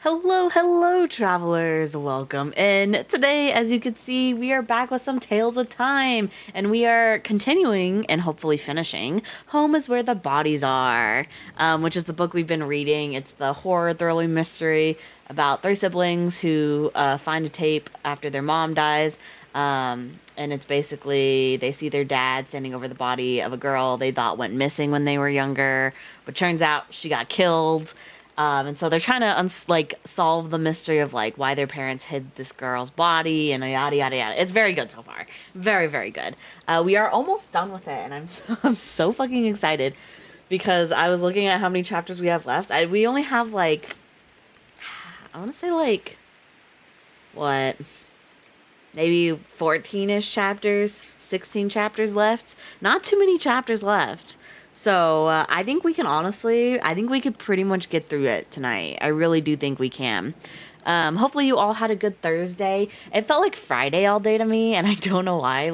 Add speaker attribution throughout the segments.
Speaker 1: Hello, travelers. Welcome in. Today, as you can see, we are back with some Tales of Time, and we are continuing and hopefully finishing Home is Where the Bodies Are, which is the book we've been reading. It's the horror, thriller mystery about three siblings who find a tape after their mom dies. And it's basically they see their dad standing over the body of a girl they thought went missing when they were younger, but turns out she got killed. And so they're trying to solve the mystery of like why their parents hid this girl's body and yada yada yada. It's very good so far, very good. We are almost done with it, and I'm so fucking excited because I was looking at how many chapters we have left. We only have like I want to say like what maybe 14ish chapters, 16 chapters left. Not too many chapters left. So I think we can I think we could pretty much get through it tonight. I really do think we can. Hopefully you all had a good Thursday. It felt like Friday all day to me, and I don't know why.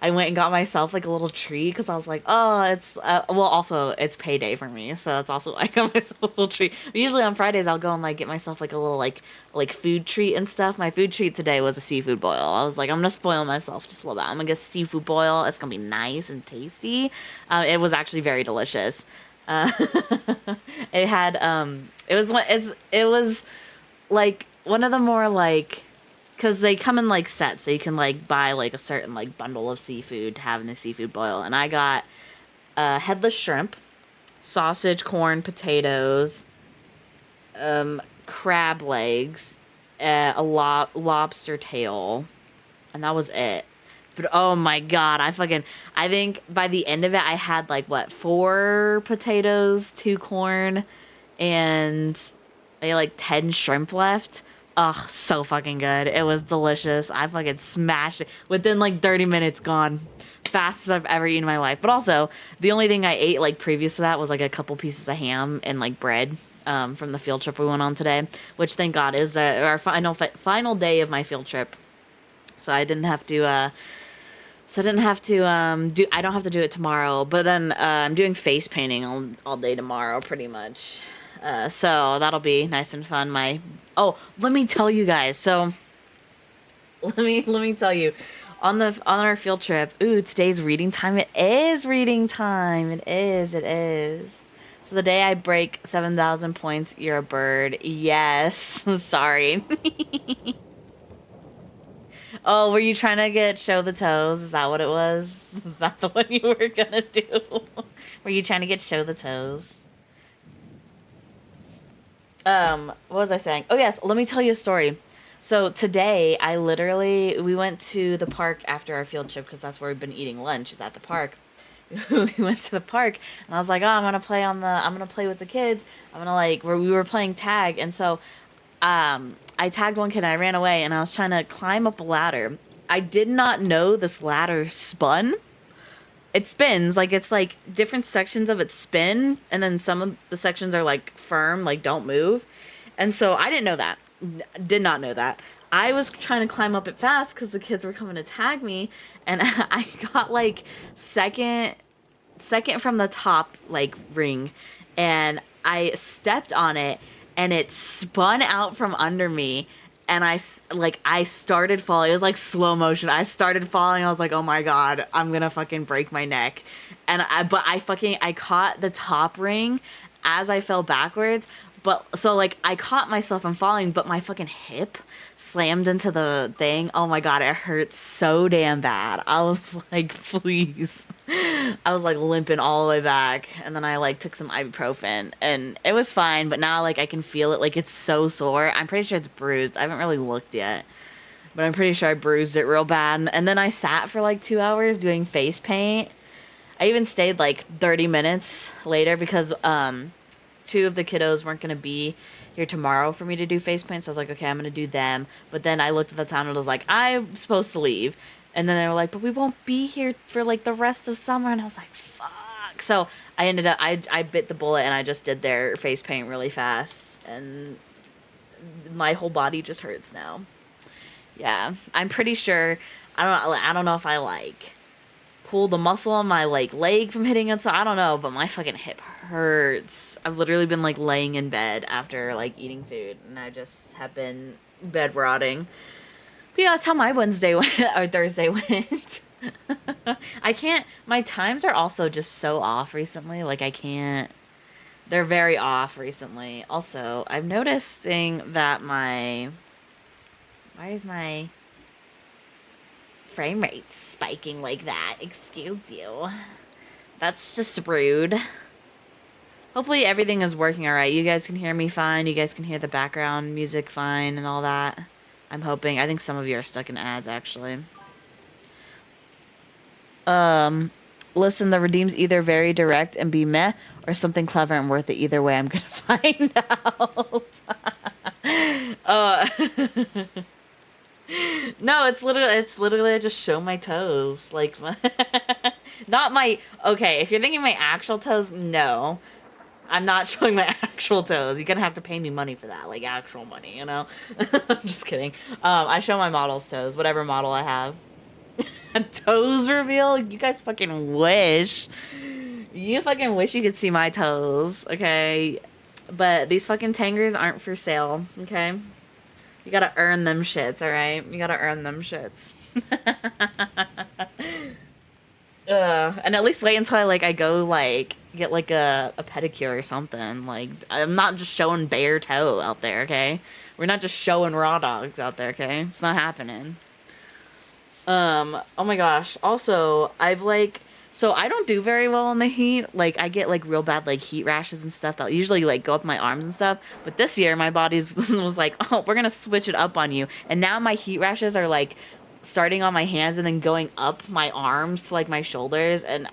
Speaker 1: I went and got myself like a little treat because I was like, oh, also it's payday for me, so that's also why I got myself a little treat. But usually on Fridays I'll go and like get myself like a little like food treat and stuff. My food treat today was a seafood boil. I was like, I'm gonna spoil myself just a little bit. I'm gonna get a seafood boil. It's gonna be nice and tasty. It was actually very delicious. Uh, it had it was like one of the more like because they come in like sets, so you can like buy like a certain like bundle of seafood to have in the seafood boil. And I got headless shrimp, sausage, corn, potatoes, crab legs, lobster tail, and that was it. But oh my god, I think by the end of it I had like what, 4 potatoes, 2 corn, and maybe like 10 shrimp left. Oh, so fucking good. It was delicious. I fucking smashed it. Within like 30 minutes, gone. Fastest I've ever eaten in my life. But also, the only thing I ate like previous to that was like a couple pieces of ham and like bread from the field trip we went on today. Which, thank God, is our final day of my field trip. So I didn't have to I don't have to do it tomorrow. But then I'm doing face painting all day tomorrow, pretty much. So that'll be nice and fun. Let me tell you guys. So let me tell you, on our field trip. Ooh, today's reading time. It is reading time. It is. So the day I break 7,000 points, you're a bird. Yes. Sorry. Oh, were you trying to get show the toes? Is that what it was? Is that the one you were gonna do? Were you trying to get show the toes? What was I saying? Oh yes, let me tell you a story. So today we went to the park after our field trip because that's where we've been eating lunch, is at the park. We went to the park and I was like, oh, I'm gonna play with the kids. I'm gonna where we were playing tag, and so I tagged one kid and I ran away and I was trying to climb up a ladder. I did not know this ladder spun. It spins, like it's like different sections of it spin, and then some of the sections are like firm, like don't move. And so I didn't know that. Did not know that. I was trying to climb up it fast because the kids were coming to tag me, and I got like second from the top like ring, and I stepped on it and it spun out from under me, and I started falling. It was like slow motion. I started falling. I was like, "Oh my god, I'm going to fucking break my neck." And I caught the top ring as I fell backwards. But so like I caught myself from falling, but my fucking hip slammed into the thing. Oh my god, it hurt so damn bad. I was like, please. I was like limping all the way back, and then I like took some ibuprofen and it was fine, but now like I can feel it, like it's so sore. I'm pretty sure it's bruised. I haven't really looked yet, but I'm pretty sure I bruised it real bad. And then I sat for like 2 hours doing face paint. I even stayed like 30 minutes later because 2 of the kiddos weren't going to be here tomorrow for me to do face paint. So I was like, okay, I'm going to do them. But then I looked at the time and was like, I'm supposed to leave. And then they were like, but we won't be here for like the rest of summer. And I was like, fuck. So I ended up, I bit the bullet and I just did their face paint really fast. And my whole body just hurts now. Yeah. I'm pretty sure, I don't know if I like cool the muscle on my like leg from hitting it, so I don't know, but my fucking hip hurts. I've literally been like laying in bed after like eating food, and I just have been bed rotting. But yeah, that's how my Wednesday went, or Thursday went. I can't, my times are also just so off recently. Like, I can't, they're very off recently. Also, I'm noticing that why is my frame rate spiking like that? Excuse you. That's just rude. Hopefully everything is working alright. You guys can hear me fine. You guys can hear the background music fine and all that. I'm hoping. I think some of you are stuck in ads, actually. Listen, the redeem's either very direct and be meh, or something clever and worth it. Either way, I'm gonna find out. No, it's literally I just show my toes. Like, not my, okay, if you're thinking my actual toes, no. I'm not showing my actual toes. You're gonna have to pay me money for that, like actual money, you know? I'm just kidding. I show my model's toes, whatever model I have. A toes reveal? You guys fucking wish. You fucking wish you could see my toes, okay? But these fucking tangers aren't for sale, okay? You gotta earn them shits, alright? You gotta earn them shits. And at least wait until I go, like, get, like, a pedicure or something. Like, I'm not just showing bare toe out there, okay? We're not just showing raw dogs out there, okay? It's not happening. Oh my gosh. Also, so I don't do very well in the heat. Like, I get, like, real bad, like, heat rashes and stuff that usually, like, go up my arms and stuff. But this year, my body's was like, oh, we're gonna switch it up on you. And now my heat rashes are, like, starting on my hands and then going up my arms to, like, my shoulders. And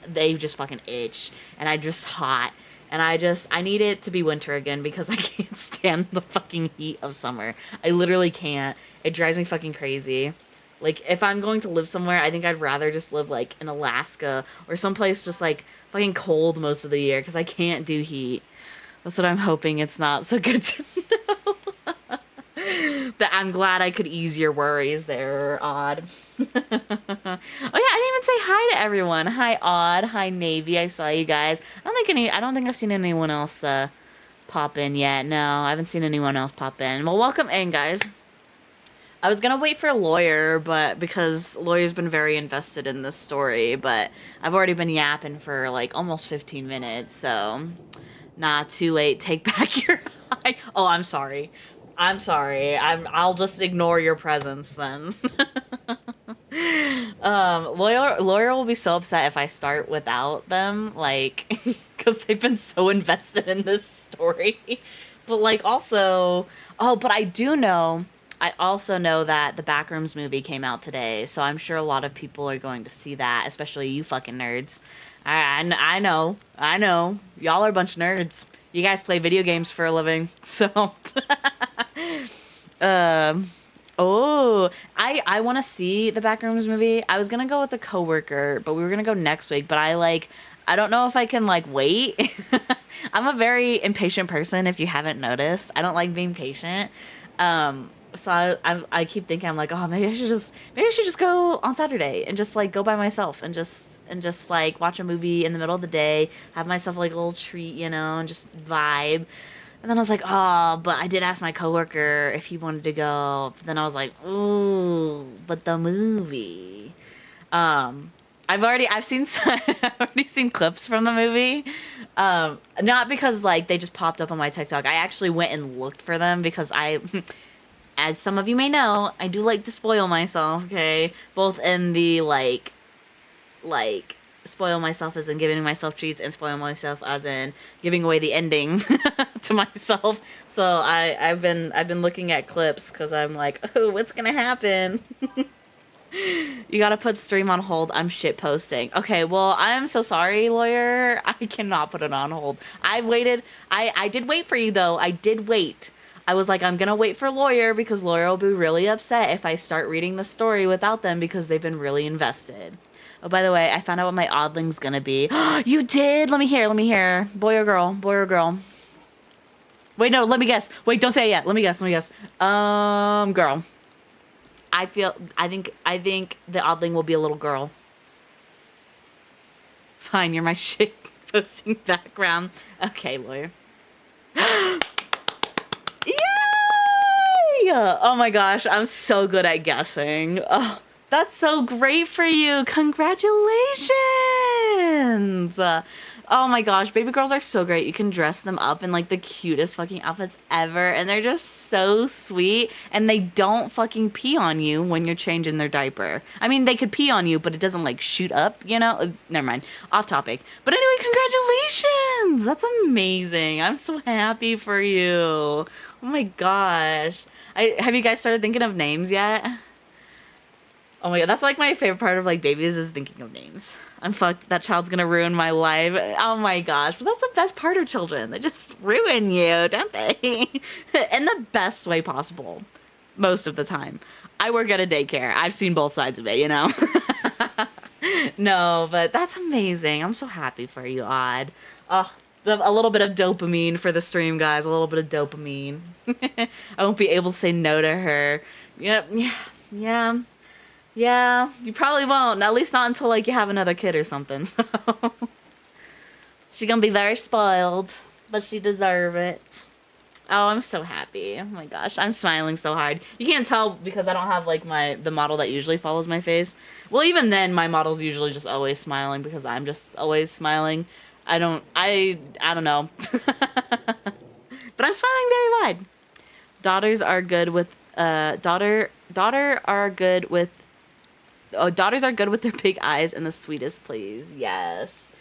Speaker 1: they just fucking itch. And I'm just hot. And I need it to be winter again because I can't stand the fucking heat of summer. I literally can't. It drives me fucking crazy. Like, if I'm going to live somewhere, I think I'd rather just live, like, in Alaska or someplace just, like, fucking cold most of the year because I can't do heat. That's what I'm hoping it's not so good to know. But I'm glad I could ease your worries there, Odd. Oh, yeah, I didn't even say hi to everyone. Hi, Odd. Hi, Navy. I saw you guys. I don't think I've seen anyone else pop in yet. No, I haven't seen anyone else pop in. Well, welcome in, guys. I was gonna wait for a lawyer, but because lawyer's been very invested in this story, but I've already been yapping for like almost 15 minutes, so not too late. Take back your hi. Oh, I'm sorry. I'll just ignore your presence then. Lawyer will be so upset if I start without them, like, because they've been so invested in this story. But like also, but I also know that the Backrooms movie came out today, so I'm sure a lot of people are going to see that, especially you fucking nerds. I know. Y'all are a bunch of nerds. You guys play video games for a living, so. I want to see the Backrooms movie. I was gonna go with a coworker, but we were gonna go next week, but I don't know if I can, like, wait. I'm a very impatient person, if you haven't noticed. I don't like being patient. So I keep thinking, I'm like, oh, maybe I should just go on Saturday and just like go by myself and just like watch a movie in the middle of the day, have myself like a little treat, you know, and just vibe. And then I was like, oh, but I did ask my coworker if he wanted to go. But then I was like, ooh, but the movie. I've already seen clips from the movie. Not because like they just popped up on my TikTok. I actually went and looked for them because as some of you may know, I do like to spoil myself, okay? Both in the, like, spoil myself as in giving myself treats and spoil myself as in giving away the ending to myself. So I've been looking at clips because I'm like, oh, what's gonna happen? You gotta put stream on hold. I'm shit posting. Okay, well, I'm so sorry, lawyer. I cannot put it on hold. I waited. I did wait for you, though. I did wait. I was like, I'm gonna wait for lawyer because lawyer will be really upset if I start reading the story without them because they've been really invested. Oh, by the way, I found out what my oddling's gonna be. You did? Let me hear. Boy or girl? Wait, no, let me guess. Wait, don't say it yet. Let me guess. Girl. I think the oddling will be a little girl. Fine, you're my shit posting background. Okay, lawyer. Yay! Oh my gosh, I'm so good at guessing. Oh, that's so great for you. Congratulations! Oh my gosh, baby girls are so great. You can dress them up in like the cutest fucking outfits ever, and they're just so sweet, and they don't fucking pee on you when you're changing their diaper. I mean, they could pee on you, but it doesn't like shoot up, you know? Never mind, off topic. But anyway, congratulations! That's amazing. I'm so happy for you. Oh my gosh. Have you guys started thinking of names yet? Oh my god, that's like my favorite part of like babies is thinking of names. I'm fucked. That child's gonna ruin my life. Oh my gosh, but that's the best part of children. They just ruin you, don't they? In the best way possible, most of the time. I work at a daycare. I've seen both sides of it, you know? No, but that's amazing. I'm so happy for you, Odd. Oh, a little bit of dopamine for the stream, guys. A little bit of dopamine. I won't be able to say no to her. Yep, yeah. Yeah, you probably won't. At least not until, like, you have another kid or something. So. She's gonna be very spoiled, but she deserve it. Oh, I'm so happy. Oh my gosh, I'm smiling so hard. You can't tell because I don't have, like, the model that usually follows my face. Well, even then, my model's usually just always smiling because I'm just always smiling. I don't know. But I'm smiling very wide. Daughters are good with, daughters are good with their big eyes and the sweetest, please. Yes.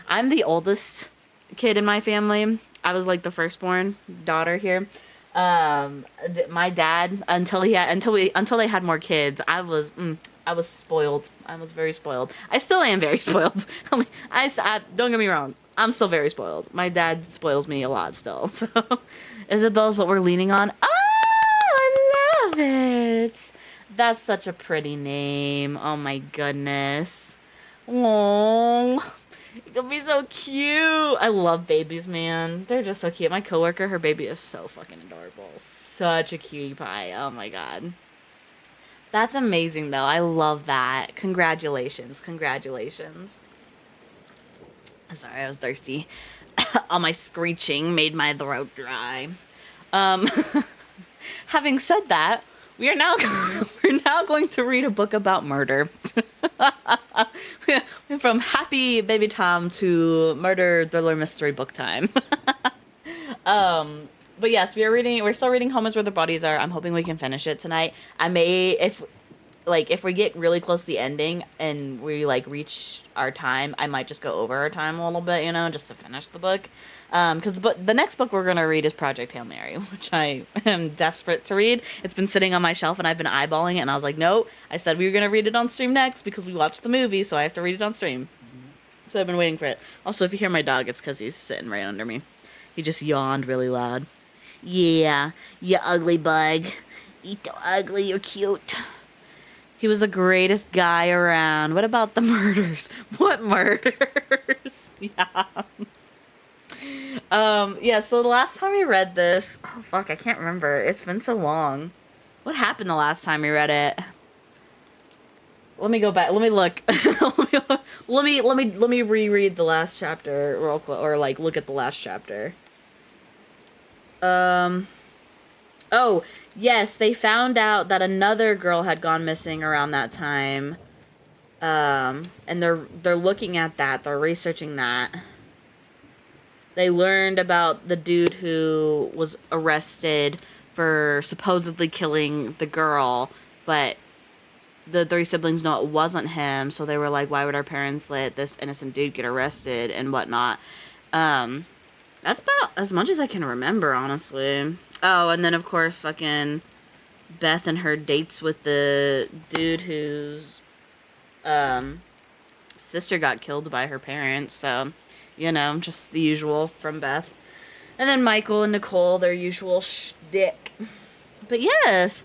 Speaker 1: I'm the oldest kid in my family. I was like the firstborn daughter here. My dad, until they had more kids, I was spoiled. I was very spoiled. I still am very spoiled. I don't get me wrong. I'm still very spoiled. My dad spoils me a lot still. So Isabel's what we're leaning on. Oh, I love it. That's such a pretty name. Oh my goodness. Aww. It could be so cute. I love babies, man. They're just so cute. My coworker, her baby is so fucking adorable. Such a cutie pie. Oh my god. That's amazing, though. I love that. Congratulations. Congratulations. Sorry, I was thirsty. All my screeching made my throat dry. Having said that, we're now going to read a book about murder. From happy baby Tom to murder thriller mystery book time. But yes, we're still reading Home is Where the Bodies Are. I'm hoping we can finish it tonight. I may, if we get really close to the ending and we like reach our time, I might just go over our time a little bit, you know, just to finish the book. Because the next book we're going to read is Project Hail Mary, which I am desperate to read. It's been sitting on my shelf and I've been eyeballing it, and I was like, no, I said we were going to read it on stream next because we watched the movie, so I have to read it on stream. So I've been waiting for it. Also, if you hear my dog, it's because he's sitting right under me. He just yawned really loud. Yeah, you ugly bug. Eat the ugly, you're cute. He was the greatest guy around. What about the murders? What murders? Yeah. Yeah, so the last time we read this... Oh, fuck, I can't remember. It's been so long. What happened the last time we read it? Let me go back. Let me look. let me reread the last chapter real quick, or like look at the last chapter. Oh, yes, they found out that another girl had gone missing around that time. And they're looking at that. They're researching that. They learned about the dude who was arrested for supposedly killing the girl, but the three siblings know it wasn't him, so they were like, why would our parents let this innocent dude get arrested and whatnot? That's about as much as I can remember, honestly. Oh, and then, of course, fucking Beth and her dates with the dude whose sister got killed by her parents, so... You know, just the usual from Beth. And then Michael and Nicole, their usual shtick. But yes,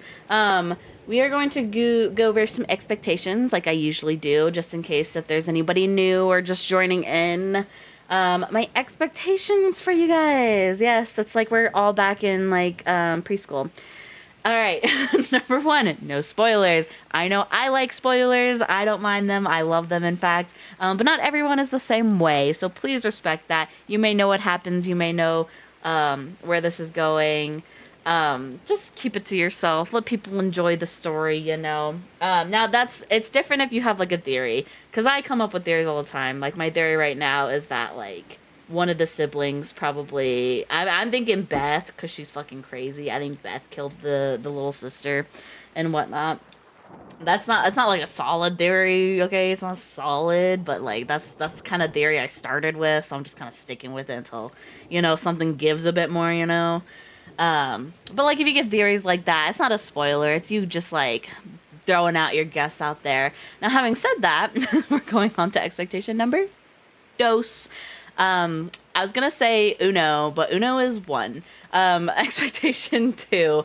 Speaker 1: we are going to go over some expectations like I usually do, just in case if there's anybody new or just joining in. My expectations for you guys. Yes, it's like we're all back in, like, preschool. All right, number one, no spoilers. I know I like spoilers. I don't mind them. I love them, in fact. But not everyone is the same way. So please respect that. You may know what happens. You may know where this is going. Just keep it to yourself. Let people enjoy the story, you know. Now it's different if you have like a theory. Because I come up with theories all the time. Like my theory right now is that like one of the siblings probably I'm thinking Beth because she's fucking crazy. I think Beth killed the little sister and whatnot. It's not like a solid theory, okay? It's not solid, but like that's the kind of theory I started with, so I'm just kind of sticking with it until, you know, something gives a bit more, you know. But like if you give theories like that, it's not a spoiler. It's you just like throwing out your guess out there. Now, having said that, we're going on to expectation number dos. I was gonna say Uno, but Uno is one. Expectation two.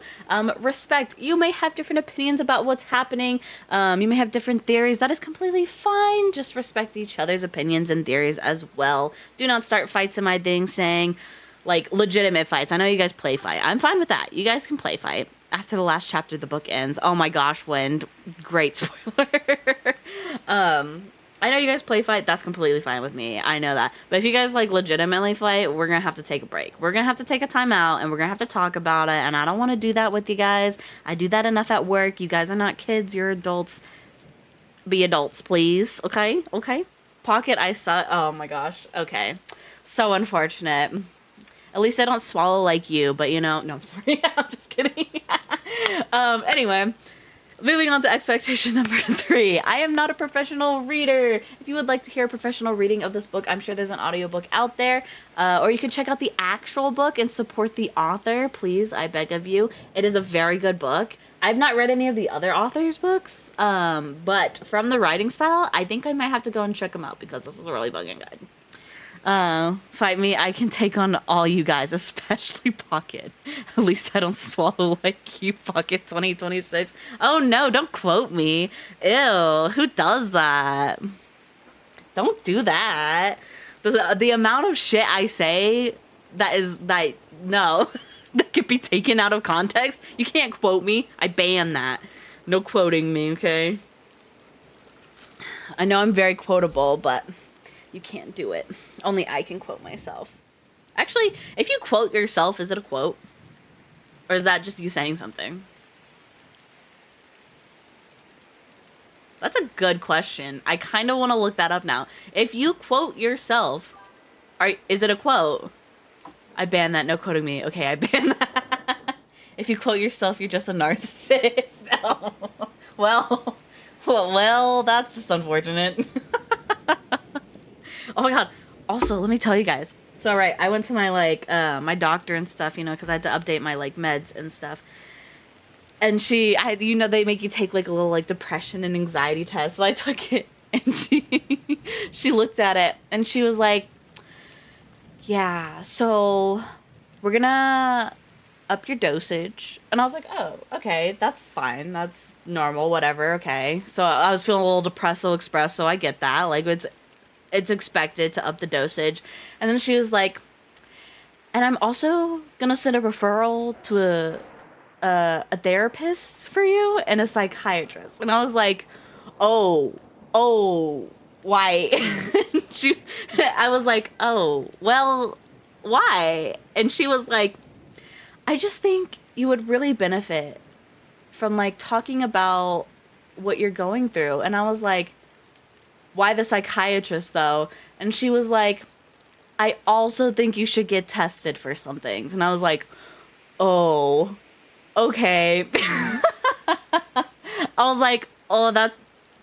Speaker 1: Respect. You may have different opinions about what's happening. You may have different theories. That is completely fine. Just respect each other's opinions and theories as well. Do not start fights in my thing saying, like, legitimate fights. I know you guys play fight. I'm fine with that. You guys can play fight. After the last chapter, the book ends. Oh my gosh, Wind. Great spoiler. I know you guys play fight. That's completely fine with me. I know that. But if you guys like legitimately fight, we're going to have to take a break. We're going to have to take a time out and we're going to have to talk about it. And I don't want to do that with you guys. I do that enough at work. You guys are not kids. You're adults. Be adults, please. Okay? Okay? Pocket, I suck. Oh my gosh. Okay. So unfortunate. At least I don't swallow like you, but you know, no, I'm sorry. I'm just kidding. Anyway. Moving on to expectation number 3. I am not a professional reader. If you would like to hear a professional reading of this book, I'm sure there's an audiobook out there. Or you can check out the actual book and support the author. Please, I beg of you. It is a very good book. I've not read any of the other authors' books. But from the writing style, I think I might have to go and check them out because this is really fucking good. Fight me, I can take on all you guys, especially Pocket. At least I don't swallow like you, Pocket 2026. Oh no, don't quote me. Ew, who does that? Don't do that. The amount of shit I say no, that could be taken out of context. You can't quote me. I ban that. No quoting me, okay? I know I'm very quotable, but you can't do it. Only I can quote myself. Actually, if you quote yourself, is it a quote? Or is that just you saying something? That's a good question. I kind of want to look that up now. If you quote yourself, is it a quote? I ban that. No quoting me. Okay, I ban that. If you quote yourself, you're just a narcissist. Oh, well, that's just unfortunate. Oh my god. Also, let me tell you guys. So, right, I went to my, like, my doctor and stuff, you know, because I had to update my, like, meds and stuff. And you know, they make you take, like, a little, like, depression and anxiety test. So I took it, and she looked at it, and she was like, yeah, so we're gonna up your dosage. And I was like, oh, okay, that's fine. That's normal, whatever, okay. So I was feeling a little depresso express, so I get that. Like, it's expected to up the dosage. And then she was like, and I'm also gonna send a referral to a therapist for you and a psychiatrist. And I was like, oh, why? I was like, oh, well, why? And she was like, I just think you would really benefit from like talking about what you're going through. And I was like, why the psychiatrist though? And she was like, I also think you should get tested for some things. And I was like, oh, okay. I was like, oh,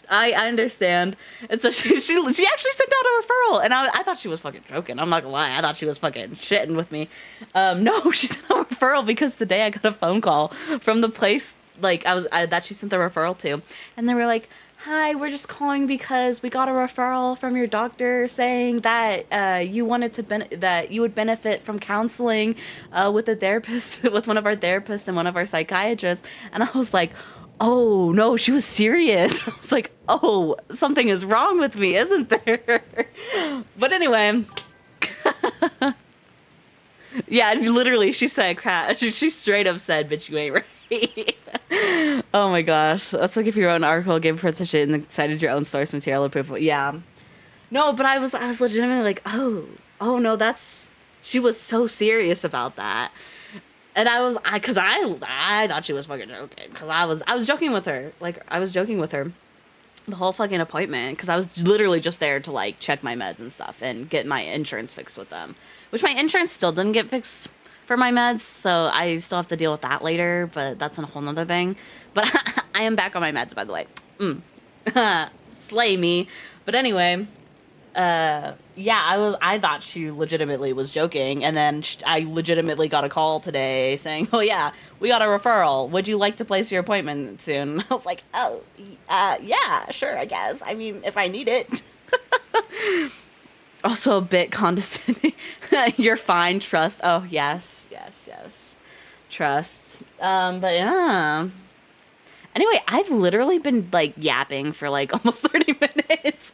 Speaker 1: I understand. And so she actually sent out a referral. And I thought she was fucking joking. I'm not gonna lie. I thought she was fucking shitting with me. No, she sent out a referral because today I got a phone call from the place like that she sent the referral to. And they were like, hi, we're just calling because we got a referral from your doctor saying that you wanted to that you would benefit from counseling with a therapist, with one of our therapists and one of our psychiatrists. And I was like, oh no, she was serious. I was like, oh, something is wrong with me, isn't there? But anyway, yeah, literally, she said, crap. She straight up said, bitch, you ain't right. Oh my gosh. That's like if you wrote an article, gave for such shit, and cited your own source material or proof. Yeah. No, but I was legitimately like, oh no, she was so serious about that. And I thought she was fucking joking. Cause I was joking with her. Like, I was joking with her the whole fucking appointment. Cause I was literally just there to like check my meds and stuff and get my insurance fixed with them. Which my insurance still didn't get fixed for my meds. So I still have to deal with that later. But that's a whole nother thing. But I am back on my meds, by the way. Slay me. But anyway, yeah, I thought she legitimately was joking, and then I legitimately got a call today saying, oh yeah, we got a referral, would you like to place your appointment soon? I was like, oh, yeah, sure, I guess, I mean, if I need it. Also a bit condescending. You're fine, trust. Oh yes, trust. But yeah, anyway, I've literally been like yapping for like almost 30 minutes.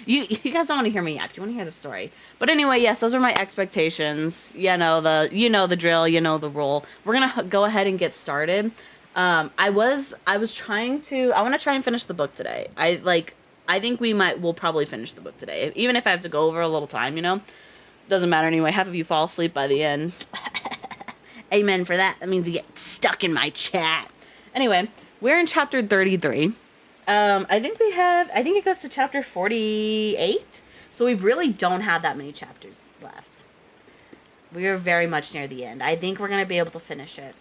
Speaker 1: You guys don't want to hear me yap. You want to hear the story. But anyway, yes, those are my expectations. You know the drill, you know the rule. We're going to go ahead and get started. I want to try and finish the book today. I think we'll probably finish the book today. Even if I have to go over a little time, doesn't matter anyway. Half of you fall asleep by the end. Amen for that. That means you get stuck in my chat. Anyway, we're in chapter 33. I think it goes to chapter 48. So we really don't have that many chapters left. We are very much near the end. I think we're going to be able to finish it.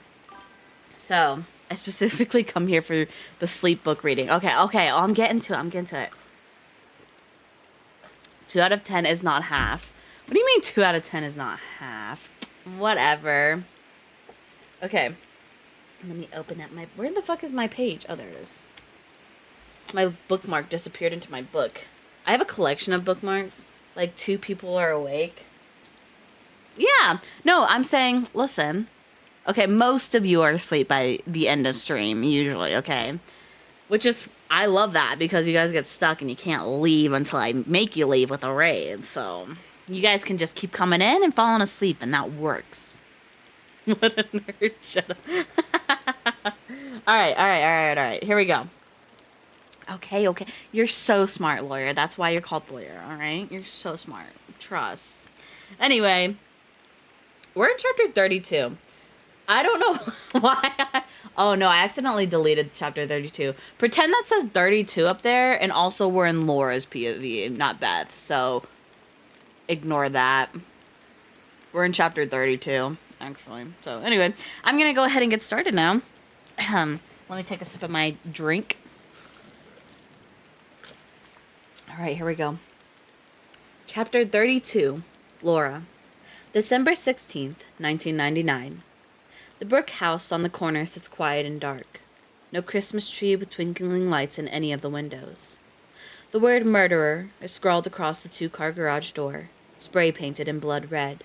Speaker 1: So I specifically come here for the sleep book reading. Okay. Oh, I'm getting to it. 2 out of 10 is not half. What do you mean 2 out of 10 is not half? Whatever. Okay. Let me open up where the fuck is my page? Oh, there it is. My bookmark disappeared into my book. I have a collection of bookmarks. Like 2 people are awake. Yeah. No, I'm saying, listen. Okay, most of you are asleep by the end of stream, usually, okay? Which is, I love that because you guys get stuck and you can't leave until I make you leave with a raid. So, you guys can just keep coming in and falling asleep and that works. What a nerd. Shut up. All right. Here we go. Okay. You're so smart, lawyer. That's why you're called lawyer, all right? You're so smart. Trust. Anyway, we're in chapter 32. I don't know why. Oh, no, I accidentally deleted chapter 32. Pretend that says 32 up there, and also we're in Laura's POV, not Beth. So, ignore that. We're in chapter 32, actually. So, anyway, I'm going to go ahead and get started now. Let me take a sip of my drink. All right, here we go. Chapter 32, Laura. December 16th, 1999. The brick house on the corner sits quiet and dark. No Christmas tree with twinkling lights in any of the windows. The word murderer is scrawled across the 2-car garage door, spray painted in blood red.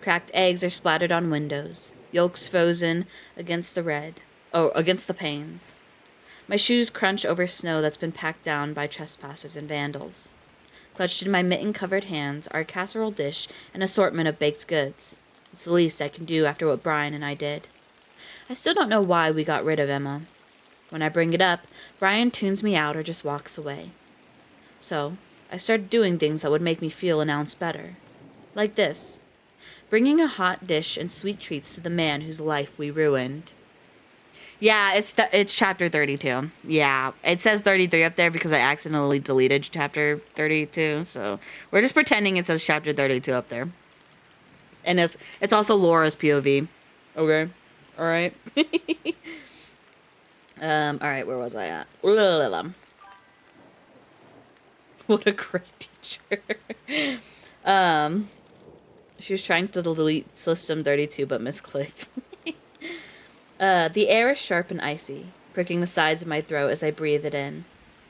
Speaker 1: Cracked eggs are splattered on windows, yolks frozen against the panes. My shoes crunch over snow that's been packed down by trespassers and vandals. Clutched in my mitten-covered hands are a casserole dish and assortment of baked goods. It's the least I can do after what Brian and I did. I still don't know why we got rid of Emma. When I bring it up, Brian tunes me out or just walks away. So, I started doing things that would make me feel an ounce better. Like this. Bringing a hot dish and sweet treats to the man whose life we ruined. Yeah, it's chapter 32. Yeah, it says 33 up there because I accidentally deleted chapter 32. So we're just pretending it says chapter 32 up there. And it's also Laura's POV. Okay, all right. All right, where was I at? What a great teacher. She was trying to delete system 32 but misclicked. The air is sharp and icy, pricking the sides of my throat as I breathe it in.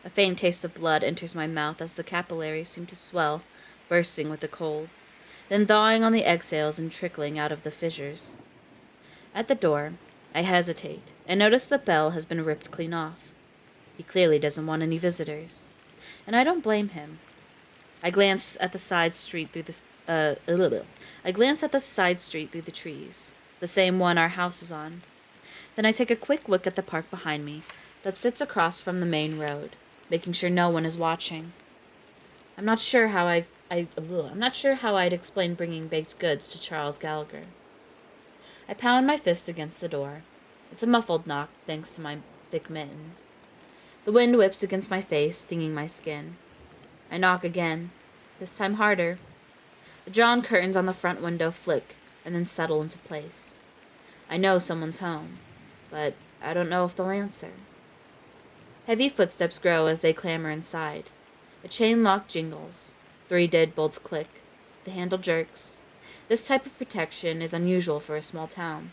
Speaker 1: A faint taste of blood enters my mouth as the capillaries seem to swell, bursting with the cold, then thawing on the exhales and trickling out of the fissures. At the door, I hesitate and notice the bell has been ripped clean off. He clearly doesn't want any visitors, and I don't blame him. I glance at the side street through the trees, the same one our house is on. Then I take a quick look at the park behind me that sits across from the main road, making sure no one is watching. I'm not sure how I'm not sure how I'd explain bringing baked goods to Charles Gallagher. I pound my fist against the door. It's a muffled knock, thanks to my thick mitten. The wind whips against my face, stinging my skin. I knock again, this time harder. The drawn curtains on the front window flick and then settle into place. I know someone's home, but I don't know if they'll answer. Heavy footsteps grow as they clamber inside. A chain lock jingles. 3 deadbolts click. The handle jerks. This type of protection is unusual for a small town,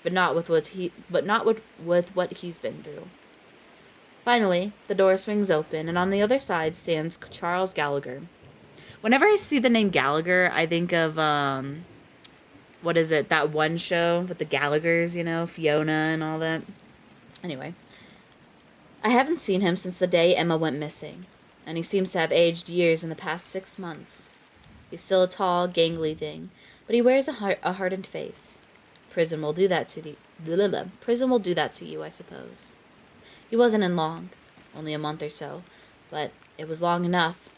Speaker 1: but not with what he's been through. Finally, the door swings open, and on the other side stands Charles Gallagher. Whenever I see the name Gallagher, I think of what is it? That one show with the Gallaghers, Fiona and all that. Anyway, I haven't seen him since the day Emma went missing, and he seems to have aged years in the past 6 months. He's still a tall, gangly thing, but he wears a hardened face. Prison will do that to you, I suppose. He wasn't in long, only a month or so, but it was long enough.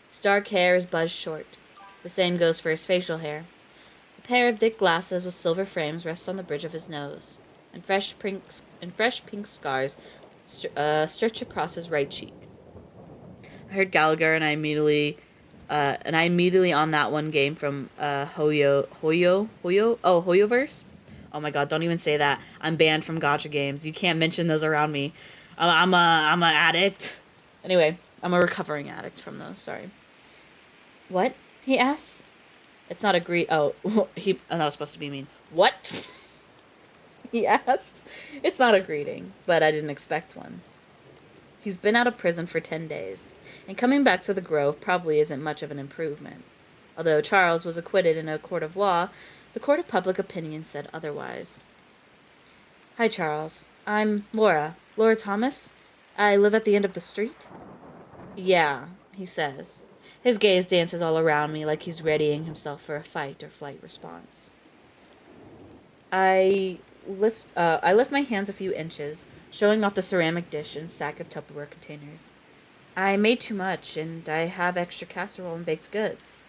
Speaker 1: His dark hair is buzzed short. The same goes for his facial hair. A pair of thick glasses with silver frames rest on the bridge of his nose, and fresh pink scars stretch across his right cheek. I heard Gallagher, and I immediately on that one game from Hoyoverse. Oh my god, don't even say that. I'm banned from gacha games. You can't mention those around me. I'm a addict. Anyway, I'm a recovering addict from those. Sorry. What? He asks. It's not a that was supposed to be mean. What? He asks. It's not a greeting, but I didn't expect one. He's been out of prison for 10 days, and coming back to the Grove probably isn't much of an improvement. Although Charles was acquitted in a court of law, the court of public opinion said otherwise. Hi, Charles. I'm Laura. Laura Thomas? I live at the end of the street? Yeah, he says. His gaze dances all around me like he's readying himself for a fight or flight response. I lift my hands a few inches, showing off the ceramic dish and sack of Tupperware containers. I made too much, and I have extra casserole and baked goods.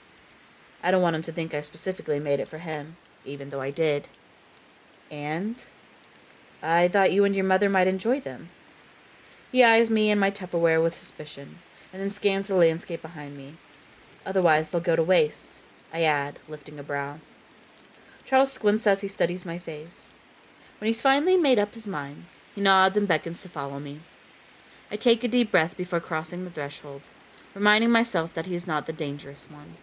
Speaker 1: I don't want him to think I specifically made it for him, even though I did. And I thought you and your mother might enjoy them. He eyes me and my Tupperware with suspicion, and then scans the landscape behind me. Otherwise, they'll go to waste, I add, lifting a brow. Charles squints as he studies my face. When he's finally made up his mind, he nods and beckons to follow me. I take a deep breath before crossing the threshold, reminding myself that he is not the dangerous one.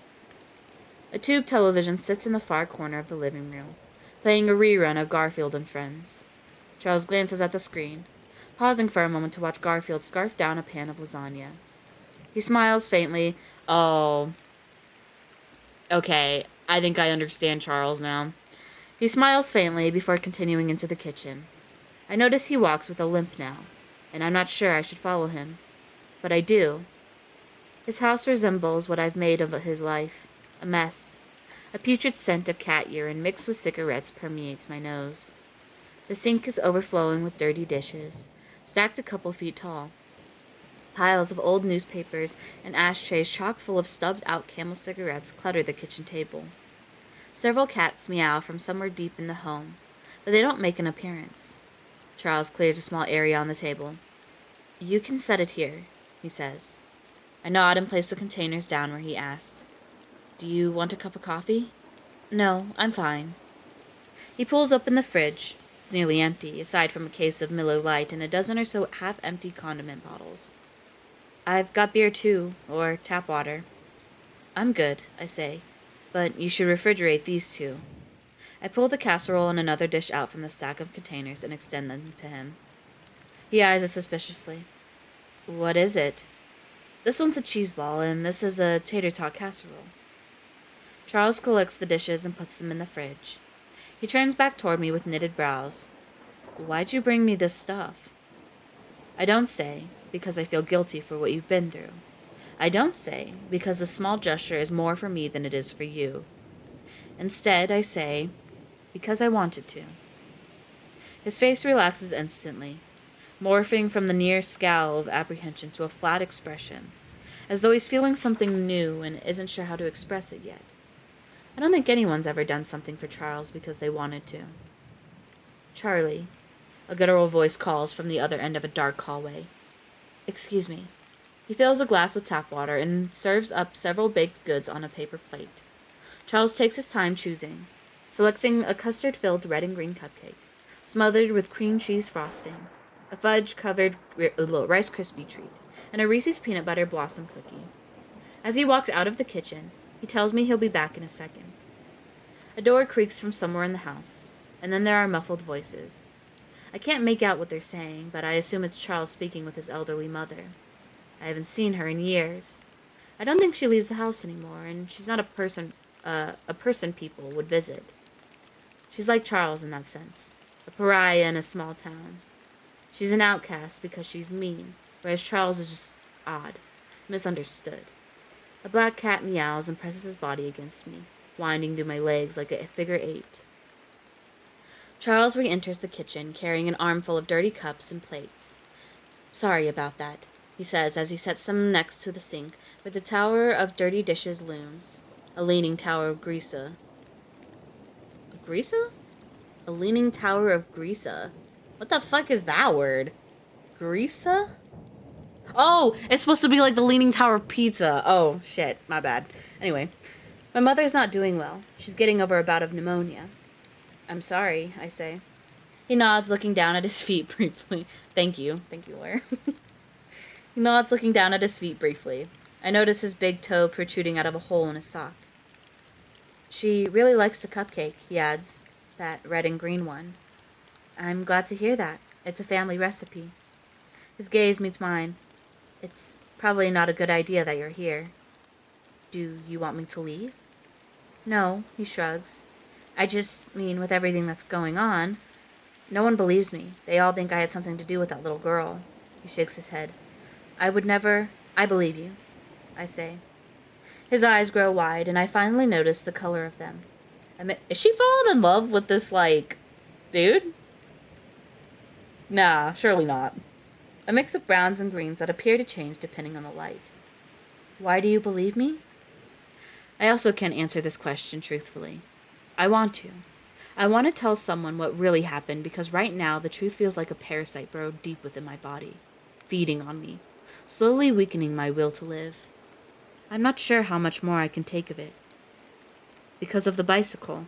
Speaker 1: A tube television sits in the far corner of the living room, playing a rerun of Garfield and Friends. Charles glances at the screen, pausing for a moment to watch Garfield scarf down a pan of lasagna. He smiles faintly. Oh. Okay, I think I understand Charles now. He smiles faintly before continuing into the kitchen. I notice he walks with a limp now, and I'm not sure I should follow him. But I do. His house resembles what I've made of his life. A mess. A putrid scent of cat urine mixed with cigarettes permeates my nose. The sink is overflowing with dirty dishes, stacked a couple feet tall. Piles of old newspapers and ashtrays chock full of stubbed-out Camel cigarettes clutter the kitchen table. Several cats meow from somewhere deep in the home, but they don't make an appearance. Charles clears a small area on the table. You can set it here, he says. I nod and place the containers down where he asked. Do you want a cup of coffee? No, I'm fine. He pulls open the fridge. It's nearly empty, aside from a case of Miller Lite and a dozen or so half-empty condiment bottles. I've got beer too, or tap water. I'm good, I say, but you should refrigerate these two. I pull the casserole and another dish out from the stack of containers and extend them to him. He eyes it suspiciously. What is it? This one's a cheese ball, and this is a tater tot casserole. Charles collects the dishes and puts them in the fridge. He turns back toward me with knitted brows. Why'd you bring me this stuff? I don't say, because I feel guilty for what you've been through. I don't say, because the small gesture is more for me than it is for you. Instead, I say, because I wanted to. His face relaxes instantly, morphing from the near scowl of apprehension to a flat expression, as though he's feeling something new and isn't sure how to express it yet. I don't think anyone's ever done something for Charles because they wanted to. Charlie, a guttural voice calls from the other end of a dark hallway. Excuse me. He fills a glass with tap water and serves up several baked goods on a paper plate. Charles takes his time choosing, selecting a custard-filled red and green cupcake, smothered with cream cheese frosting, a fudge-covered Rice Krispie treat, and a Reese's peanut butter blossom cookie. As he walks out of the kitchen, he tells me he'll be back in a second. A door creaks from somewhere in the house, and then there are muffled voices. I can't make out what they're saying, but I assume it's Charles speaking with his elderly mother. I haven't seen her in years. I don't think she leaves the house anymore, and she's not a person people would visit. She's like Charles in that sense, a pariah in a small town. She's an outcast because she's mean, whereas Charles is just odd, misunderstood. A black cat meows and presses his body against me, winding through my legs like a figure 8. Charles re-enters the kitchen, carrying an armful of dirty cups and plates. Sorry about that, he says as he sets them next to the sink, where the tower of dirty dishes looms. A leaning tower of Grisa. Grisa? A leaning tower of Grisa. What the fuck is that word? Grisa? Oh, it's supposed to be like the Leaning Tower of Pizza. Oh, shit. My bad. Anyway, my mother's not doing well. She's getting over a bout of pneumonia. I'm sorry, I say. He nods, looking down at his feet briefly. Thank you. Thank you, Laura. He nods, looking down at his feet briefly. I notice his big toe protruding out of a hole in his sock. She really likes the cupcake, he adds. That red and green one. I'm glad to hear that. It's a family recipe. His gaze meets mine. It's probably not a good idea that you're here. Do you want me to leave? No, he shrugs. I just mean with everything that's going on. No one believes me. They all think I had something to do with that little girl. He shakes his head. I would never... I believe you, I say. His eyes grow wide, and I finally notice the color of them. Is she falling in love with this, dude? Nah, surely not. A mix of browns and greens that appear to change depending on the light. Why do you believe me? I also can't answer this question truthfully. I want to. I want to tell someone what really happened because right now the truth feels like a parasite burrowed deep within my body, feeding on me, slowly weakening my will to live. I'm not sure how much more I can take of it. Because of the bicycle.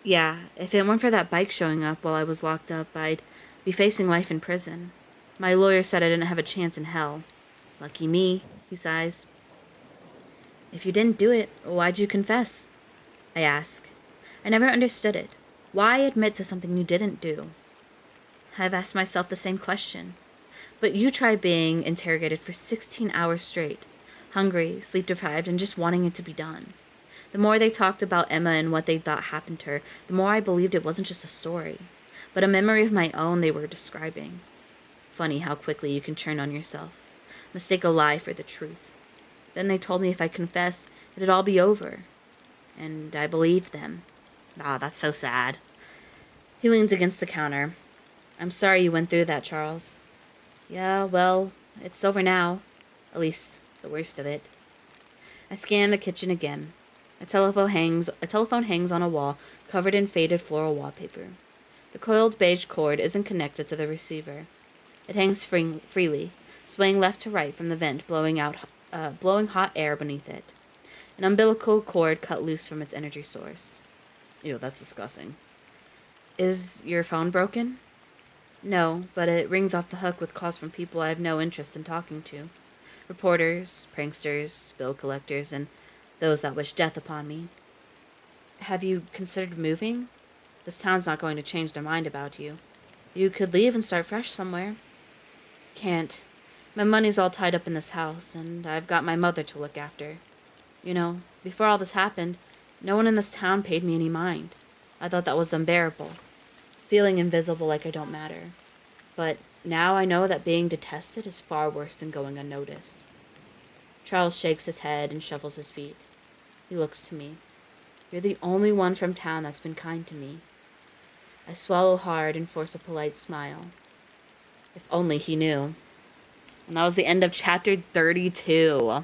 Speaker 1: Yeah, if it weren't for that bike showing up while I was locked up, I'd be facing life in prison. My lawyer said I didn't have a chance in hell. Lucky me, he sighs. If you didn't do it, why'd you confess? I ask. I never understood it. Why admit to something you didn't do? I've asked myself the same question. But you try being interrogated for 16 hours straight, hungry, sleep-deprived, and just wanting it to be done. The more they talked about Emma and what they thought happened to her, the more I believed it wasn't just a story, but a memory of my own they were describing. Funny how quickly you can turn on yourself, mistake a lie for the truth. Then they told me if I confessed, it'd all be over. And I believed them. Ah, that's so sad. He leans against the counter. I'm sorry you went through that, Charles. Yeah, well, it's over now. At least, the worst of it. I scan the kitchen again. A telephone hangs on a wall, covered in faded floral wallpaper. The coiled beige cord isn't connected to the receiver. It hangs freely, swaying left to right from the vent, blowing hot air beneath it. An umbilical cord cut loose from its energy source. Ew, that's disgusting. Is your phone broken? No, but it rings off the hook with calls from people I have no interest in talking to. Reporters, pranksters, bill collectors, and those that wish death upon me. Have you considered moving? This town's not going to change their mind about you. You could leave and start fresh somewhere. Can't. My money's all tied up in this house, and I've got my mother to look after. You know, before all this happened, no one in this town paid me any mind. I thought that was unbearable. Feeling invisible like I don't matter. But now I know that being detested is far worse than going unnoticed. Charles shakes his head and shuffles his feet. He looks to me. You're the only one from town that's been kind to me. I swallow hard and force a polite smile. If only he knew. And that was the end of chapter 32.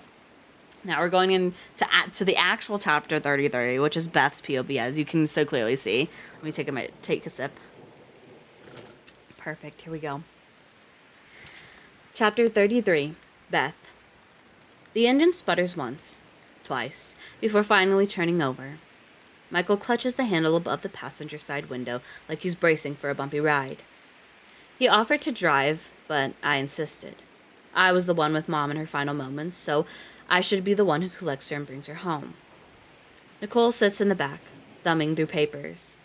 Speaker 1: Now we're going into the actual chapter 33, which is Beth's POV, as you can so clearly see. Let me take a sip. Perfect. Here we go. Chapter 33, Beth. The engine sputters once, twice, before finally turning over. Michael clutches the handle above the passenger side window like he's bracing for a bumpy ride. He offered to drive, but I insisted. I was the one with Mom in her final moments, so I should be the one who collects her and brings her home. Nicole sits in the back, thumbing through papers.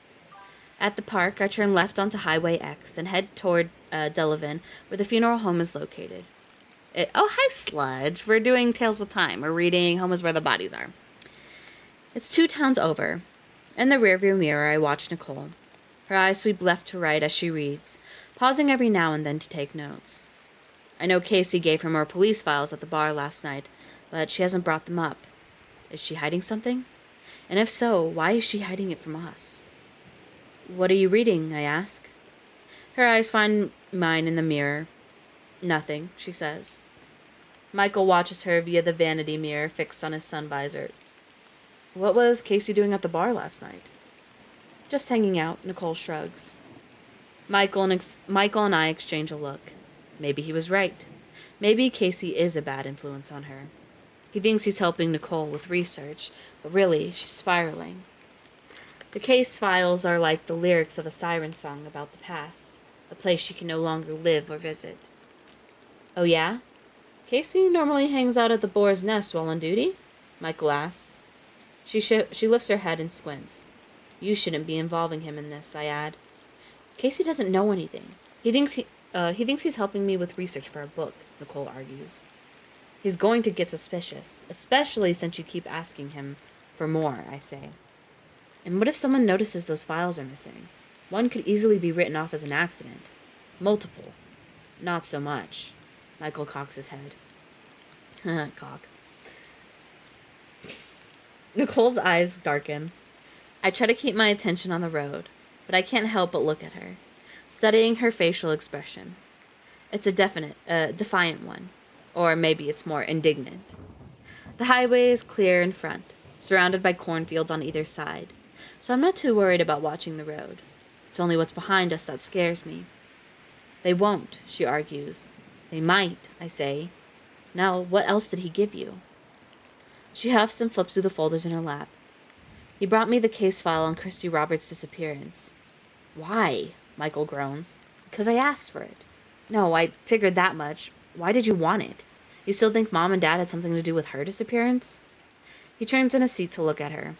Speaker 1: At the park, I turn left onto Highway X and head toward Delavan, where the funeral home is located. Oh, hi, Sludge. We're doing Tales with Time. We're reading Home is Where the Bodies Are. It's 2 towns over. In the rearview mirror, I watch Nicole. Her eyes sweep left to right as she reads, pausing every now and then to take notes. I know Casey gave her more police files at the bar last night, but she hasn't brought them up. Is she hiding something? And if so, why is she hiding it from us? What are you reading? I ask. Her eyes find mine in the mirror. Nothing, she says. Michael watches her via the vanity mirror fixed on his sun visor. What was Casey doing at the bar last night? Just hanging out, Nicole shrugs. Michael and I exchange a look. Maybe he was right. Maybe Casey is a bad influence on her. He thinks he's helping Nicole with research, but really, she's spiraling. The case files are like the lyrics of a siren song about the past, a place she can no longer live or visit. Oh yeah? Casey normally hangs out at the boar's nest while on duty? Michael asks. She lifts her head and squints. You shouldn't be involving him in this, I add. Casey doesn't know anything. He thinks he's helping me with research for a book, Nicole argues. He's going to get suspicious, especially since you keep asking him for more, I say. And what if someone notices those files are missing? One could easily be written off as an accident. Multiple. Not so much. Michael cocks his head. Cock. Nicole's eyes darken. I try to keep my attention on the road, but I can't help but look at her, studying her facial expression. It's a defiant one. Or maybe it's more indignant. The highway is clear in front, surrounded by cornfields on either side, so I'm not too worried about watching the road. It's only what's behind us that scares me. They won't, she argues. They might, I say. Now, what else did he give you? She huffs and flips through the folders in her lap. He brought me the case file on Christy Roberts' disappearance. Why? Michael groans. Because I asked for it. No, I figured that much. Why did you want it? You still think Mom and Dad had something to do with her disappearance? He turns in his seat to look at her.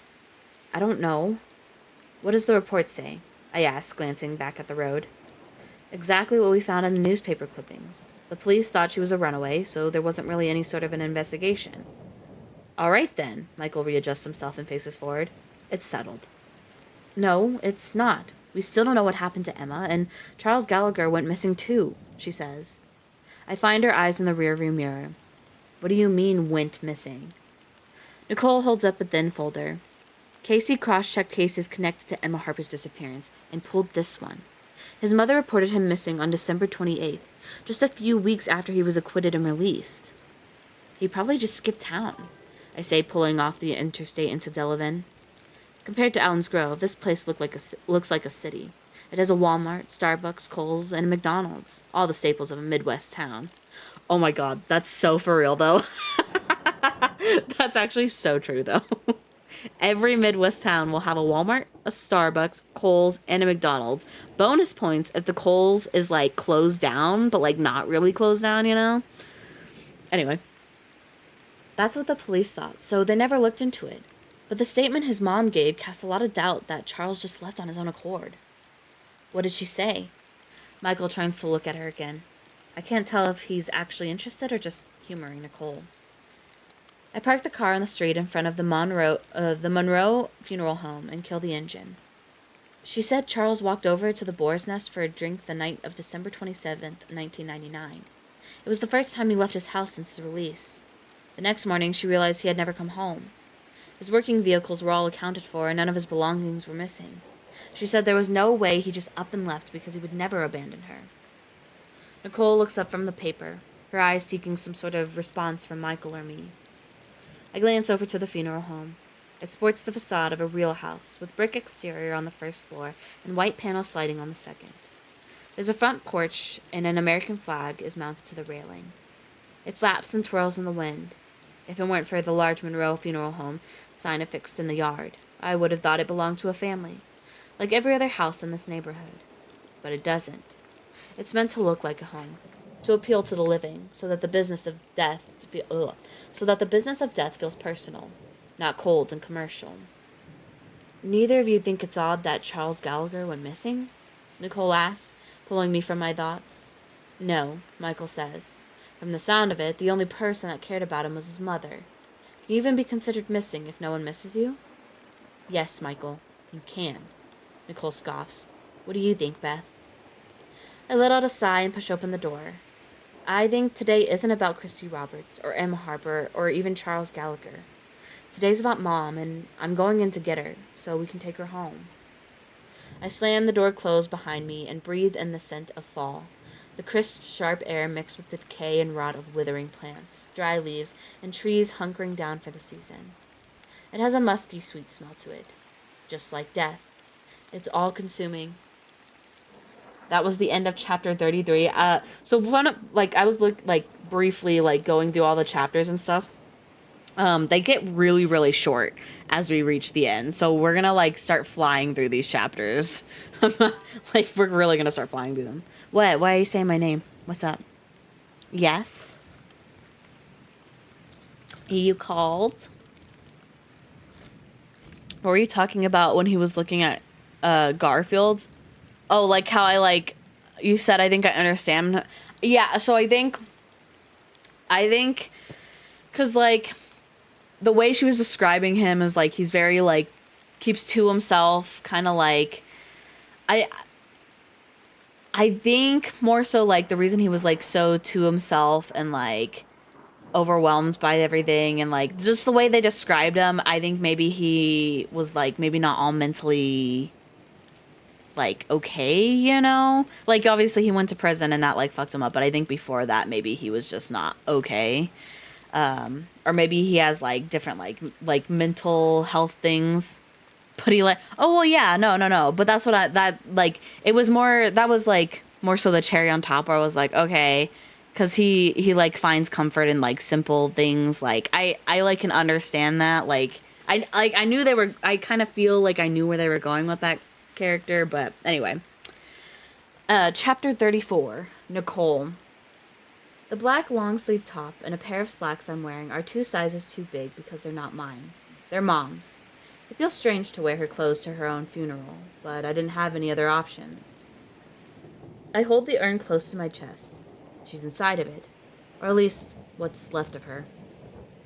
Speaker 1: I don't know. What does the report say? I ask, glancing back at the road. Exactly what we found in the newspaper clippings. The police thought she was a runaway, so there wasn't really any sort of an investigation. All right, then. Michael readjusts himself and faces forward. It's settled. No, it's not. We still don't know what happened to Emma, and Charles Gallagher went missing too, she says. I find her eyes in the rearview mirror. What do you mean, went missing? Nicole holds up a thin folder. Casey cross-checked cases connected to Emma Harper's disappearance and pulled this one. His mother reported him missing on December 28th, just a few weeks after he was acquitted and released. He probably just skipped town, I say, pulling off the interstate into Delavan. Compared to Allen's Grove, this place looks like a city. It has a Walmart, Starbucks, Kohl's, and a McDonald's. All the staples of a Midwest town. Oh my god, that's so for real, though. That's actually so true, though. Every Midwest town will have a Walmart, a Starbucks, Kohl's, and a McDonald's. Bonus points if the Kohl's is, like, closed down, but, like, not really closed down, you know? Anyway. That's what the police thought, so they never looked into it. But the statement his mom gave cast a lot of doubt that Charles just left on his own accord. What did she say? Michael turns to look at her again. I can't tell if he's actually interested or just humoring Nicole. I park the car on the street in front of the Monroe funeral home and kill the engine. She said Charles walked over to the Boar's Nest for a drink the night of December 27th, 1999. It was the first time he left his house since his release. The next morning, she realized he had never come home. His working vehicles were all accounted for, and none of his belongings were missing. She said there was no way he just up and left because he would never abandon her. Nicole looks up from the paper, her eyes seeking some sort of response from Michael or me. I glance over to the funeral home. It sports the facade of a real house, with brick exterior on the first floor and white panel sliding on the second. There's a front porch, and an American flag is mounted to the railing. It flaps and twirls in the wind. If it weren't for the large Monroe Funeral Home sign affixed in the yard, I would have thought it belonged to a family, like every other house in this neighborhood. But it doesn't. It's meant to look like a home, to appeal to the living, so that the business of death feels personal, not cold and commercial. Neither of you think it's odd that Charles Gallagher went missing? Nicole asks, pulling me from my thoughts. No, Michael says. From the sound of it, the only person that cared about him was his mother. Can you even be considered missing if no one misses you? Yes, Michael, you can. Nicole scoffs. What do you think, Beth? I let out a sigh and push open the door. I think today isn't about Christy Roberts, or Emma Harper, or even Charles Gallagher. Today's about Mom, and I'm going in to get her, so we can take her home. I slam the door closed behind me and breathe in the scent of fall. The crisp, sharp air mixed with the decay and rot of withering plants, dry leaves, and trees hunkering down for the season. It has a musky, sweet smell to it, just like death. It's all-consuming. That was the end of chapter 33. I was briefly going through all the chapters and stuff. They get really, really short as we reach the end. So we're gonna start flying through these chapters. We're really gonna start flying through them. What? Why are you saying my name? What's up? Yes. You called? What were you talking about when he was looking at Garfield? Oh, how you said, I think I understand. Yeah, so I think, because, the way she was describing him is, he's very, keeps to himself, kind of, I think more so, the reason he was, so to himself and, overwhelmed by everything and, just the way they described him, I think maybe he was, maybe not all mentally okay, obviously he went to prison and that fucked him up, but I think before that maybe he was just not okay, or maybe he has different mental health things, but he oh well, yeah, no, but that's what it was more, that was more so the cherry on top, where I was okay, because he finds comfort in simple things. I can understand that. I knew they were, I kind of feel I knew where they were going with that character, but anyway. Chapter 34, Nicole. The black long-sleeve top and a pair of slacks I'm wearing are 2 sizes too big because they're not mine. They're Mom's. It feels strange to wear her clothes to her own funeral, but I didn't have any other options. I hold the urn close to my chest. She's inside of it, or at least what's left of her.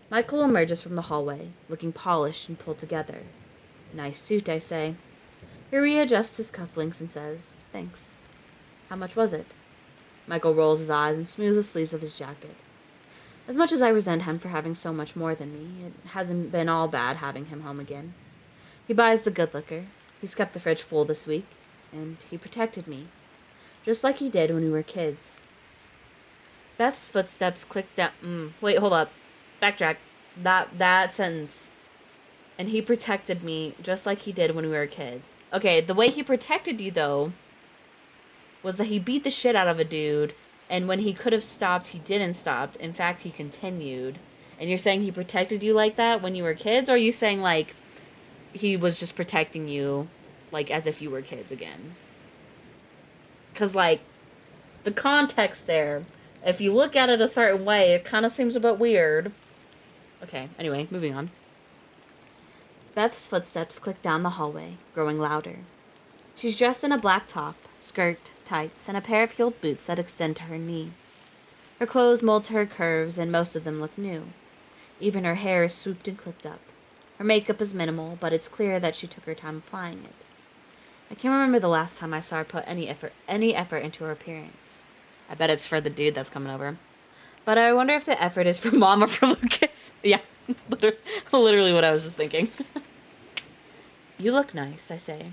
Speaker 1: Michael emerges from the hallway, looking polished and pulled together. Nice suit, I say. He readjusts his cufflinks and says, thanks. How much was it? Michael rolls his eyes and smooths the sleeves of his jacket. As much as I resent him for having so much more than me, it hasn't been all bad having him home again. He buys the good liquor. He's kept the fridge full this week, and he protected me, just like he did when we were kids. Beth's footsteps clicked down. Wait, hold up. Backtrack. That sentence. And he protected me just like he did when we were kids. Okay, the way he protected you, though, was that he beat the shit out of a dude, and when he could have stopped, he didn't stop. In fact, he continued. And you're saying he protected you like that when you were kids? Or are you saying, he was just protecting you, as if you were kids again? Because, the context there, if you look at it a certain way, it kind of seems a bit weird. Okay, anyway, moving on. Beth's footsteps click down the hallway, growing louder. She's dressed in a black top, skirt, tights, and a pair of heeled boots that extend to her knee. Her clothes mold to her curves, and most of them look new. Even her hair is swooped and clipped up. Her makeup is minimal, but it's clear that she took her time applying it. I can't remember the last time I saw her put any effort into her appearance. I bet it's for the dude that's coming over. But I wonder if the effort is for Mom or for Lucas. Yeah, literally what I was just thinking. You look nice, I say.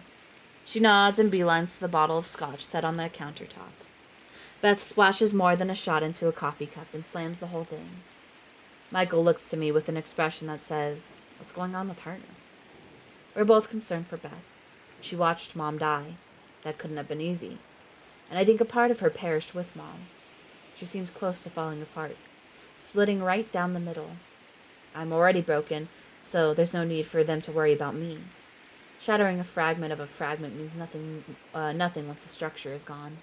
Speaker 1: She nods and beelines to the bottle of scotch set on the countertop. Beth splashes more than a shot into a coffee cup and slams the whole thing. Michael looks to me with an expression that says, "What's going on with her?" We're both concerned for Beth. She watched Mom die. That couldn't have been easy. And I think a part of her perished with Mom. She seems close to falling apart, splitting right down the middle. I'm already broken, so there's no need for them to worry about me. Shattering a fragment of a fragment means nothing once the structure is gone.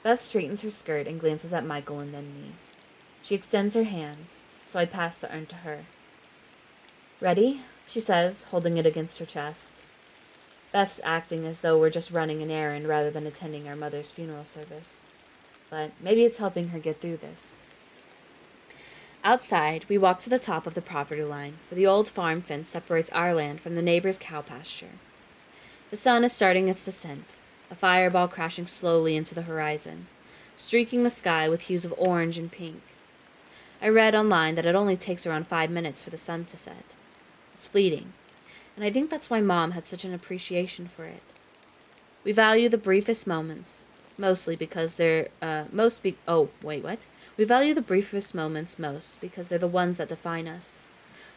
Speaker 1: Beth straightens her skirt and glances at Michael and then me. She extends her hands, so I pass the urn to her. "Ready?" she says, holding it against her chest. Beth's acting as though we're just running an errand rather than attending our mother's funeral service. But maybe it's helping her get through this. Outside, we walk to the top of the property line, where the old farm fence separates our land from the neighbor's cow pasture. The sun is starting its descent, a fireball crashing slowly into the horizon, streaking the sky with hues of orange and pink. I read online that it only takes around 5 minutes for the sun to set. It's fleeting, and I think that's why Mom had such an appreciation for it. We value the briefest moments, mostly because they're, We value the briefest moments most because they're the ones that define us.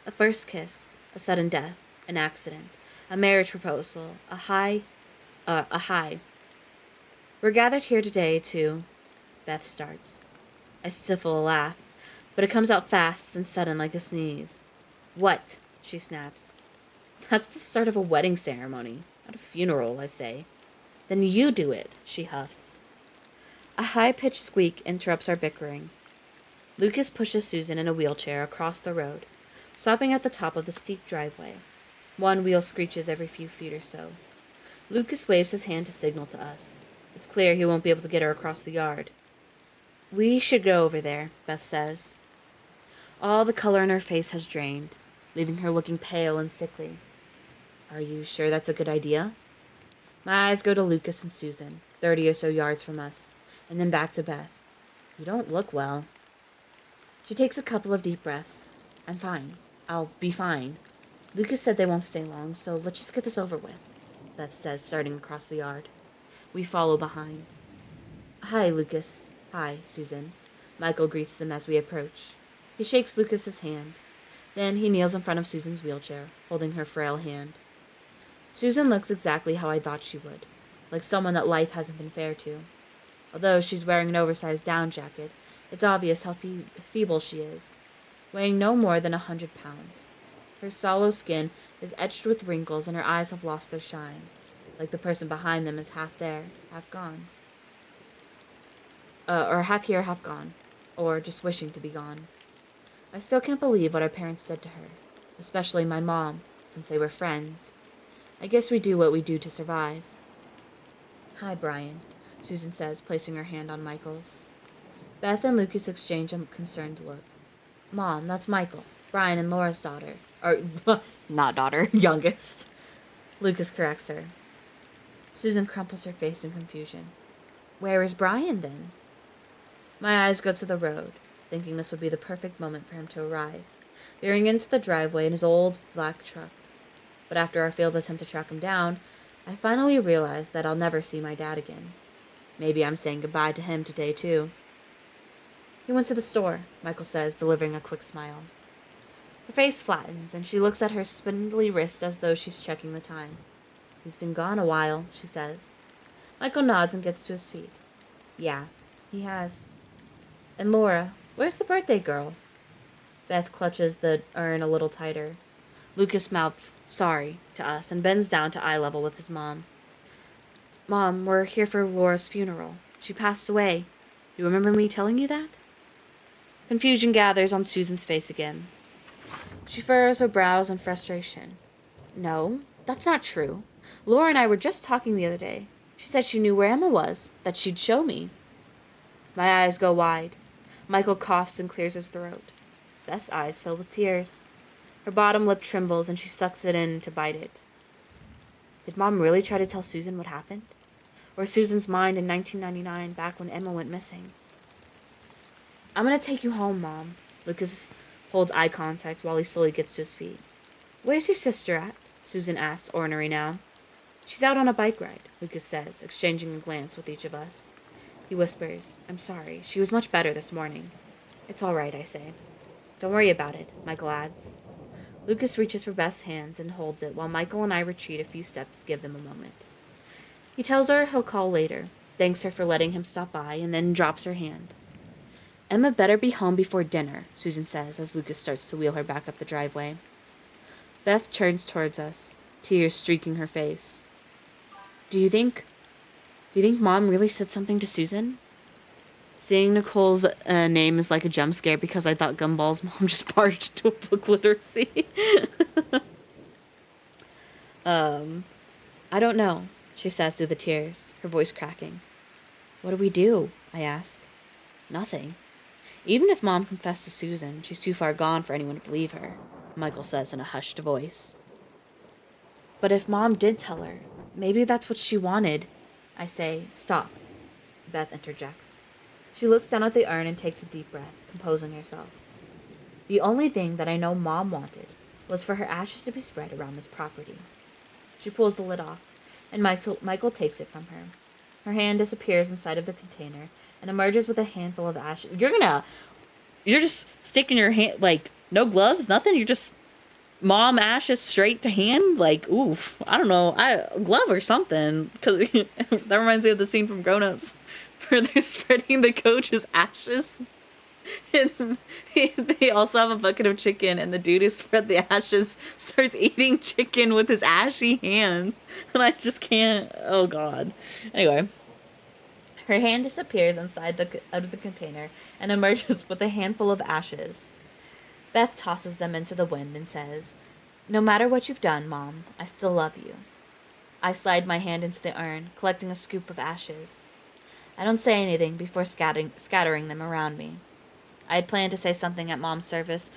Speaker 1: A first kiss, a sudden death, an accident, a marriage proposal, a high. We're gathered here today to... Beth starts. I stifle a laugh, but it comes out fast and sudden like a sneeze. "What?" she snaps. "That's the start of a wedding ceremony, not a funeral," I say. "Then you do it," she huffs. A high-pitched squeak interrupts our bickering. Lucas pushes Susan in a wheelchair across the road, stopping at the top of the steep driveway. One wheel screeches every few feet or so. Lucas waves his hand to signal to us. It's clear he won't be able to get her across the yard. "We should go over there," Beth says. All the color in her face has drained, leaving her looking pale and sickly. "Are you sure that's a good idea?" My eyes go to Lucas and Susan, 30 or so yards from us, and then back to Beth. "You don't look well." She takes a couple of deep breaths. "I'm fine. I'll be fine. Lucas said they won't stay long, so let's just get this over with," Beth says, starting across the yard. We follow behind. "Hi, Lucas." "Hi, Susan." Michael greets them as we approach. He shakes Lucas's hand. Then he kneels in front of Susan's wheelchair, holding her frail hand. Susan looks exactly how I thought she would, like someone that life hasn't been fair to. Although she's wearing an oversized down jacket, it's obvious how feeble she is, weighing no more than 100 pounds. Her sallow skin is etched with wrinkles and her eyes have lost their shine, like the person behind them is half there, half gone. Or half here, half gone. Or just wishing to be gone. I still can't believe what our parents said to her, especially my mom, since they were friends. I guess we do what we do to survive. "Hi, Brian," Susan says, placing her hand on Michael's. Beth and Lucas exchange a concerned look. "Mom, that's Michael, Brian and Laura's daughter." Or, not daughter, youngest. Lucas corrects her. Susan crumples her face in confusion. "Where is Brian, then?" My eyes go to the road, thinking this would be the perfect moment for him to arrive, veering into the driveway in his old black truck. But after our failed attempt to track him down, I finally realize that I'll never see my dad again. Maybe I'm saying goodbye to him today, too. "He went to the store," Michael says, delivering a quick smile. Her face flattens, and she looks at her spindly wrist as though she's checking the time. "He's been gone a while," she says. Michael nods and gets to his feet. "Yeah, he has." "And Laura, where's the birthday girl?" Beth clutches the urn a little tighter. Lucas mouths "sorry" to us and bends down to eye level with his mom. "Mom, we're here for Laura's funeral. She passed away. You remember me telling you that?" Confusion gathers on Susan's face again. She furrows her brows in frustration. "No, that's not true. Laura and I were just talking the other day. She said she knew where Emma was, that she'd show me." My eyes go wide. Michael coughs and clears his throat. Beth's eyes fill with tears. Her bottom lip trembles and she sucks it in to bite it. Did Mom really try to tell Susan what happened? Or Susan's mind in 1999, back when Emma went missing? "I'm gonna take you home, Mom." Lucas holds eye contact while he slowly gets to his feet. "Where's your sister at?" Susan asks, ornery now. She's out on a bike ride, Lucas says, exchanging a glance with each of us. He whispers, I'm sorry. She was much better this morning. It's all right, I say. Don't worry about it, Michael adds. Lucas reaches for Beth's hands and holds it while Michael and I retreat a few steps to give them a moment. He tells her he'll call later, thanks her for letting him stop by, and then drops her hand. Emma better be home before dinner, Susan says as Lucas starts to wheel her back up the driveway. Beth turns towards us, tears streaking her face. Do you think Mom really said something to Susan? Seeing Nicole's name is like a jump scare because I thought Gumball's mom just barged into a book literacy. I don't know, she says through the tears, her voice cracking. What do we do? I ask. Nothing. Even if Mom confessed to Susan, she's too far gone for anyone to believe her, Michael says in a hushed voice. But if Mom did tell her, maybe that's what she wanted. I say, stop. Beth interjects. She looks down at the urn and takes a deep breath, composing herself. The only thing that I know Mom wanted was for her ashes to be spread around this property. She pulls the lid off, and Michael takes it from her. Her hand disappears inside of the container and emerges with a handful of ashes. You're just sticking your hand, like, no gloves, nothing? You're just Mom ashes straight to hand? Like, oof, I don't know, glove or something, because that reminds me of the scene from Grown Ups where they're spreading the coach's ashes. And they also have a bucket of chicken, and the dude who spread the ashes starts eating chicken with his ashy hands. And I just can't. Oh, God. Anyway. Her hand disappears out of the container and emerges with a handful of ashes. Beth tosses them into the wind and says, No matter what you've done, Mom, I still love you. I slide my hand into the urn, collecting a scoop of ashes. I don't say anything before scattering them around me. I had planned to say something at Mom's service,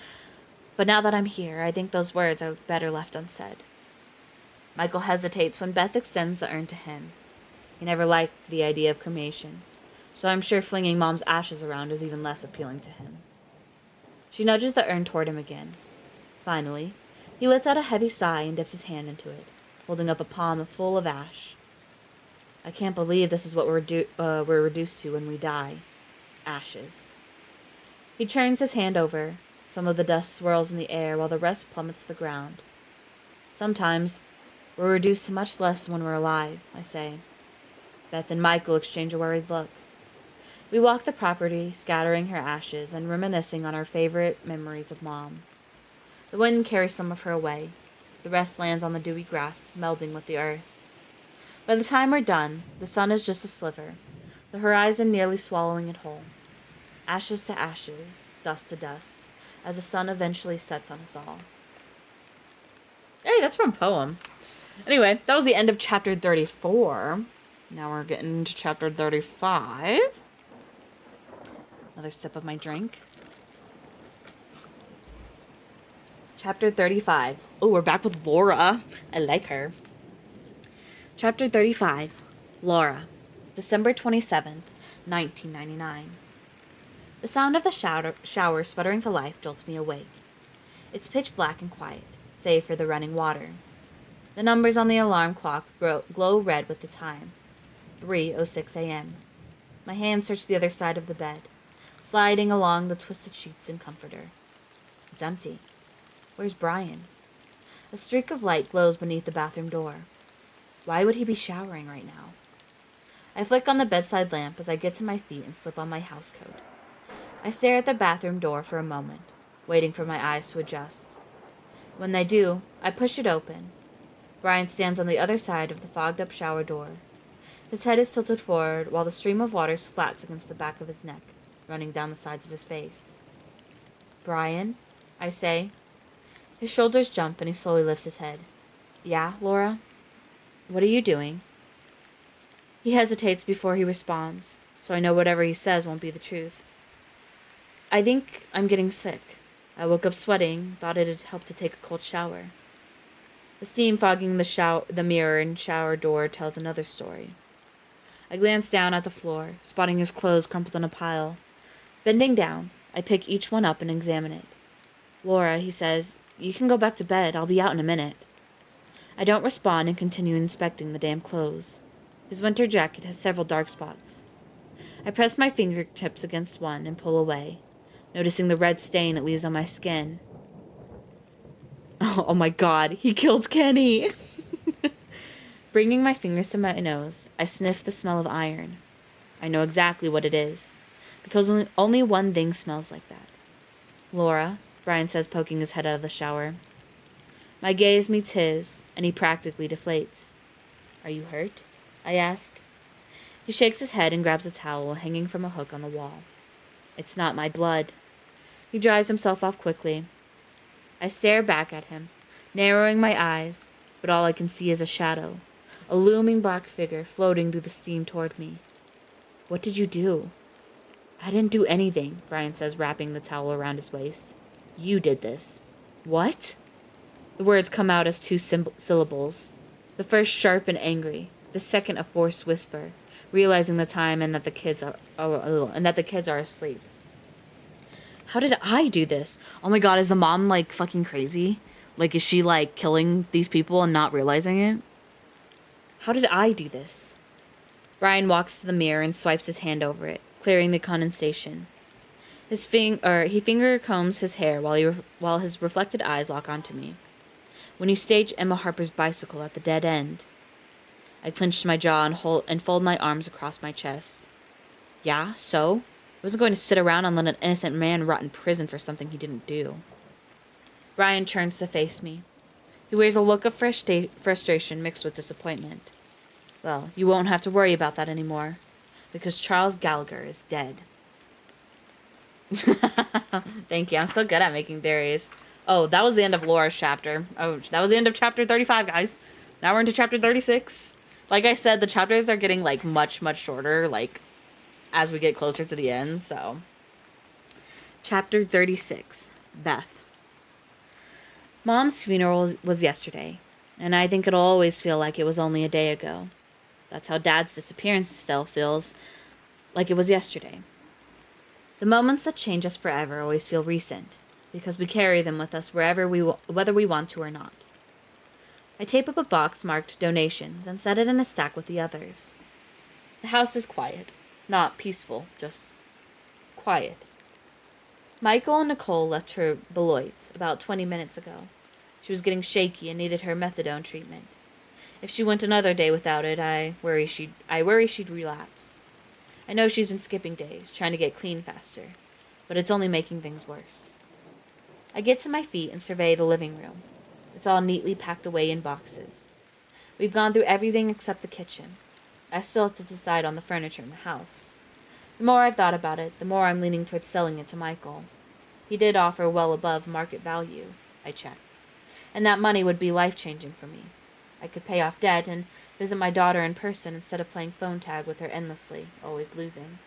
Speaker 1: but now that I'm here, I think those words are better left unsaid. Michael hesitates when Beth extends the urn to him. He never liked the idea of cremation, so I'm sure flinging Mom's ashes around is even less appealing to him. She nudges the urn toward him again. Finally, he lets out a heavy sigh and dips his hand into it, holding up a palm full of ash. I can't believe this is what we're reduced to when we die. Ashes. He turns his hand over. Some of the dust swirls in the air while the rest plummets to the ground. Sometimes we're reduced to much less when we're alive, I say. Beth and Michael exchange a worried look. We walk the property, scattering her ashes and reminiscing on our favorite memories of Mom. The wind carries some of her away. The rest lands on the dewy grass, melding with the earth. By the time we're done, the sun is just a sliver, the horizon nearly swallowing it whole. Ashes to ashes, dust to dust, as the sun eventually sets on us all. Hey, that's from a poem. Anyway, that was the end of chapter 34. Now we're getting into chapter 35. Another sip of my drink. Chapter 35. Oh, we're back with Laura. I like her. Chapter 35. Laura. December 27th, 1999. The sound of the shower sputtering to life jolts me awake. It's pitch black and quiet, save for the running water. The numbers on the alarm clock glow red with the time. 3:06 a.m. My hands search the other side of the bed, sliding along the twisted sheets and comforter. It's empty. Where's Brian? A streak of light glows beneath the bathroom door. Why would he be showering right now? I flick on the bedside lamp as I get to my feet and slip on my housecoat. I stare at the bathroom door for a moment, waiting for my eyes to adjust. When they do, I push it open. Brian stands on the other side of the fogged-up shower door. His head is tilted forward while the stream of water splats against the back of his neck, running down the sides of his face. Brian, I say. His shoulders jump and he slowly lifts his head. Yeah, Laura? What are you doing? He hesitates before he responds, so I know whatever he says won't be the truth. I think I'm getting sick. I woke up sweating, thought it'd help to take a cold shower. The steam fogging the mirror and shower door tells another story. I glance down at the floor, spotting his clothes crumpled in a pile. Bending down, I pick each one up and examine it. Laura, he says, you can go back to bed. I'll be out in a minute. I don't respond and continue inspecting the damn clothes. His winter jacket has several dark spots. I press my fingertips against one and pull away, noticing the red stain it leaves on my skin. Oh my god, he killed Kenny! Bringing my fingers to my nose, I sniff the smell of iron. I know exactly what it is, because only one thing smells like that. Laura, Brian says, poking his head out of the shower. My gaze meets his, and he practically deflates. Are you hurt? I ask. He shakes his head and grabs a towel hanging from a hook on the wall. It's not my blood. He dries himself off quickly. I stare back at him, narrowing my eyes, but all I can see is a shadow, a looming black figure floating through the steam toward me. What did you do? I didn't do anything, Brian says, wrapping the towel around his waist. You did this. What? The words come out as two syllables. The first sharp and angry, the second a forced whisper, realizing the time and that the kids are asleep. How did I do this? Oh my god, is the mom, like, fucking crazy? Like, is she, like, killing these people and not realizing it? How did I do this? Brian walks to the mirror and swipes his hand over it, clearing the condensation. He finger combs his hair while his reflected eyes lock onto me. When you stage Emma Harper's bicycle at the dead end. I clenched my jaw and fold my arms across my chest. Yeah, so? I wasn't going to sit around and let an innocent man rot in prison for something he didn't do. Brian turns to face me. He wears a look of frustration mixed with disappointment. Well, you won't have to worry about that anymore, because Charles Gallagher is dead. Thank you. I'm so good at making theories. Oh, that was the end of Laura's chapter. Oh, that was the end of chapter 35, guys. Now we're into chapter 36. Like I said, the chapters are getting, like, much, much shorter, like, as we get closer to the end, so. Chapter 36. Beth. Mom's funeral was yesterday, and I think it'll always feel like it was only a day ago. That's how Dad's disappearance still feels, like it was yesterday. The moments that change us forever always feel recent, because we carry them with us whether we want to or not. I tape up a box marked donations and set it in a stack with the others. The house is quiet. Not peaceful, just quiet. Michael and Nicole left her Beloit about 20 minutes ago. She was getting shaky and needed her methadone treatment. If she went another day without it, I worry she'd relapse. I know she's been skipping days, trying to get clean faster, but it's only making things worse. I get to my feet and survey the living room. It's all neatly packed away in boxes. We've gone through everything except the kitchen. I still have to decide on the furniture in the house. The more I've thought about it, the more I'm leaning towards selling it to Michael. He did offer well above market value, I checked, and that money would be life-changing for me. I could pay off debt and visit my daughter in person instead of playing phone tag with her endlessly, always losing.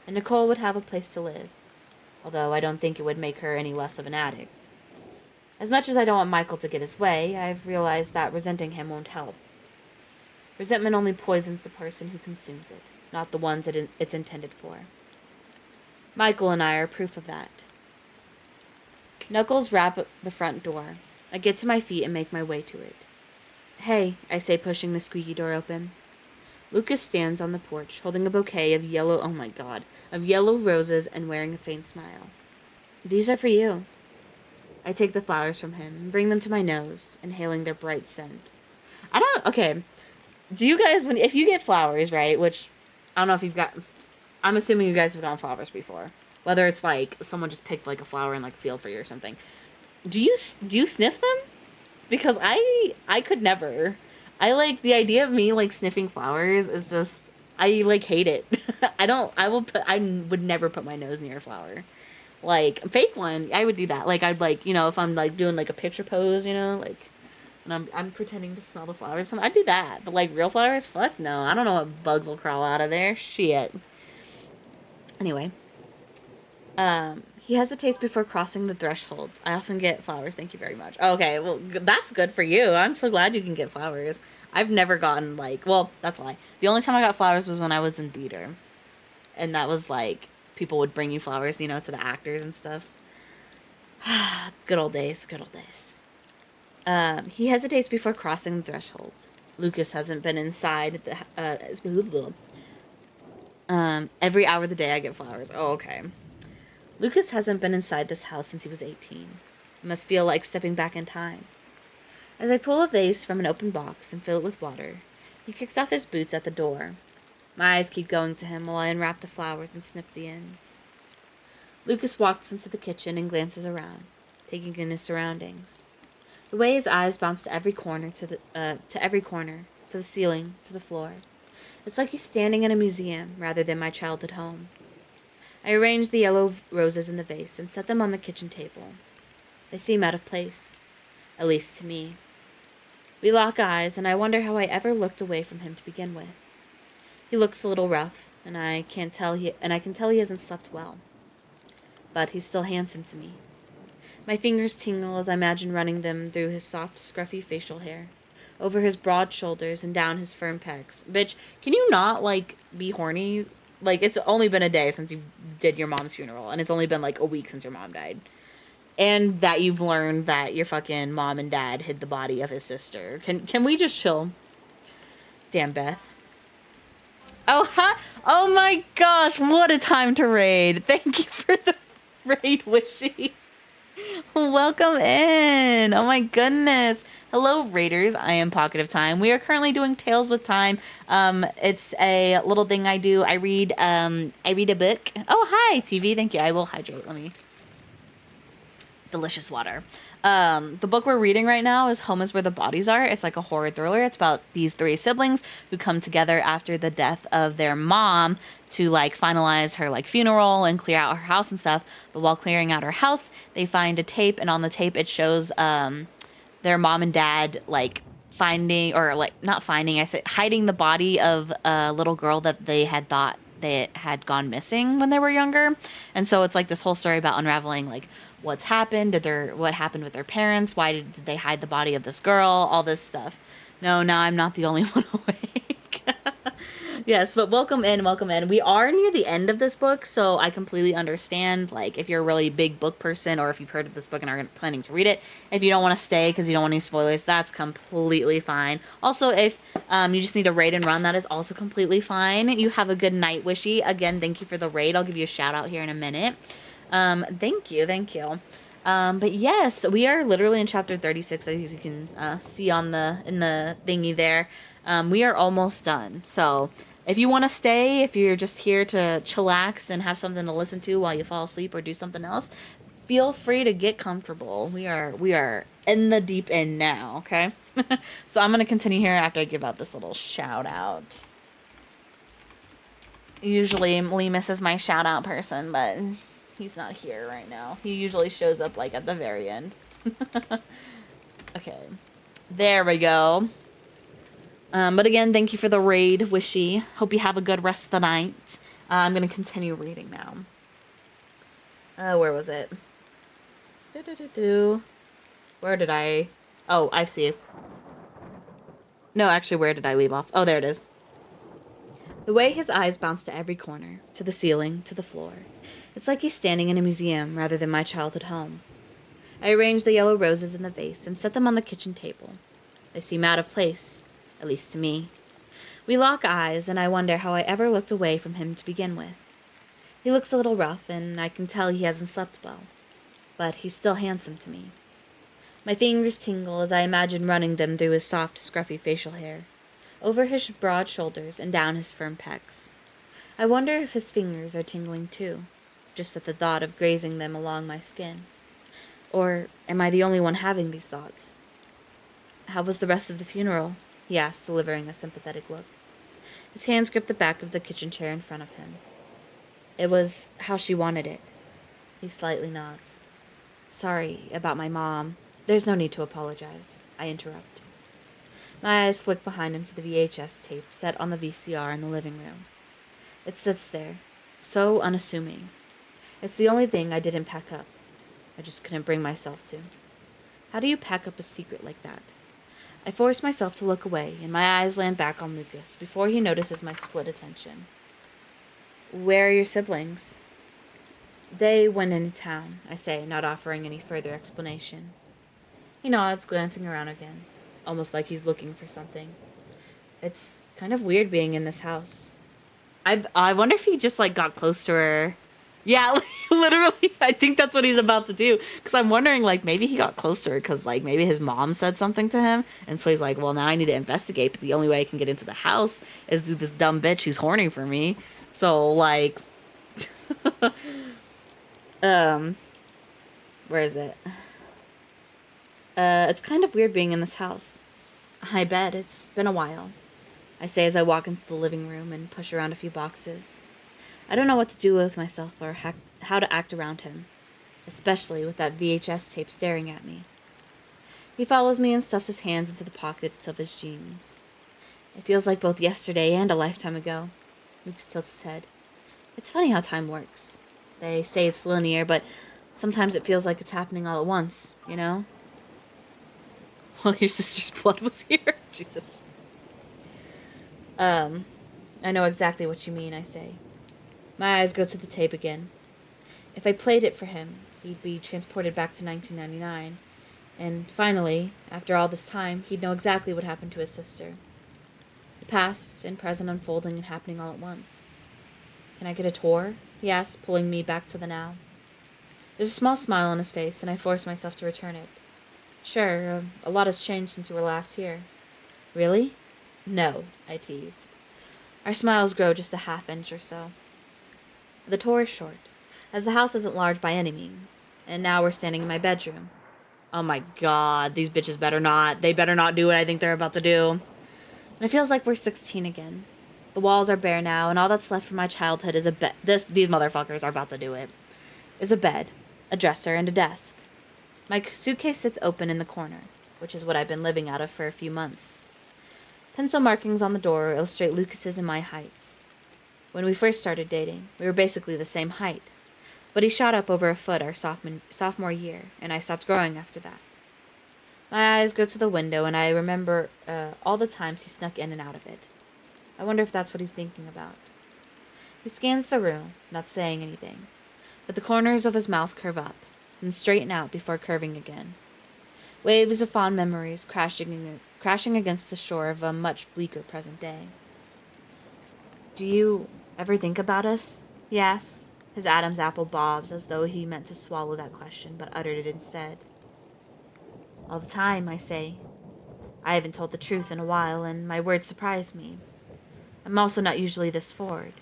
Speaker 1: And Nicole would have a place to live, although I don't think it would make her any less of an addict. As much as I don't want Michael to get his way, I've realized that resenting him won't help. Resentment only poisons the person who consumes it, not the ones it's intended for. Michael and I are proof of that. Knuckles rap at the front door. I get to my feet and make my way to it. Hey, I say, pushing the squeaky door open. Lucas stands on the porch, holding a bouquet of yellow roses and wearing a faint smile. These are for you. I take the flowers from him and bring them to my nose, inhaling their bright scent. Okay. Do you guys, if you get flowers, right, which, I don't know if you've got, I'm assuming you guys have gotten flowers before. Whether it's, like, someone just picked, like, a flower in, like, a field for you or something. Do you sniff them? Because I could never. I, like, the idea of me, like, sniffing flowers is just, I, like, hate it. I would never put my nose near a flower. Like, a fake one, I would do that. Like, I'd, like, you know, if I'm, like, doing, like, a picture pose, you know, like, and I'm pretending to smell the flowers. I'd do that. But, like, real flowers? Fuck no. I don't know what bugs will crawl out of there. Shit. Anyway. He hesitates before crossing the threshold. I often get flowers. Thank you very much. Okay, well, that's good for you. I'm so glad you can get flowers. I've never gotten, like, well, that's a lie. The only time I got flowers was when I was in theater. And that was, like, people would bring you flowers, you know, to the actors and stuff. Good old days. Good old days. He hesitates before crossing the threshold. Lucas hasn't been inside the every hour of the day I get flowers. Oh, okay. Lucas hasn't been inside this house since he was 18. It must feel like stepping back in time. As I pull a vase from an open box and fill it with water, he kicks off his boots at the door. My eyes keep going to him while I unwrap the flowers and snip the ends. Lucas walks into the kitchen and glances around, taking in his surroundings. The way his eyes bounce to every corner, to the ceiling, to the floor. It's like he's standing in a museum rather than my childhood home. I arrange the yellow roses in the vase and set them on the kitchen table. They seem out of place, at least to me. We lock eyes, and I wonder how I ever looked away from him to begin with. He looks a little rough, and I can tell he hasn't slept well. But he's still handsome to me. My fingers tingle as I imagine running them through his soft, scruffy facial hair, over his broad shoulders and down his firm pecs. Bitch, can you not, be horny? It's only been a day since you did your mom's funeral, and it's only been, a week since your mom died. And that you've learned that your fucking mom and dad hid the body of his sister. Can we just chill? Damn, Beth. Oh, huh? Oh my gosh, what a time to raid. Thank you for the raid, Wishy. Welcome in. Oh my goodness. Hello, Raiders. I am Pocket of Time. We are currently doing Tales with Time. It's a little thing I do. I read a book. Oh, hi, TV. Thank you. I will hydrate. Let me. Delicious water. The book we're reading right now is Home is Where the Bodies Are. It's like a horror thriller. It's about these three siblings who come together after the death of their mom to finalize her funeral and clear out her house and stuff. But while clearing out her house, they find a tape, and on the tape it shows their mom and dad finding, or not finding, I said hiding the body of a little girl that they had thought they had gone missing when they were younger. And so it's this whole story about unraveling what's happened, what happened with their parents, why did they hide the body of this girl, all this stuff. No, now I'm not the only one awake. Yes, but welcome in, welcome in. We are near the end of this book, so I completely understand, if you're a really big book person, or if you've heard of this book and are planning to read it. If you don't want to stay because you don't want any spoilers, that's completely fine. Also, if you just need a raid and run, that is also completely fine. You have a good night, Wishy. Again, thank you for the raid. I'll give you a shout out here in a minute. Thank you. But yes, we are literally in chapter 36, as you can see in the thingy there. We are almost done. So if you want to stay, if you're just here to chillax and have something to listen to while you fall asleep or do something else, feel free to get comfortable. We are in the deep end now, okay? So I'm going to continue here after I give out this little shout out. Usually Lemus is my shout out person, but he's not here right now. He usually shows up at the very end. Okay. There we go. But again, thank you for the raid, Wishy. Hope you have a good rest of the night. I'm going to continue reading now. Where was it? Where did I... Oh, I see. No, actually, where did I leave off? Oh, there it is. The way his eyes bounce to every corner, to the ceiling, to the floor. It's like he's standing in a museum rather than my childhood home. I arrange the yellow roses in the vase and set them on the kitchen table. They seem out of place, at least to me. We lock eyes, and I wonder how I ever looked away from him to begin with. He looks a little rough, and I can tell he hasn't slept well. But he's still handsome to me. My fingers tingle as I imagine running them through his soft, scruffy facial hair, over his broad shoulders and down his firm pecs. I wonder if his fingers are tingling too, just at the thought of grazing them along my skin. Or am I the only one having these thoughts? How was the rest of the funeral? He asked, delivering a sympathetic look. His hands gripped the back of the kitchen chair in front of him. It was how she wanted it. He slightly nods. Sorry about my mom. There's no need to apologize. I interrupt. My eyes flick behind him to the VHS tape set on the VCR in the living room. It sits there, so unassuming. It's the only thing I didn't pack up. I just couldn't bring myself to. How do you pack up a secret like that? I force myself to look away, and my eyes land back on Lucas before he notices my split attention. Where are your siblings? They went into town, I say, not offering any further explanation. He nods, glancing around again, almost like he's looking for something. It's kind of weird being in this house. I wonder if he just like got close to her. Yeah, literally, I think that's what he's about to do. Because I'm wondering, like, maybe he got close to her because, like, maybe his mom said something to him. And so he's like, well, now I need to investigate. But the only way I can get into the house is through this dumb bitch who's horny for me. So, like, um, where is it? It's kind of weird being in this house. I bet it's been a while. I say as I walk into the living room and push around a few boxes. I don't know what to do with myself or how to act around him, especially with that VHS tape staring at me. He follows me and stuffs his hands into the pockets of his jeans. It feels like both yesterday and a lifetime ago. Lucas tilts his head. It's funny how time works. They say it's linear, but sometimes it feels like it's happening all at once, you know? Well, your sister's blood was here. Jesus. I know exactly what you mean, I say. My eyes go to the tape again. If I played it for him, he'd be transported back to 1999. And finally, after all this time, he'd know exactly what happened to his sister. The past and present unfolding and happening all at once. Can I get a tour? He asks, pulling me back to the now. There's a small smile on his face, and I force myself to return it. Sure, a lot has changed since we were last here. Really? No, I tease. Our smiles grow just a half inch or so. The tour is short, as the house isn't large by any means, and now we're standing in my bedroom. Oh my god, these bitches better not. They better not do what I think they're about to do. And it feels like we're 16 again. The walls are bare now, and all that's left from my childhood is a bed. These motherfuckers are about to do it. Is a bed, a dresser, and a desk. My suitcase sits open in the corner, which is what I've been living out of for a few months. Pencil markings on the door illustrate Lucas's and my heights. When we first started dating, we were basically the same height, but he shot up over a foot our sophomore year, and I stopped growing after that. My eyes go to the window, and I remember all the times he snuck in and out of it. I wonder if that's what he's thinking about. He scans the room, not saying anything, but the corners of his mouth curve up, and straighten out before curving again. Waves of fond memories crashing against the shore of a much bleaker present day. Do you ever think about us? He asks. His Adam's apple bobs as though he meant to swallow that question, but uttered it instead. All the time, I say. I haven't told the truth in a while, and my words surprise me. I'm also not usually this forward.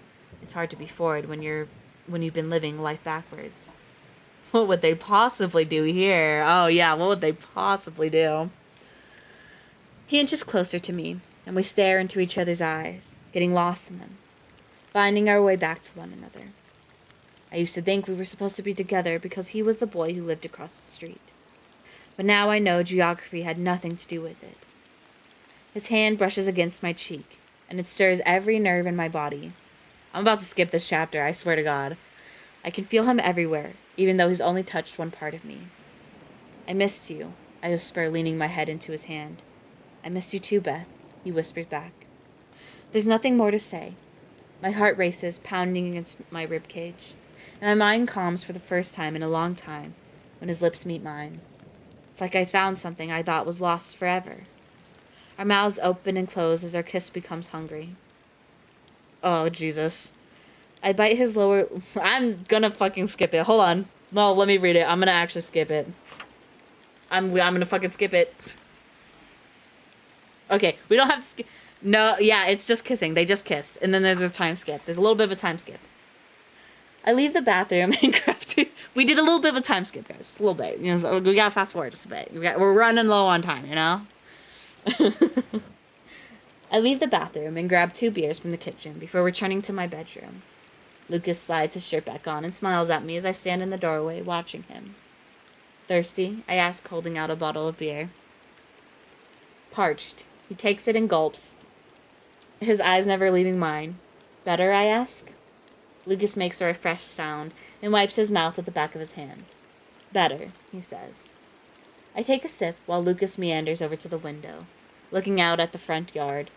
Speaker 1: It's hard to be forward when you've been living life backwards. What would they possibly do here? Oh yeah, what would they possibly do? He inches closer to me, and we stare into each other's eyes, getting lost in them, finding our way back to one another. I used to think we were supposed to be together because he was the boy who lived across the street. But now I know geography had nothing to do with it. His hand brushes against my cheek, and it stirs every nerve in my body. I'm about to skip this chapter, I swear to God. I can feel him everywhere, even though he's only touched one part of me. I missed you, I whisper, leaning my head into his hand. I miss you too, Beth, he whispers back. There's nothing more to say. My heart races, pounding against my ribcage, and my mind calms for the first time in a long time when his lips meet mine. It's like I found something I thought was lost forever. Our mouths open and close as our kiss becomes hungry. Oh, Jesus. I bite his lower... I'm gonna fucking skip it. Hold on. No, let me read it. I'm gonna actually skip it. I'm gonna fucking skip it. Okay, we don't have to skip... No, yeah, it's just kissing. They just kiss. And then there's a time skip. There's a little bit of a time skip. I leave the bathroom and grab two... We did a little bit of a time skip, guys. Just a little bit. You know, so we gotta fast forward just a bit. We're running low on time, you know? I leave the bathroom and grab 2 beers from the kitchen before returning to my bedroom. Lucas slides his shirt back on and smiles at me as I stand in the doorway watching him. Thirsty? I ask, holding out a bottle of beer. Parched. He takes it and gulps, his eyes never leaving mine. Better? I ask. Lucas makes a refreshed sound and wipes his mouth with the back of his hand. Better, he says. I take a sip while Lucas meanders over to the window, looking out at the front yard.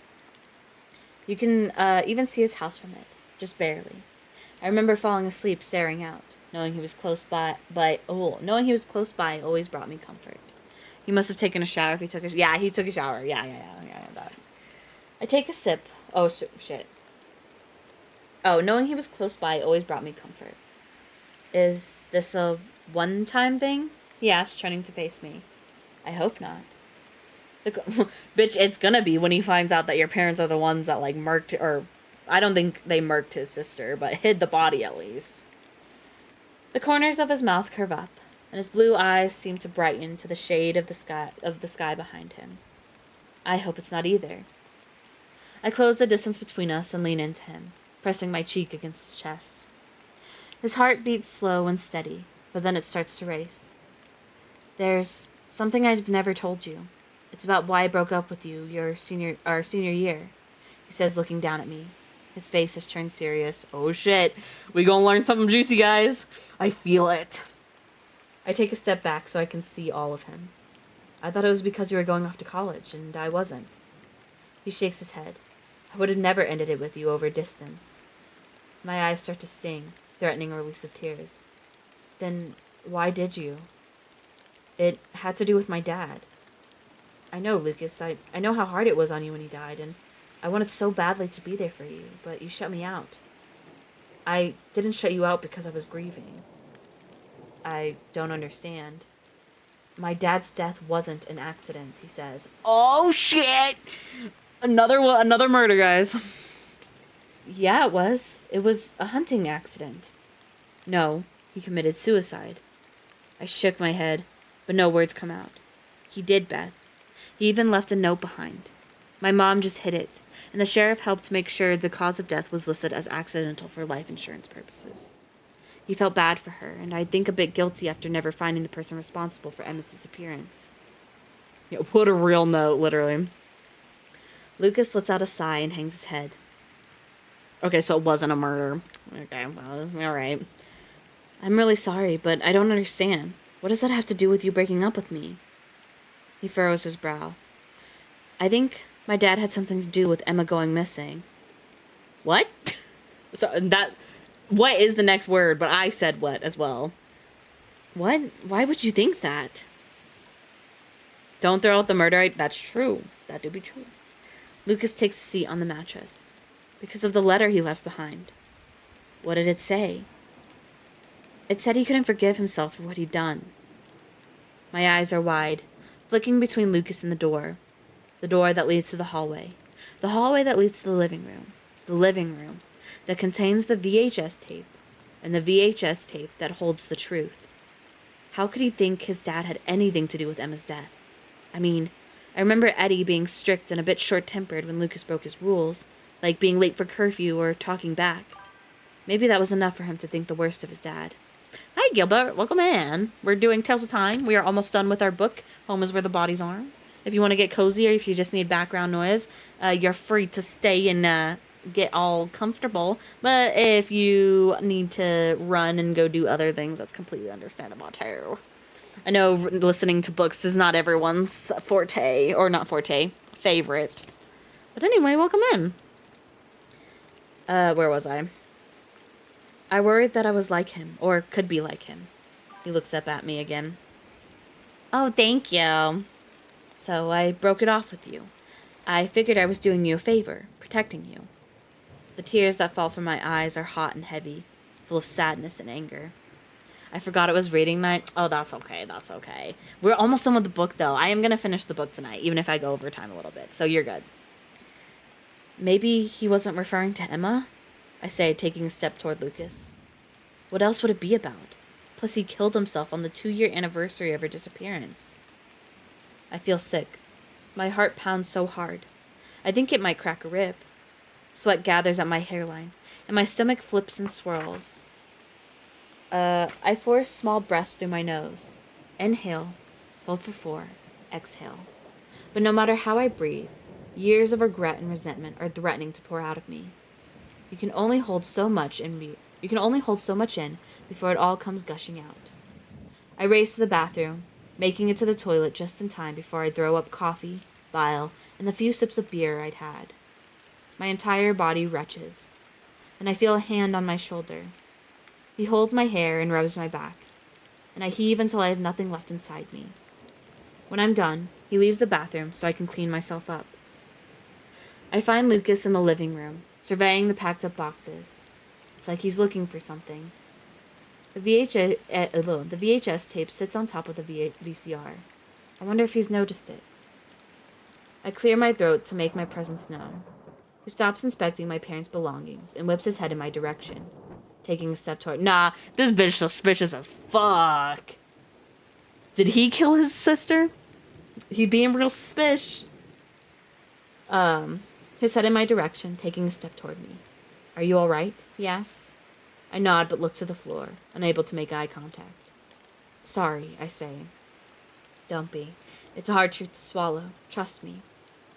Speaker 1: You can even see his house from it, just barely. I remember falling asleep staring out, knowing he was close by always brought me comfort. He must have taken a shower if he took a... Yeah, he took a shower. Yeah. That. I take a sip. Oh, shit. Oh, knowing he was close by always brought me comfort. Is this a one-time thing? He asked, turning to face me. I hope not. Bitch, it's gonna be when he finds out that your parents are the ones that, like, murked... Or, I don't think they murked his sister, but hid the body at least. The corners of his mouth curve up, and his blue eyes seem to brighten to the shade of the sky behind him. I hope it's not either. I close the distance between us and lean into him, pressing my cheek against his chest. His heart beats slow and steady, but then it starts to race. There's something I've never told you. It's about why I broke up with you our senior year, he says, looking down at me. His face has turned serious. Oh shit, we gonna learn something juicy, guys. I feel it. I take a step back so I can see all of him. I thought it was because you were going off to college, and I wasn't. He shakes his head. I would have never ended it with you over distance. My eyes start to sting, threatening a release of tears. Then why did you? It had to do with my dad. I know, Lucas. I know how hard it was on you when he died, and I wanted so badly to be there for you, but you shut me out. I didn't shut you out because I was grieving. I don't understand. My dad's death wasn't an accident, he says. Oh, shit! Another murder, guys. Yeah, it was. It was a hunting accident. No, he committed suicide. I shook my head, but no words come out. He did, Beth. He even left a note behind. My mom just hid it, and the sheriff helped make sure the cause of death was listed as accidental for life insurance purposes. He felt bad for her, and I think a bit guilty after never finding the person responsible for Emma's disappearance. What a real note, literally. Lucas lets out a sigh and hangs his head. Okay, so it wasn't a murder. Okay, well, alright. I'm really sorry, but I don't understand. What does that have to do with you breaking up with me? He furrows his brow. I think my dad had something to do with Emma going missing. What? What is the next word? But I said what as well. What? Why would you think that? Don't throw out the murder. That's true. That do be true. Lucas takes a seat on the mattress. Because of the letter he left behind. What did it say? It said he couldn't forgive himself for what he'd done. My eyes are wide, flicking between Lucas and the door that leads to the hallway that leads to the living room that contains the VHS tape, and the VHS tape that holds the truth. How could he think his dad had anything to do with Emma's death? I mean, I remember Eddie being strict and a bit short-tempered when Lucas broke his rules, like being late for curfew or talking back. Maybe that was enough for him to think the worst of his dad. Hi, Gilbert. Welcome in. We're doing Tales of Time. We are almost done with our book, Home is Where the Bodies Are. If you want to get cozy or if you just need background noise, you're free to stay and get all comfortable. But if you need to run and go do other things, that's completely understandable too. I know listening to books is not everyone's forte, or not forte, favorite. But anyway, welcome in. Where was I? I worried that I was like him, or could be like him. He looks up at me again. Oh, thank you. So I broke it off with you. I figured I was doing you a favor, protecting you. The tears that fall from my eyes are hot and heavy, full of sadness and anger. I forgot it was reading night. Oh, that's okay, that's okay. We're almost done with the book, though. I am going to finish the book tonight, even if I go over time a little bit, so you're good. Maybe he wasn't referring to Emma? I say, taking a step toward Lucas. What else would it be about? Plus, he killed himself on the 2-year anniversary of her disappearance. I feel sick. My heart pounds so hard. I think it might crack a rib. Sweat gathers at my hairline, and my stomach flips and swirls. I force small breaths through my nose. Inhale, hold for 4, exhale. But no matter how I breathe, years of regret and resentment are threatening to pour out of me. You can only hold so much in before it all comes gushing out. I race to the bathroom, making it to the toilet just in time before I throw up coffee, bile, and the few sips of beer I'd had. My entire body retches, and I feel a hand on my shoulder. He holds my hair and rubs my back, and I heave until I have nothing left inside me. When I'm done, he leaves the bathroom so I can clean myself up. I find Lucas in the living room, surveying the packed up boxes. It's like he's looking for something. The VHS tape sits on top of the VCR. I wonder if he's noticed it. I clear my throat to make my presence known. He stops inspecting my parents' belongings and whips his head in my direction, taking a step toward. Nah, this bitch suspicious as fuck. Did he kill his sister? He being real suspicious. His head in my direction, taking a step toward me. Are you all right? He asks. I nod but look to the floor, unable to make eye contact. Sorry, I say. Don't be. It's a hard truth to swallow. Trust me.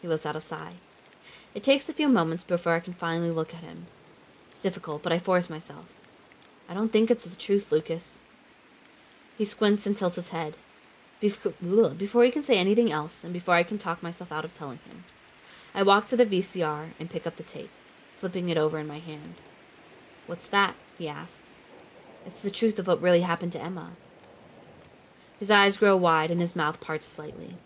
Speaker 1: He lets out a sigh. It takes a few moments before I can finally look at him. It's difficult, but I force myself. I don't think it's the truth, Lucas. He squints and tilts his head. Before he can say anything else, and before I can talk myself out of telling him, I walk to the VCR and pick up the tape, flipping it over in my hand. What's that? He asks. It's the truth of what really happened to Emma. His eyes grow wide and his mouth parts slightly.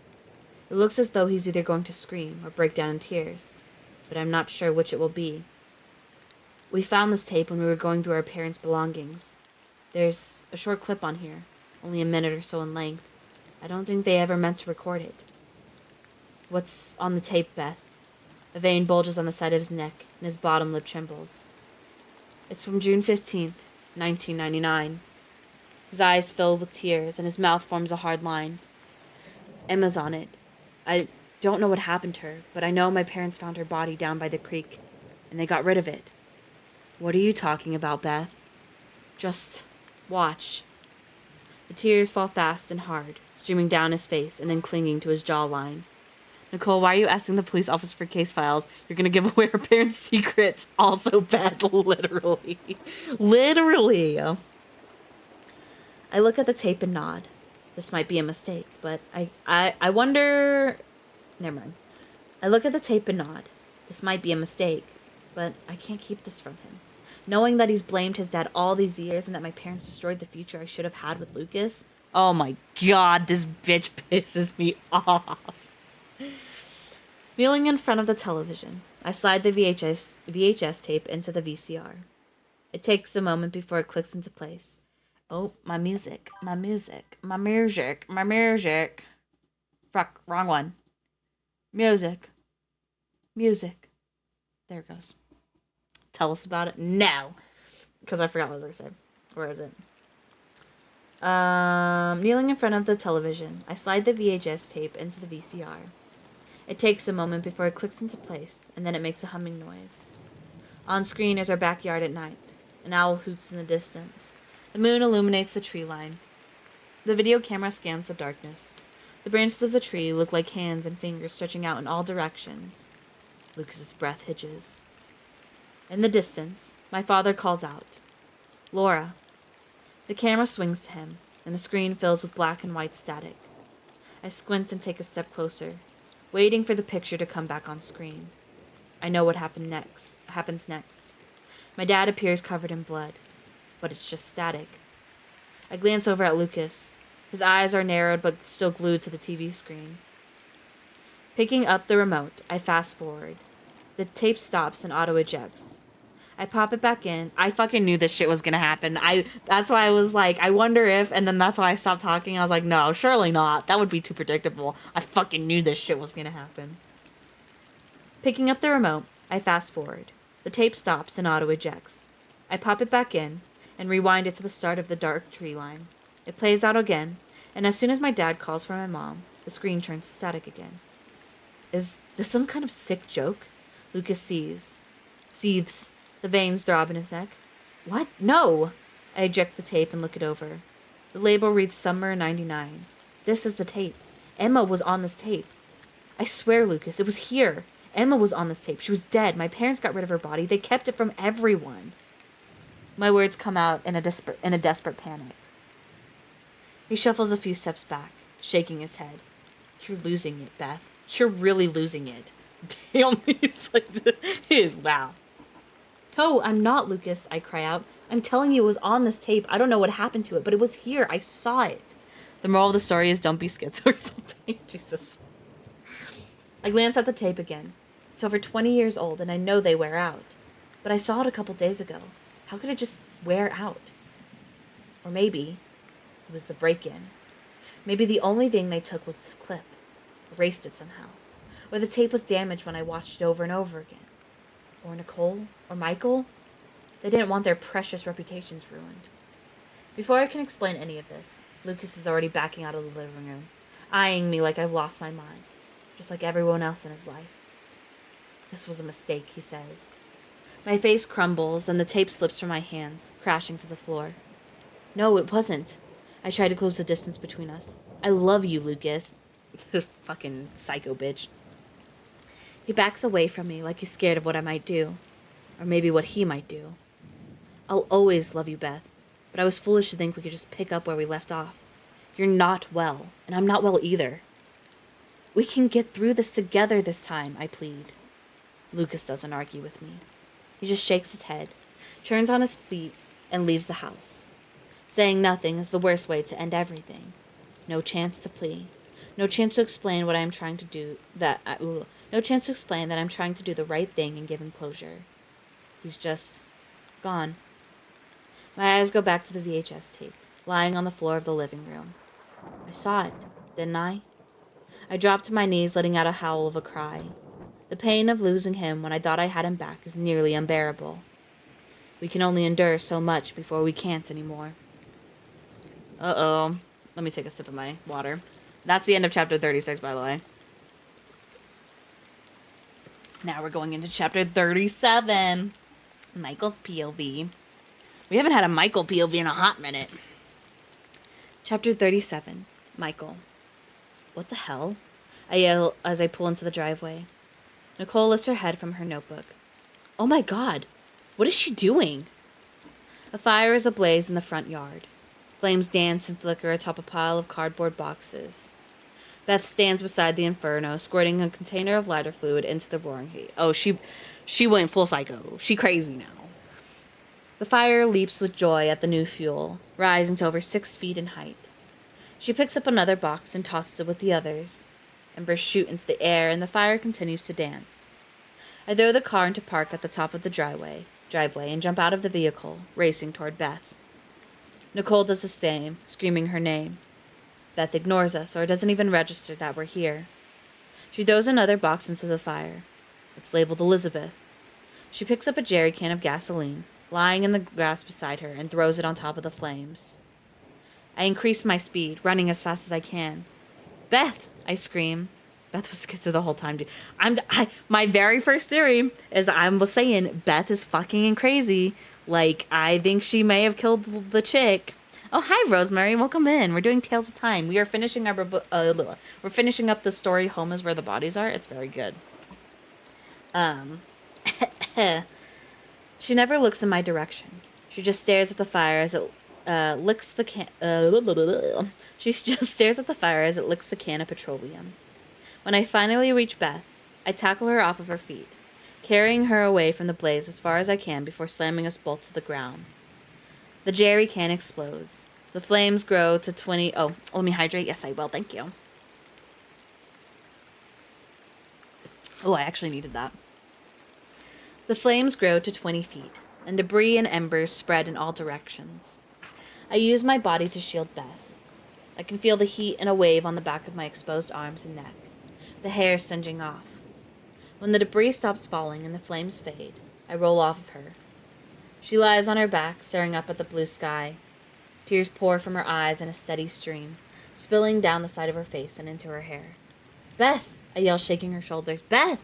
Speaker 1: It looks as though he's either going to scream or break down in tears, but I'm not sure which it will be. We found this tape when we were going through our parents' belongings. There's a short clip on here, only a minute or so in length. I don't think they ever meant to record it. What's on the tape, Beth? A vein bulges on the side of his neck, and his bottom lip trembles. It's from June 15th, 1999. His eyes fill with tears, and his mouth forms a hard line. Emma's on it. I don't know what happened to her, but I know my parents found her body down by the creek, and they got rid of it. What are you talking about, Beth? Just watch. The tears fall fast and hard, streaming down his face and then clinging to his jawline. Nicole, why are you asking the police officer for case files? You're gonna give away our parents' secrets. Also bad, literally. Literally. I look at the tape and nod. This might be a mistake, but I wonder... Never mind. I look at the tape and nod. This might be a mistake, but I can't keep this from him. Knowing that he's blamed his dad all these years and that my parents destroyed the future I should have had with Lucas. Oh my god, this bitch pisses me off. Kneeling in front of the television, I slide the VHS tape into the VCR. It takes a moment before it clicks into place. Oh, my music. Fuck, wrong one. Music. There it goes. Tell us about it? No. Because I forgot what I was going to say. Where is it? Kneeling in front of the television, I slide the VHS tape into the VCR. It takes a moment before it clicks into place, and then it makes a humming noise. On screen is our backyard at night. An owl hoots in the distance. The moon illuminates the tree line. The video camera scans the darkness. The branches of the tree look like hands and fingers stretching out in all directions. Lucas's breath hitches. In the distance, my father calls out, Laura. The camera swings to him, and the screen fills with black and white static. I squint and take a step closer, waiting for the picture to come back on screen. I know what happens next. My dad appears covered in blood, but it's just static. I glance over at Lucas. His eyes are narrowed but still glued to the TV screen. Picking up the remote, I fast forward. The tape stops and auto-ejects. I pop it back in. I fucking knew this shit was gonna happen. That's why I was like, I wonder if, and then that's why I stopped talking. I was like, no, surely not. That would be too predictable. I fucking knew this shit was gonna happen. Picking up the remote, I fast forward. The tape stops and auto-ejects. I pop it back in and rewind it to the start of the dark tree line. It plays out again, and as soon as my dad calls for my mom, the screen turns to static again. Is this some kind of sick joke? Lucas seethes. The veins throb in his neck. What? No! I eject the tape and look it over. The label reads Summer 99. This is the tape. Emma was on this tape. I swear, Lucas, it was here. Emma was on this tape. She was dead. My parents got rid of her body. They kept it from everyone. My words come out in a desperate panic. He shuffles a few steps back, shaking his head. You're losing it, Beth. You're really losing it. Damn, he's like, wow. No, I'm not, Lucas, I cry out. I'm telling you it was on this tape. I don't know what happened to it, but it was here. I saw it. The moral of the story is don't be schizo or something. Jesus. I glanced at the tape again. It's over 20 years old, and I know they wear out. But I saw it a couple days ago. How could it just wear out? Or maybe it was the break-in. Maybe the only thing they took was this clip. Erased it somehow. Or the tape was damaged when I watched it over and over again. Or Nicole? Or Michael? They didn't want their precious reputations ruined. Before I can explain any of this, Lucas is already backing out of the living room, eyeing me like I've lost my mind, just like everyone else in his life. This was a mistake, he says. My face crumbles, and the tape slips from my hands, crashing to the floor. No, it wasn't. I try to close the distance between us. I love you, Lucas. Fucking psycho bitch. He backs away from me like he's scared of what I might do. Or maybe what he might do. I'll always love you, Beth. But I was foolish to think we could just pick up where we left off. You're not well, and I'm not well either. We can get through this together this time, I plead. Lucas doesn't argue with me. He just shakes his head, turns on his feet, and leaves the house. Saying nothing is the worst way to end everything. No chance to plea. No chance to explain what I am trying to do. No chance to explain that I'm trying to do the right thing and give him closure. He's just gone. My eyes go back to the VHS tape, lying on the floor of the living room. I saw it, didn't I? I dropped to my knees, letting out a howl of a cry. The pain of losing him when I thought I had him back is nearly unbearable. We can only endure so much before we can't anymore. Uh-oh. Let me take a sip of my water. That's the end of chapter 36, by the way. Now we're going into chapter 37. Michael's POV. We haven't had a Michael POV in a hot minute. Chapter 37. Michael. What the hell? I yell as I pull into the driveway. Nicole lifts her head from her notebook. Oh my god. What is she doing? A fire is ablaze in the front yard. Flames dance and flicker atop a pile of cardboard boxes. Beth stands beside the inferno, squirting a container of lighter fluid into the roaring heat. Oh, she went full psycho. She crazy now. The fire leaps with joy at the new fuel, rising to over 6 feet in height. She picks up another box and tosses it with the others. Embers shoot into the air, and the fire continues to dance. I throw the car into park at the top of the driveway, and jump out of the vehicle, racing toward Beth. Nicole does the same, screaming her name. Beth ignores us, or doesn't even register that we're here. She throws another box into the fire. It's labeled Elizabeth. She picks up a jerry can of gasoline, lying in the grass beside her, and throws it on top of the flames. I increase my speed, running as fast as I can. Beth! I scream. Beth was schizo the whole time, dude. My very first theory is I was saying Beth is fucking and crazy. Like, I think she may have killed the chick. Oh, hi, Rosemary. Welcome in. We're doing Tales of Time. We are finishing we're finishing up the story Home is Where the Bodies Are. It's very good. She never looks in my direction. She just stares at the fire as it licks the can. She just stares at the fire as it licks the can of petroleum. When I finally reach Beth, I tackle her off of her feet, carrying her away from the blaze as far as I can before slamming us both to the ground. The jerry can explodes. The flames grow to 20... Oh, let me hydrate. Yes, I will. Thank you. Oh, I actually needed that. The flames grow to 20 feet, and debris and embers spread in all directions. I use my body to shield Bess. I can feel the heat in a wave on the back of my exposed arms and neck, the hair singeing off. When the debris stops falling and the flames fade, I roll off of her. She lies on her back, staring up at the blue sky. Tears pour from her eyes in a steady stream, spilling down the side of her face and into her hair. Beth! I yell, shaking her shoulders. Beth!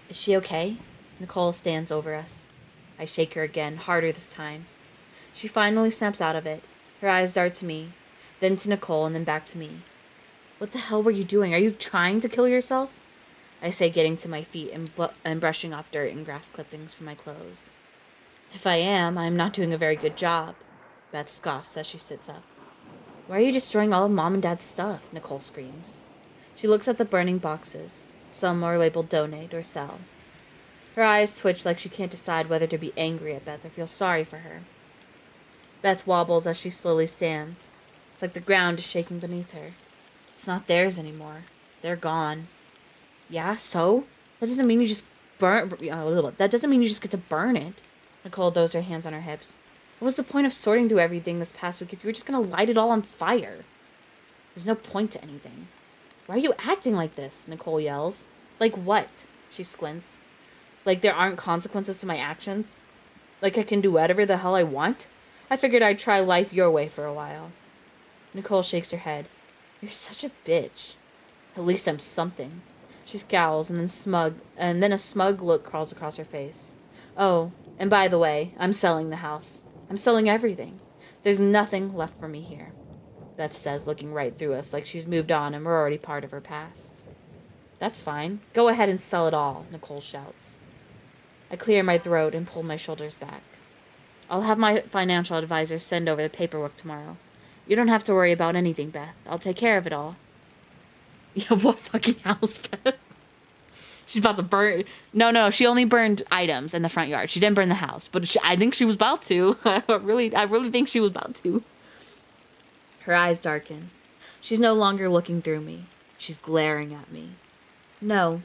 Speaker 1: Is she okay? Nicole stands over us. I shake her again, harder this time. She finally snaps out of it. Her eyes dart to me, then to Nicole, and then back to me. What the hell were you doing? Are you trying to kill yourself? I say, getting to my feet and brushing off dirt and grass clippings from my clothes. If I am, I am not doing a very good job, Beth scoffs as she sits up. Why are you destroying all of Mom and Dad's stuff? Nicole screams. She looks at the burning boxes. Some are labeled donate or sell. Her eyes twitch like she can't decide whether to be angry at Beth or feel sorry for her. Beth wobbles as she slowly stands. It's like the ground is shaking beneath her. It's not theirs anymore. They're gone. Yeah, so? That doesn't mean you just that doesn't mean you just get to burn it. Nicole throws her hands on her hips. What was the point of sorting through everything this past week if you were just gonna light it all on fire? There's no point to anything. Why are you acting like this? Nicole yells. Like what? She squints. Like there aren't consequences to my actions? Like I can do whatever the hell I want? I figured I'd try life your way for a while. Nicole shakes her head. You're such a bitch. At least I'm something. She scowls and then a smug look crawls across her face. Oh, and by the way, I'm selling the house. I'm selling everything. There's nothing left for me here. Beth says, looking right through us like she's moved on and we're already part of her past. That's fine. Go ahead and sell it all, Nicole shouts. I clear my throat and pull my shoulders back. I'll have my financial advisor send over the paperwork tomorrow. You don't have to worry about anything, Beth. I'll take care of it all. Yeah, what fucking house, Beth? She's about to burn. No, she only burned items in the front yard. She didn't burn the house, but I think she was about to. I really think she was about to. Her eyes darken. She's no longer looking through me. She's glaring at me. No.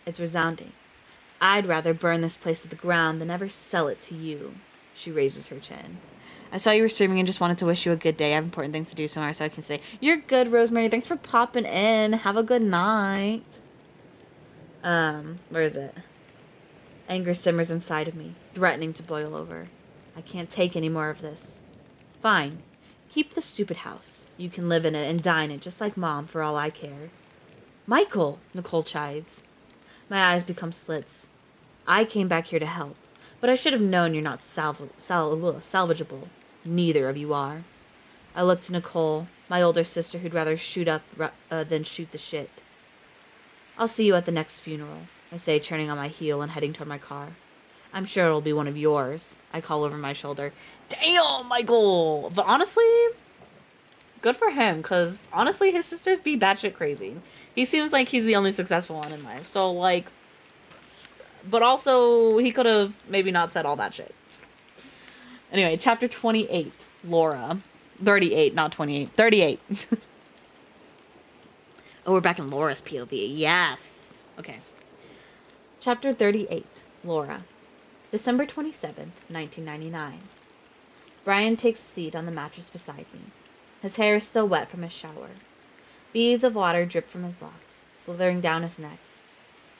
Speaker 1: It's resounding. I'd rather burn this place to the ground than ever sell it to you. She raises her chin. I saw you were streaming and just wanted to wish you a good day. I have important things to do tomorrow, so I can say, you're good, Rosemary. Thanks for popping in. Have a good night. Where is it? Anger simmers inside of me, threatening to boil over. I can't take any more of this. Fine. Keep the stupid house. You can live in it and dine it just like Mom for all I care. Michael, Nicole chides. My eyes become slits. I came back here to help, but I should have known you're not salvageable. Neither of you are. I look to Nicole, my older sister who'd rather shoot up than shoot the shit. I'll see you at the next funeral, I say, turning on my heel and heading toward my car. I'm sure it'll be one of yours, I call over my shoulder. Damn, Michael! But honestly, good for him, because honestly, his sisters be batshit crazy. He seems like he's the only successful one in life, so like, but also, he could have maybe not said all that shit. Anyway, chapter 28, Laura. 38, not 28. 38. Oh, we're back in Laura's POV. Yes. Okay. Chapter 38, Laura. December 27th, 1999. Brian takes a seat on the mattress beside me. His hair is still wet from his shower. Beads of water drip from his locks, slithering down his neck.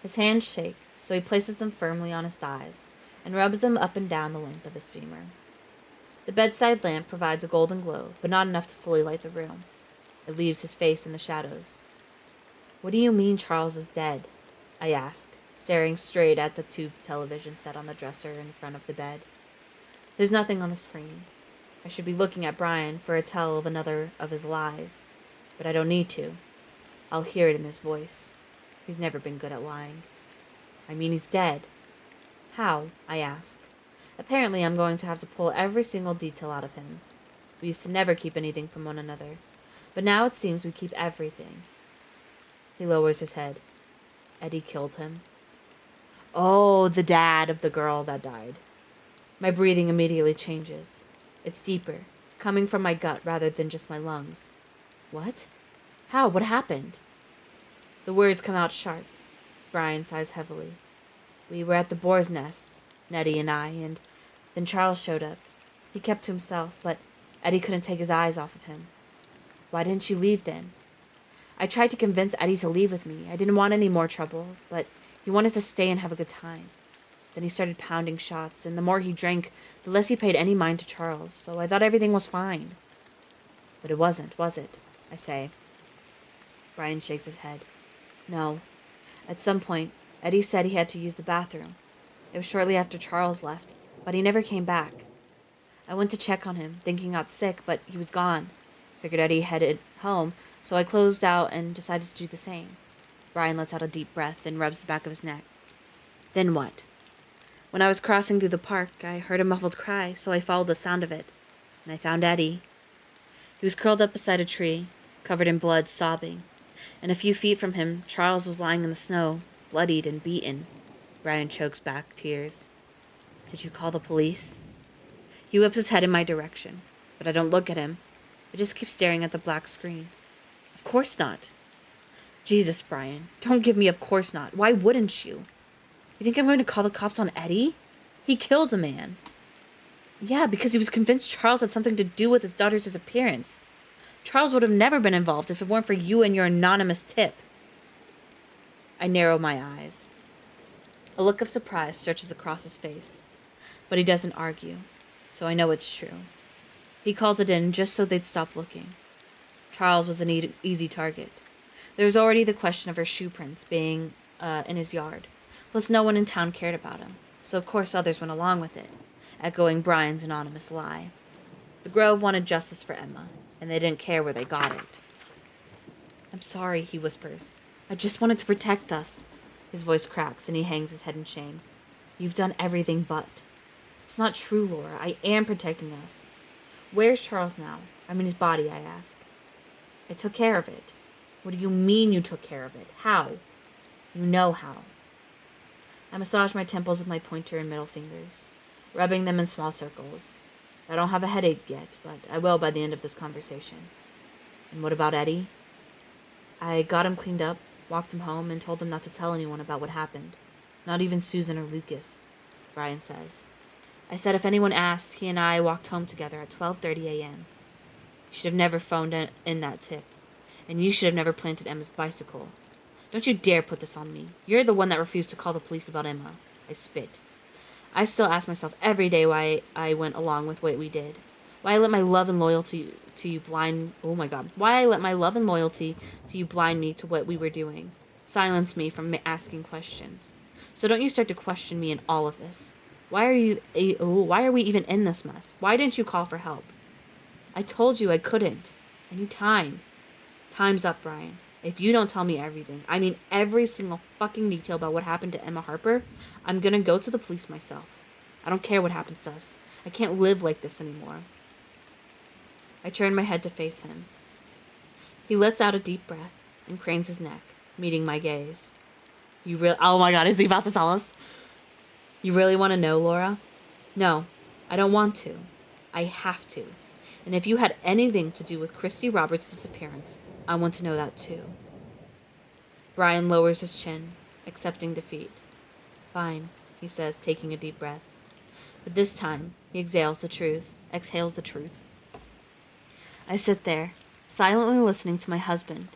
Speaker 1: His hands shake, so he places them firmly on his thighs and rubs them up and down the length of his femur. The bedside lamp provides a golden glow, but not enough to fully light the room. It leaves his face in the shadows. What do you mean Charles is dead? I ask, staring straight at the tube television set on the dresser in front of the bed. There's nothing on the screen. I should be looking at Brian for a tell of another of his lies, but I don't need to. I'll hear it in his voice. He's never been good at lying. I mean, he's dead. How? I ask. Apparently, I'm going to have to pull every single detail out of him. We used to never keep anything from one another, but now it seems we keep everything. He lowers his head. Eddie killed him. Oh, the dad of the girl that died. My breathing immediately changes. It's deeper, coming from my gut rather than just my lungs. What? How? What happened? The words come out sharp. Brian sighs heavily. We were at the boar's nest, Nettie and I, and then Charles showed up. He kept to himself, but Eddie couldn't take his eyes off of him. Why didn't you leave then? I tried to convince Eddie to leave with me. I didn't want any more trouble, but he wanted to stay and have a good time. Then he started pounding shots, and the more he drank, the less he paid any mind to Charles, so I thought everything was fine. But it wasn't, was it? I say. Brian shakes his head. No. At some point, Eddie said he had to use the bathroom. It was shortly after Charles left, but he never came back. I went to check on him, thinking he got sick, but he was gone. Figured Eddie headed home, so I closed out and decided to do the same. Brian lets out a deep breath and rubs the back of his neck. Then what? When I was crossing through the park, I heard a muffled cry, so I followed the sound of it, and I found Eddie. He was curled up beside a tree, covered in blood, sobbing, and a few feet from him, Charles was lying in the snow, bloodied and beaten. Brian chokes back tears. Did you call the police? He whips his head in my direction, but I don't look at him. I just keep staring at the black screen. A Of course not. Jesus, Brian. Don't give me of course not. Why wouldn't you? You think I'm going to call the cops on Eddie? He killed a man. Yeah, because he was convinced Charles had something to do with his daughter's disappearance. Charles would have never been involved if it weren't for you and your anonymous tip. I narrow my eyes. A look of surprise stretches across his face. But he doesn't argue, so I know it's true. He called it in just so they'd stop looking. Charles was an easy target. There was already the question of her shoe prints being in his yard. Plus no one in town cared about him, so of course others went along with it, echoing Brian's anonymous lie. The Grove wanted justice for Emma, and they didn't care where they got it. I'm sorry, he whispers. I just wanted to protect us. His voice cracks, and he hangs his head in shame. You've done everything but. It's not true, Laura. I am protecting us. Where's Charles now? I mean his body, I ask. I took care of it. What do you mean you took care of it? How? You know how. I massage my temples with my pointer and middle fingers, rubbing them in small circles. I don't have a headache yet, but I will by the end of this conversation. And what about Eddie? I got him cleaned up, walked him home, and told him not to tell anyone about what happened. Not even Susan or Lucas, Brian says. I said if anyone asks, he and I walked home together at 12:30 a.m. You should have never phoned in that tip. And you should have never planted Emma's bicycle. Don't you dare put this on me. You're the one that refused to call the police about Emma. I spit. I still ask myself every day why I went along with what we did. Why I let my love and loyalty to you blind... Oh my god. Why I let my love and loyalty to you blind me to what we were doing. Silence me from asking questions. So don't you start to question me in all of this. Why are we even in this mess? Why didn't you call for help? I told you I couldn't. I need time. Time's up, Brian. If you don't tell me everything, I mean every single fucking detail about what happened to Emma Harper, I'm gonna go to the police myself. I don't care what happens to us. I can't live like this anymore. I turn my head to face him. He lets out a deep breath and cranes his neck, meeting my gaze. Oh my god, is he about to tell us? You really want to know, Laura? No, I don't want to. I have to. And if you had anything to do with Christy Roberts' disappearance, I want to know that too. Brian lowers his chin, accepting defeat. Fine, he says, taking a deep breath. But this time, he exhales the truth. I sit there, silently listening to my husband,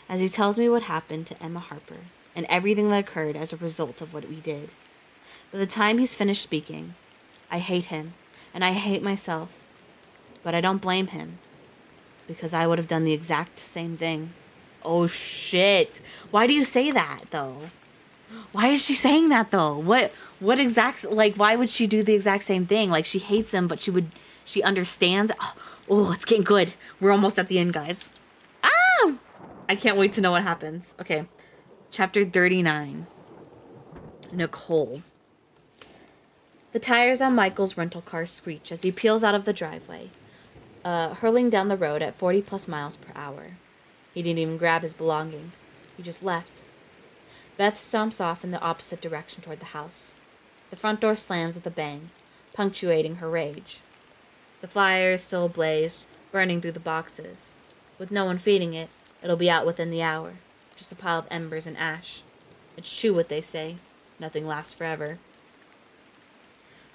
Speaker 1: as he tells me what happened to Emma Harper, and everything that occurred as a result of what we did. By the time he's finished speaking, I hate him, and I hate myself. But I don't blame him, because I would have done the exact same thing. Oh shit. Why do you say that, though? Why is she saying that, though? What why would she do the exact same thing? Like, she hates him, but she understands. Oh, it's getting good. We're almost at the end, guys. Ah! I can't wait to know what happens. Okay. Chapter 39. Nicole. The tires on Michael's rental car screech as he peels out of the driveway, hurling down the road at 40 plus miles per hour. He didn't even grab his belongings. He just left. Beth stomps off in the opposite direction toward the house. The front door slams with a bang, punctuating her rage. The fire is still ablaze, burning through the boxes. With no one feeding it, it'll be out within the hour. Just a pile of embers and ash. It's true what they say. Nothing lasts forever.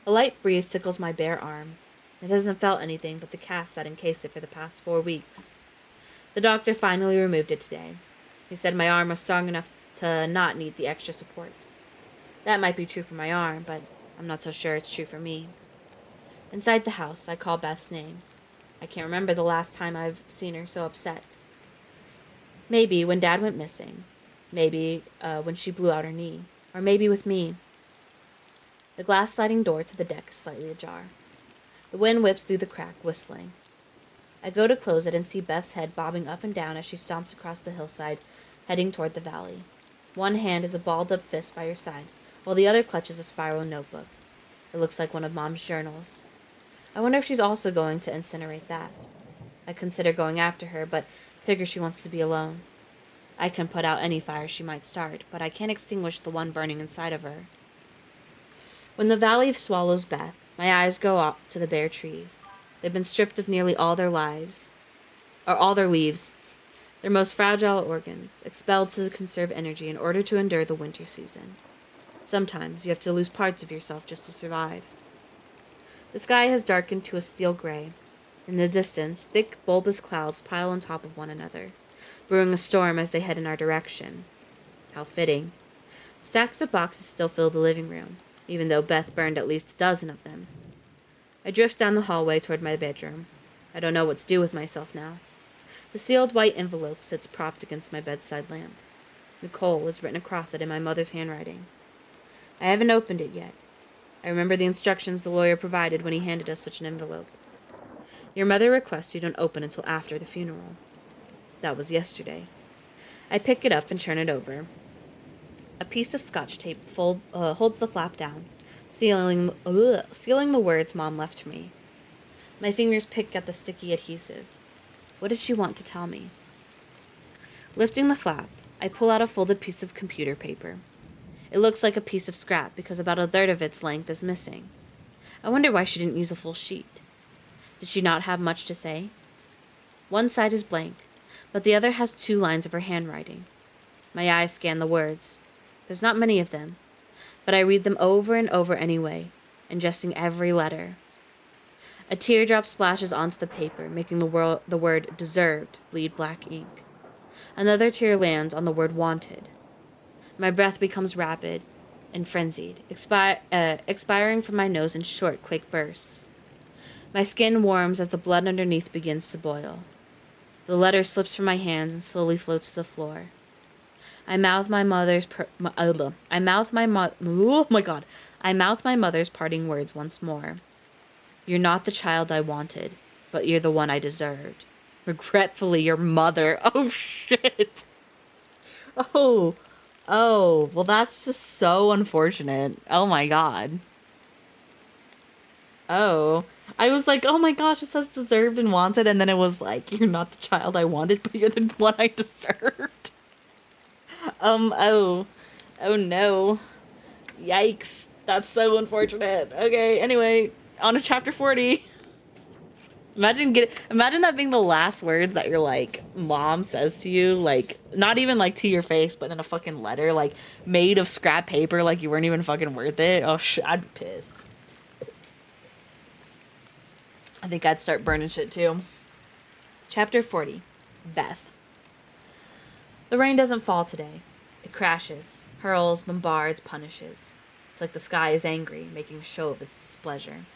Speaker 1: A light breeze tickles my bare arm. It hasn't felt anything but the cast that encased it for the past 4 weeks. The doctor finally removed it today. He said my arm was strong enough to not need the extra support. That might be true for my arm, but I'm not so sure it's true for me. Inside the house, I call Beth's name. I can't remember the last time I've seen her so upset. Maybe when Dad went missing. Maybe when she blew out her knee. Or maybe with me. The glass sliding door to the deck is slightly ajar. The wind whips through the crack, whistling. I go to close it and see Beth's head bobbing up and down as she stomps across the hillside, heading toward the valley. One hand is a balled-up fist by her side, while the other clutches a spiral notebook. It looks like one of Mom's journals. I wonder if she's also going to incinerate that. I consider going after her, but figure she wants to be alone. I can put out any fire she might start, but I can't extinguish the one burning inside of her. When the valley swallows Beth, my eyes go up to the bare trees. They've been stripped of nearly all their leaves. Their most fragile organs, expelled to conserve energy in order to endure the winter season. Sometimes you have to lose parts of yourself just to survive. The sky has darkened to a steel gray. In the distance, thick, bulbous clouds pile on top of one another, brewing a storm as they head in our direction. How fitting. Stacks of boxes still fill the living room, even though Beth burned at least a dozen of them. I drift down the hallway toward my bedroom. I don't know what to do with myself now. The sealed white envelope sits propped against my bedside lamp. Nicole is written across it in my mother's handwriting. I haven't opened it yet. I remember the instructions the lawyer provided when he handed us such an envelope. Your mother requests you don't open until after the funeral. That was yesterday. I pick it up and turn it over. A piece of Scotch tape holds the flap down, sealing the words Mom left for me. My fingers pick at the sticky adhesive. What did she want to tell me? Lifting the flap, I pull out a folded piece of computer paper. It looks like a piece of scrap because about a third of its length is missing. I wonder why she didn't use a full sheet. Did she not have much to say? One side is blank, but the other has 2 lines of her handwriting. My eyes scan the words. There's not many of them, but I read them over and over anyway, ingesting every letter. A teardrop splashes onto the paper, making the word deserved bleed black ink. Another tear lands on the word wanted. My breath becomes rapid and frenzied, expiring from my nose in short, quick bursts. My skin warms as the blood underneath begins to boil. The letter slips from my hands and slowly floats to the floor. I mouth my mother's parting words once more. You're not the child I wanted, but you're the one I deserved. Regretfully, your mother. Oh, shit. Oh, well, that's just so unfortunate. Oh, my God. Oh, I was like, oh my gosh, it says deserved and wanted, and then it was like, you're not the child I wanted, but you're the one I deserved. Oh no. Yikes. That's so unfortunate. Okay, anyway, on to chapter 40. Imagine that being the last words that your, like, mom says to you, like, not even, like, to your face, but in a fucking letter, like, made of scrap paper, like you weren't even fucking worth it. Oh, I'd be pissed. I think I'd start burning shit, too. Chapter 40. Beth. The rain doesn't fall today. It crashes, hurls, bombards, punishes. It's like the sky is angry, making a show of its displeasure.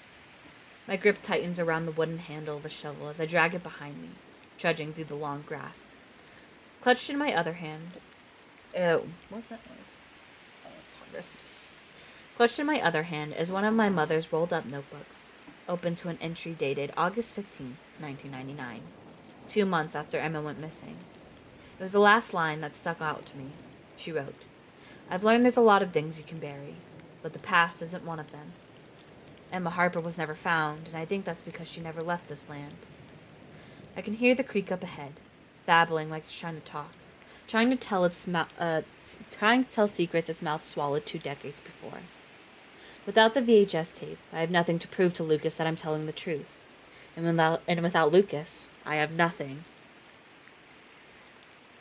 Speaker 1: My grip tightens around the wooden handle of a shovel as I drag it behind me, trudging through the long grass. Clutched in my other hand... what's that noise? Oh, it's Harvest. Clutched in my other hand is one of my mother's rolled-up notebooks, open to an entry dated August 15, 1999, 2 months after Emma went missing. It was the last line that stuck out to me. She wrote, I've learned there's a lot of things you can bury, but the past isn't one of them. Emma Harper was never found, and I think that's because she never left this land. I can hear the creek up ahead, babbling like it's trying to talk, trying to tell secrets its mouth swallowed 2 decades before. Without the VHS tape, I have nothing to prove to Lucas that I'm telling the truth. And without Lucas, I have nothing.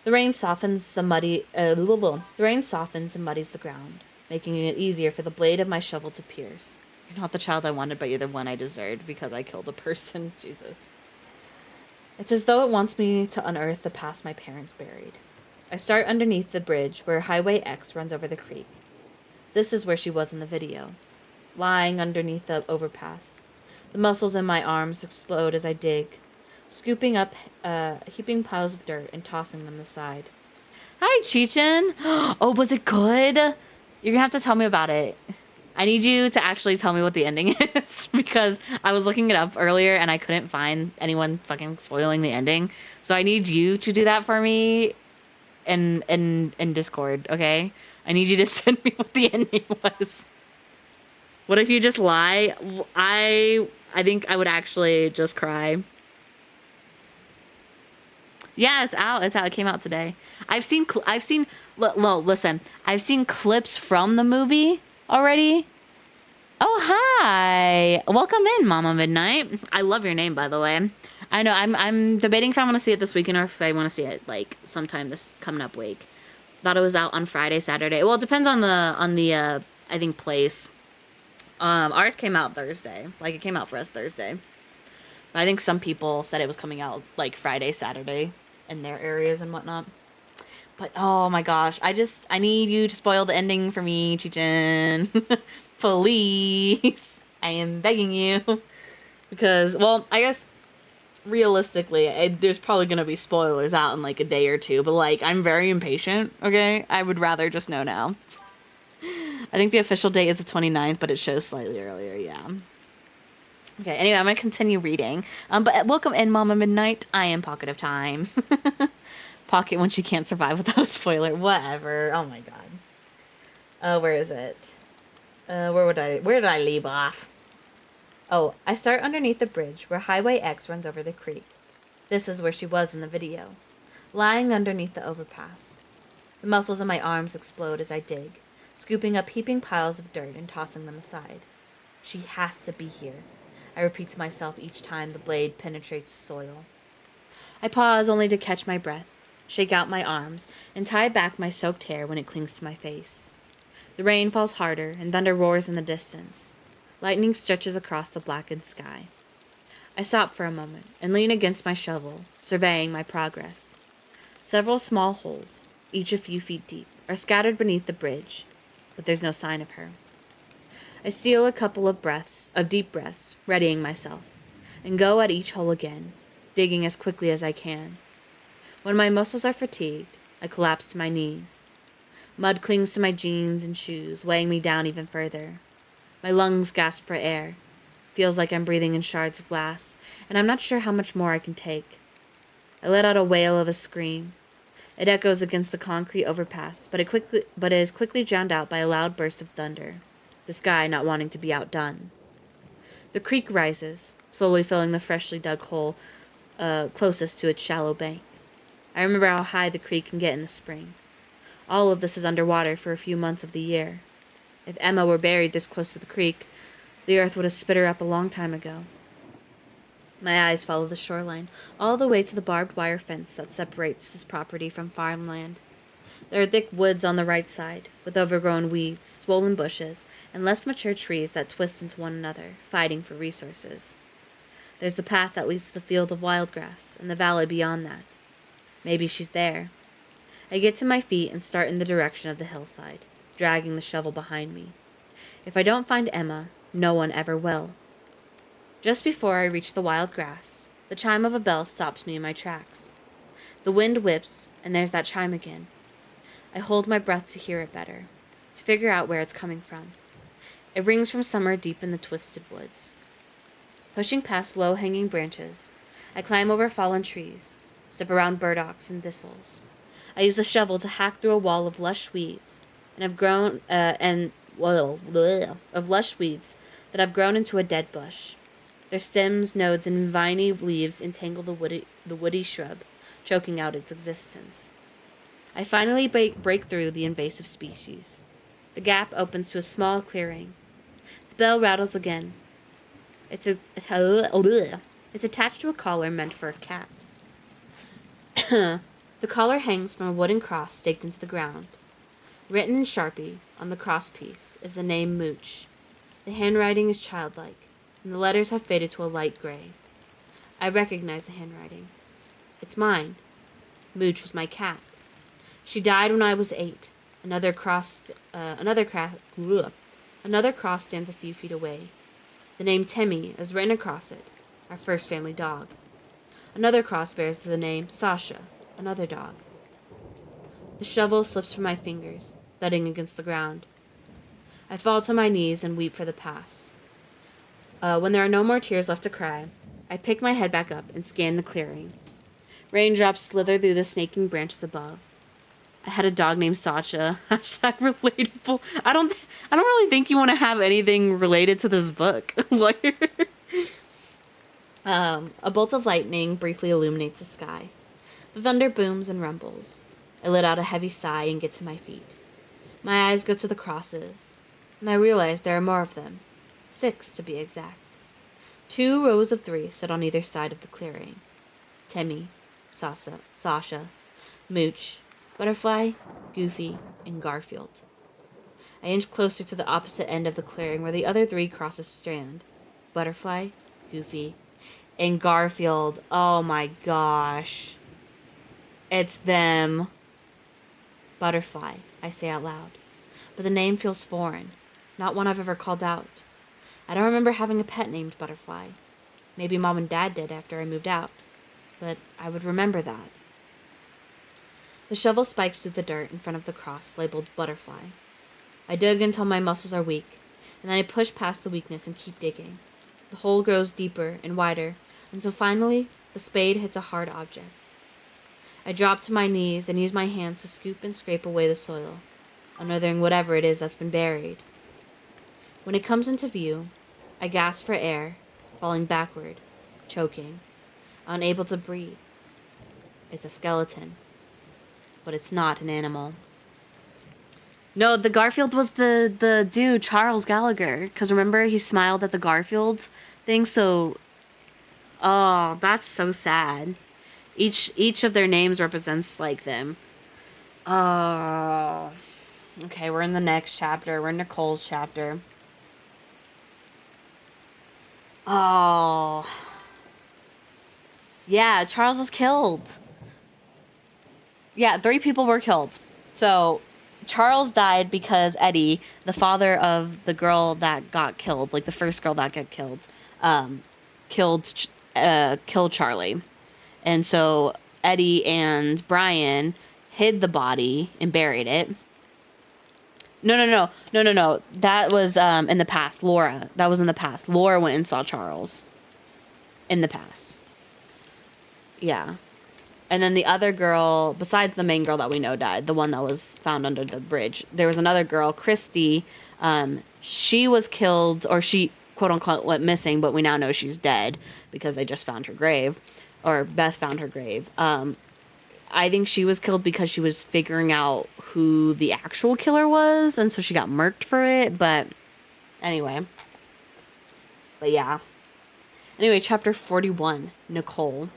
Speaker 1: The rain softens and muddies the ground, making it easier for the blade of my shovel to pierce. You're not the child I wanted, but you're the one I deserved because I killed a person. Jesus. It's as though it wants me to unearth the past my parents buried. I start underneath the bridge where Highway X runs over the creek. This is where she was in the video, lying underneath the overpass. The muscles in my arms explode as I dig, scooping up heaping piles of dirt and tossing them aside. Hi, Cheechin. Oh, was it good? You're gonna have to tell me about it. I need you to actually tell me what the ending is because I was looking it up earlier and I couldn't find anyone fucking spoiling the ending. So I need you to do that for me in Discord, okay? I need you to send me what the ending was. What if you just lie? I think I would actually just cry. Yeah, it's out. It's out. It came out today. I've seen listen. I've seen clips from the movie already. Oh, hi. Welcome in, Mama Midnight. I love your name, by the way. I know. I'm debating if I want to see it this weekend or if I want to see it like sometime this coming up week. Thought it was out on Friday, Saturday. Well, it depends on the I think place. Ours came out Thursday. Like it came out for us Thursday. I think some people said it was coming out like Friday, Saturday in their areas and whatnot. But oh my gosh, I need you to spoil the ending for me, Chichin. Please. I am begging you. Because, well, I guess realistically, there's probably going to be spoilers out in like a day or two, but like I'm very impatient, okay? I would rather just know now. I think the official date is the 29th, but it shows slightly earlier, yeah. Okay, anyway, I'm going to continue reading. But welcome in, Mama Midnight. I am Pocket of Time. Pocket when she can't survive without a spoiler. Whatever. Oh my god. Where is it? Where did I leave off? Oh, I start underneath the bridge where Highway X runs over the creek. This is where she was in the video, lying underneath the overpass. The muscles in my arms explode as I dig, scooping up heaping piles of dirt and tossing them aside. She has to be here, I repeat to myself each time the blade penetrates the soil. I pause only to catch my breath, shake out my arms, and tie back my soaked hair when it clings to my face. The rain falls harder, and thunder roars in the distance. Lightning stretches across the blackened sky. I stop for a moment and lean against my shovel, surveying my progress. Several small holes, each a few feet deep, are scattered beneath the bridge, but there's no sign of her. I steal a couple of deep breaths, readying myself, and go at each hole again, digging as quickly as I can. When my muscles are fatigued, I collapse to my knees. Mud clings to my jeans and shoes, weighing me down even further. My lungs gasp for air. Feels like I'm breathing in shards of glass, and I'm not sure how much more I can take. I let out a wail of a scream. It echoes against the concrete overpass, but it is quickly drowned out by a loud burst of thunder, the sky not wanting to be outdone. The creek rises, slowly filling the freshly dug hole closest to its shallow bank. I remember how high the creek can get in the spring. All of this is underwater for a few months of the year. If Emma were buried this close to the creek, the earth would have spit her up a long time ago. My eyes follow the shoreline, all the way to the barbed wire fence that separates this property from farmland. There are thick woods on the right side, with overgrown weeds, swollen bushes, and less mature trees that twist into one another, fighting for resources. There's the path that leads to the field of wild grass, and the valley beyond that. Maybe she's there. I get to my feet and start in the direction of the hillside, dragging the shovel behind me. If I don't find Emma, no one ever will. Just before I reach the wild grass, the chime of a bell stops me in my tracks. The wind whips, and there's that chime again. I hold my breath to hear it better, to figure out where it's coming from. It rings from somewhere deep in the twisted woods. Pushing past low-hanging branches, I climb over fallen trees, step around burdocks and thistles. I use the shovel to hack through a wall of lush weeds, of lush weeds that have grown into a dead bush. Their stems, nodes, and viney leaves entangle the woody shrub, choking out its existence. I finally break through the invasive species. The gap opens to a small clearing. The bell rattles again. It's attached to a collar meant for a cat. The collar hangs from a wooden cross staked into the ground. Written in Sharpie on the cross piece is the name Mooch. The handwriting is childlike, and the letters have faded to a light gray. I recognize the handwriting. It's mine. Mooch was my cat. She died when I was 8. Another cross stands a few feet away. The name Timmy is written across it, our first family dog. Another cross bears the name Sasha, another dog. The shovel slips from my fingers, thudding against the ground. I fall to my knees and weep for the past. When there are no more tears left to cry, I pick my head back up and scan the clearing. Raindrops slither through the snaking branches above. I had a dog named Sasha. Hashtag relatable. I don't really think you want to have anything related to this book. A bolt of lightning briefly illuminates the sky. The thunder booms and rumbles. I let out a heavy sigh and get to my feet. My eyes go to the crosses, and I realize there are more of them. 6, to be exact. 2 rows of 3 stood on either side of the clearing. Timmy, Sasha, Mooch, Butterfly, Goofy, and Garfield. I inched closer to the opposite end of the clearing where the other 3 crossed a strand. Butterfly, Goofy, and Garfield. Oh my gosh. It's them. Butterfly, I say out loud. But the name feels foreign. Not one I've ever called out. I don't remember having a pet named Butterfly. Maybe Mom and Dad did after I moved out. But I would remember that. The shovel spikes through the dirt in front of the cross labeled Butterfly. I dig until my muscles are weak, and then I push past the weakness and keep digging. The hole grows deeper and wider, until finally the spade hits a hard object. I drop to my knees and use my hands to scoop and scrape away the soil, unearthing whatever it is that's been buried. When it comes into view, I gasp for air, falling backward, choking, unable to breathe. It's a skeleton, but it's not an animal. No, the Garfield was the dude, Charles Gallagher. Because remember, he smiled at the Garfield thing, so... Oh, that's so sad. Each of their names represents, like, them. Oh... Okay, we're in the next chapter. We're in Nicole's chapter. Oh... Yeah, Charles was killed. Yeah, 3 people were killed. So... Charles died because Eddie, the father of the girl that got killed, like the first girl that got killed, killed Charlie. And so Eddie and Brian hid the body and buried it. No. That was in the past. Laura. That was in the past. Laura went and saw Charles. In the past. Yeah. And then the other girl, besides the main girl that we know died, the one that was found under the bridge, there was another girl, Christy. She was killed, or she, quote unquote, went missing, but we now know she's dead because they just found her grave, or Beth found her grave. I think she was killed because she was figuring out who the actual killer was, and so she got murked for it, but anyway. But yeah. Anyway, chapter 41, Nicole.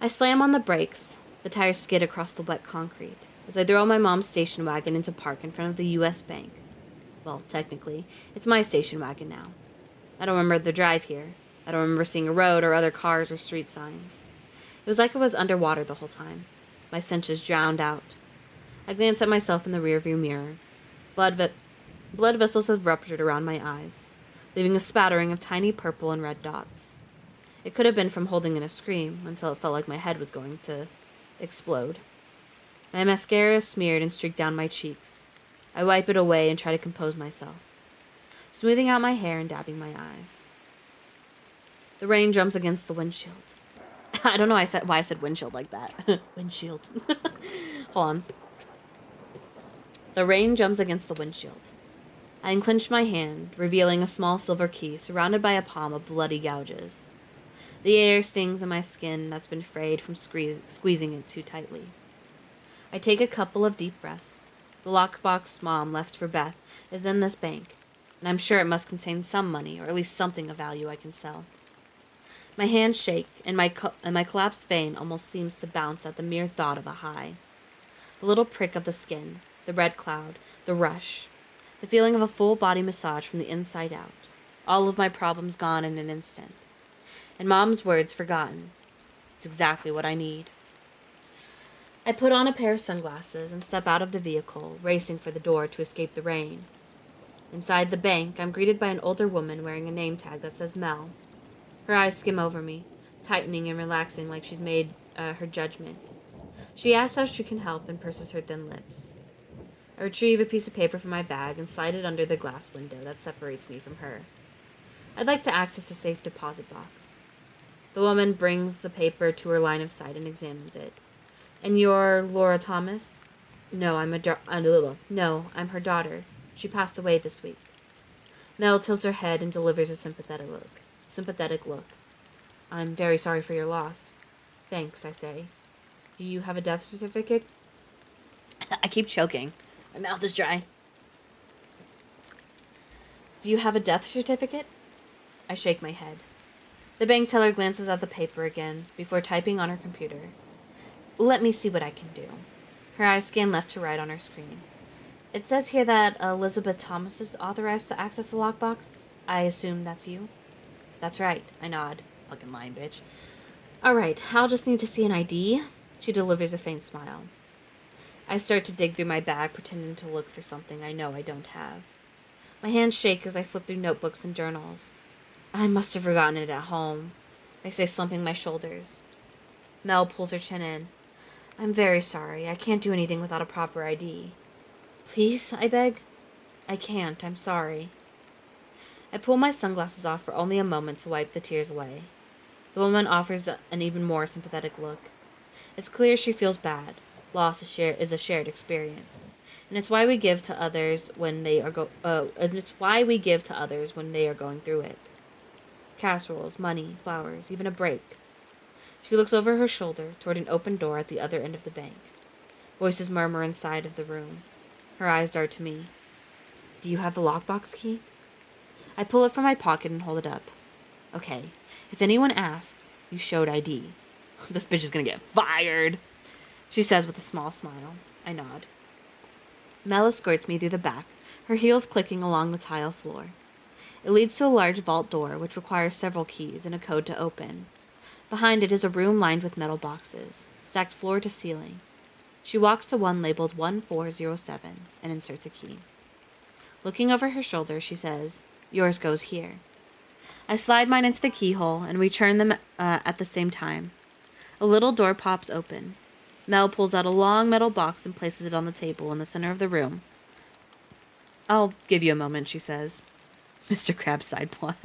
Speaker 1: I slam on the brakes. The tires skid across the wet concrete as I throw my mom's station wagon into park in front of the U.S. Bank. Well, technically, it's my station wagon now. I don't remember the drive here. I don't remember seeing a road or other cars or street signs. It was like I was underwater the whole time. My senses drowned out. I glance at myself in the rearview mirror. Blood vessels have ruptured around my eyes, leaving a spattering of tiny purple and red dots. It could have been from holding in a scream until it felt like my head was going to explode. My mascara is smeared and streaked down my cheeks. I wipe it away and try to compose myself, smoothing out my hair and dabbing my eyes. The rain drums against the windshield. I don't know why I said windshield like that. Windshield. Hold on. The rain drums against the windshield. I unclench my hand, revealing a small silver key surrounded by a palm of bloody gouges. The air stings in my skin that's been frayed from squeezing it too tightly. I take a couple of deep breaths. The lockbox Mom left for Beth is in this bank, and I'm sure it must contain some money, or at least something of value I can sell. My hands shake, and my collapsed vein almost seems to bounce at the mere thought of a high. The little prick of the skin, the red cloud, the rush, the feeling of a full body massage from the inside out. All of my problems gone in an instant. And Mom's words forgotten. It's exactly what I need. I put on a pair of sunglasses and step out of the vehicle, racing for the door to escape the rain. Inside the bank, I'm greeted by an older woman wearing a name tag that says Mel. Her eyes skim over me, tightening and relaxing like she's made her judgment. She asks how she can help and purses her thin lips. I retrieve a piece of paper from my bag and slide it under the glass window that separates me from her. I'd like to access a safe deposit box. The woman brings the paper to her line of sight and examines it. And you're Laura Thomas? No, I'm her daughter. She passed away this week. Mel tilts her head and delivers a sympathetic look. I'm very sorry for your loss. Thanks, I say. Do you have a death certificate? I keep choking. My mouth is dry. Do you have a death certificate? I shake my head. The bank teller glances at the paper again before typing on her computer. Let me see what I can do. Her eyes scan left to right on her screen. It says here that Elizabeth Thomas is authorized to access the lockbox. I assume that's you? That's right, I nod. Fucking lying bitch. Alright, I'll just need to see an ID. She delivers a faint smile. I start to dig through my bag, pretending to look for something I know I don't have. My hands shake as I flip through notebooks and journals. I must have forgotten it at home, I say, slumping my shoulders. Mel pulls her chin in. I'm very sorry. I can't do anything without a proper ID. Please, I beg. I can't. I'm sorry. I pull my sunglasses off for only a moment to wipe the tears away. The woman offers an even more sympathetic look. It's clear she feels bad. Loss is a shared experience, and it's why we give to others when they are going through it. Casseroles, money, flowers, even a break. She looks over her shoulder toward an open door at the other end of the bank. Voices murmur inside of the room. Her eyes dart to me. Do you have the lockbox key? I pull it from my pocket and hold it up. Okay, if anyone asks, you showed ID. This bitch is gonna get fired, she says with a small smile. I nod. Mel escorts me through the back, her heels clicking along the tile floor. It leads to a large vault door, which requires several keys and a code to open. Behind it is a room lined with metal boxes, stacked floor to ceiling. She walks to one labeled 1407 and inserts a key. Looking over her shoulder, she says, Yours goes here. I slide mine into the keyhole, and we turn them at the same time. A little door pops open. Mel pulls out a long metal box and places it on the table in the center of the room. I'll give you a moment, she says. Mr. Krabs side plot.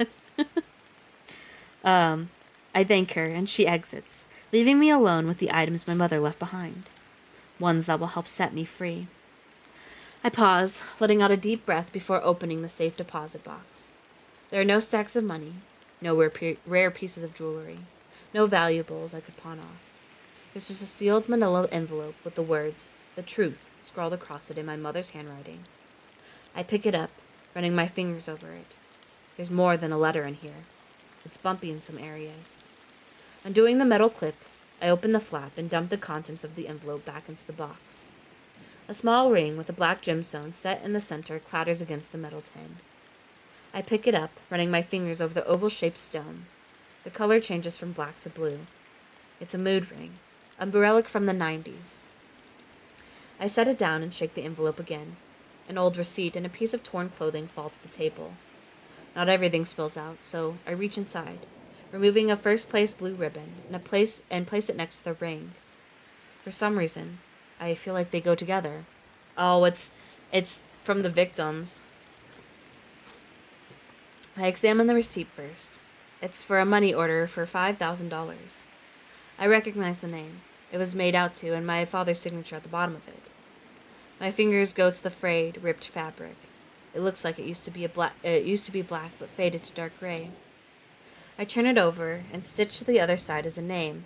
Speaker 1: I thank her, and she exits, leaving me alone with the items my mother left behind. Ones that will help set me free. I pause, letting out a deep breath before opening the safe deposit box. There are no stacks of money, no rare pieces of jewelry, no valuables I could pawn off. There's just a sealed manila envelope with the words, The Truth, scrawled across it in my mother's handwriting. I pick it up, running my fingers over it. There's more than a letter in here. It's bumpy in some areas. Undoing the metal clip, I open the flap and dump the contents of the envelope back into the box. A small ring with a black gemstone set in the center clatters against the metal tin. I pick it up, running my fingers over the oval-shaped stone. The color changes from black to blue. It's a mood ring, a relic from the 90s. I set it down and shake the envelope again. An old receipt and a piece of torn clothing fall to the table. Not everything spills out, so I reach inside, removing a first-place blue ribbon and place it next to the ring. For some reason, I feel like they go together. Oh, it's from the victims. I examine the receipt first. It's for a money order for $5,000. I recognize the name. It was made out to, and my father's signature at the bottom of it. My fingers go to the frayed, ripped fabric. It looks like it used to be black, but faded to dark gray. I turn it over, and stitched to the other side is a name.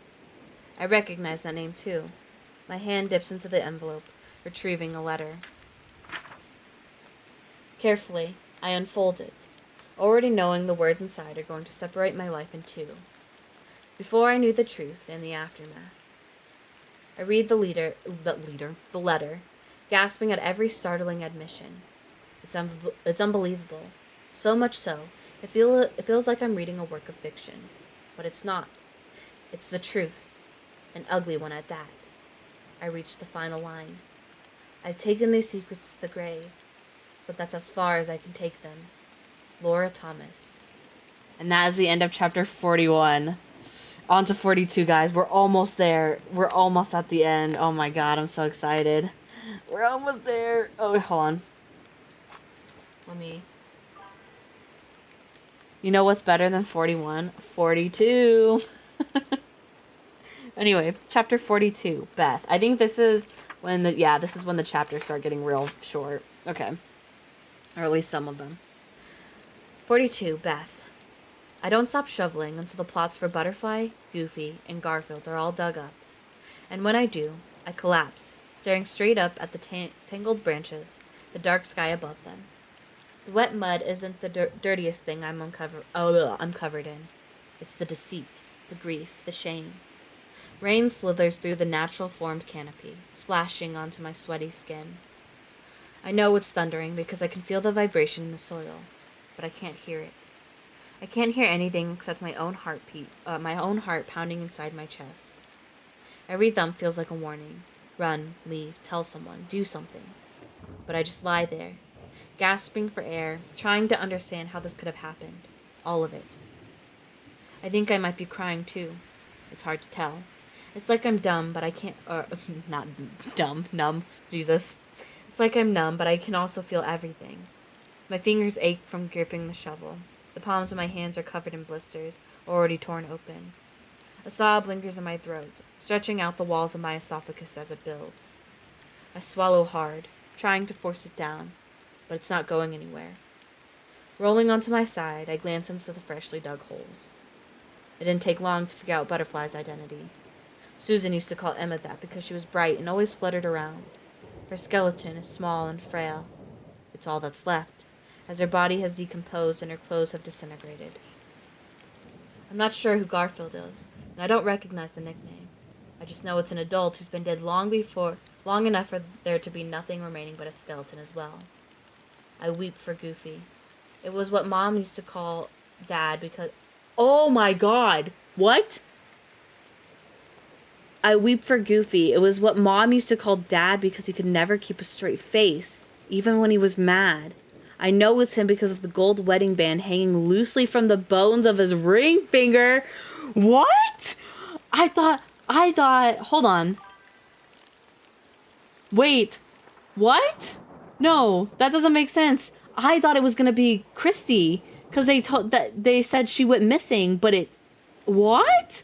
Speaker 1: I recognize that name too. My hand dips into the envelope, retrieving a letter. Carefully, I unfold it, already knowing the words inside are going to separate my life in two. Before I knew the truth and the aftermath. I read the letter, gasping at every startling admission. It's unbelievable. So much so, it feels like I'm reading a work of fiction. But it's not. It's the truth. An ugly one at that. I reach the final line. I've taken these secrets to the grave, but that's as far as I can take them. Laura Thomas. And that is the end of chapter 41. On to 42, guys. We're almost there. We're almost at the end. Oh my god, I'm so excited. We're almost there. Oh, hold on. You know what's better than 41? 42. Anyway, chapter 42, Beth. I think this is when the chapters start getting real short. Okay. Or at least some of them. 42, Beth. I don't stop shoveling until the plots for Butterfly, Goofy, and Garfield are all dug up. And when I do, I collapse, staring straight up at the tangled branches, the dark sky above them. The wet mud isn't the dirtiest thing I'm covered in. It's the deceit, the grief, the shame. Rain slithers through the natural formed canopy, splashing onto my sweaty skin. I know it's thundering because I can feel the vibration in the soil, but I can't hear it. I can't hear anything except my own heart pounding inside my chest. Every thump feels like a warning. Run, leave, tell someone, do something. But I just lie there, gasping for air, trying to understand how this could have happened. All of it. I think I might be crying too. It's hard to tell. It's like I'm dumb, but I can't, not dumb, numb, Jesus. It's like I'm numb, but I can also feel everything. My fingers ache from gripping the shovel. The palms of my hands are covered in blisters, already torn open. A sob lingers in my throat, stretching out the walls of my esophagus as it builds. I swallow hard, trying to force it down, but it's not going anywhere. Rolling onto my side, I glance into the freshly dug holes. It didn't take long to figure out Butterfly's identity. Susan used to call Emma that because she was bright and always fluttered around. Her skeleton is small and frail. It's all that's left, as her body has decomposed and her clothes have disintegrated. I'm not sure who Garfield is, and I don't recognize the nickname. I just know it's an adult who's been dead long enough for there to be nothing remaining but a skeleton as well. I weep for Goofy. It was what Mom used to call Dad because... Oh my God! What? I weep for Goofy. It was what Mom used to call Dad because he could never keep a straight face, even when he was mad. I know it's him because of the gold wedding band hanging loosely from the bones of his ring finger. What? I thought, hold on. Wait, what? No, that doesn't make sense. I thought it was gonna be Christy, because they said she went missing, but what?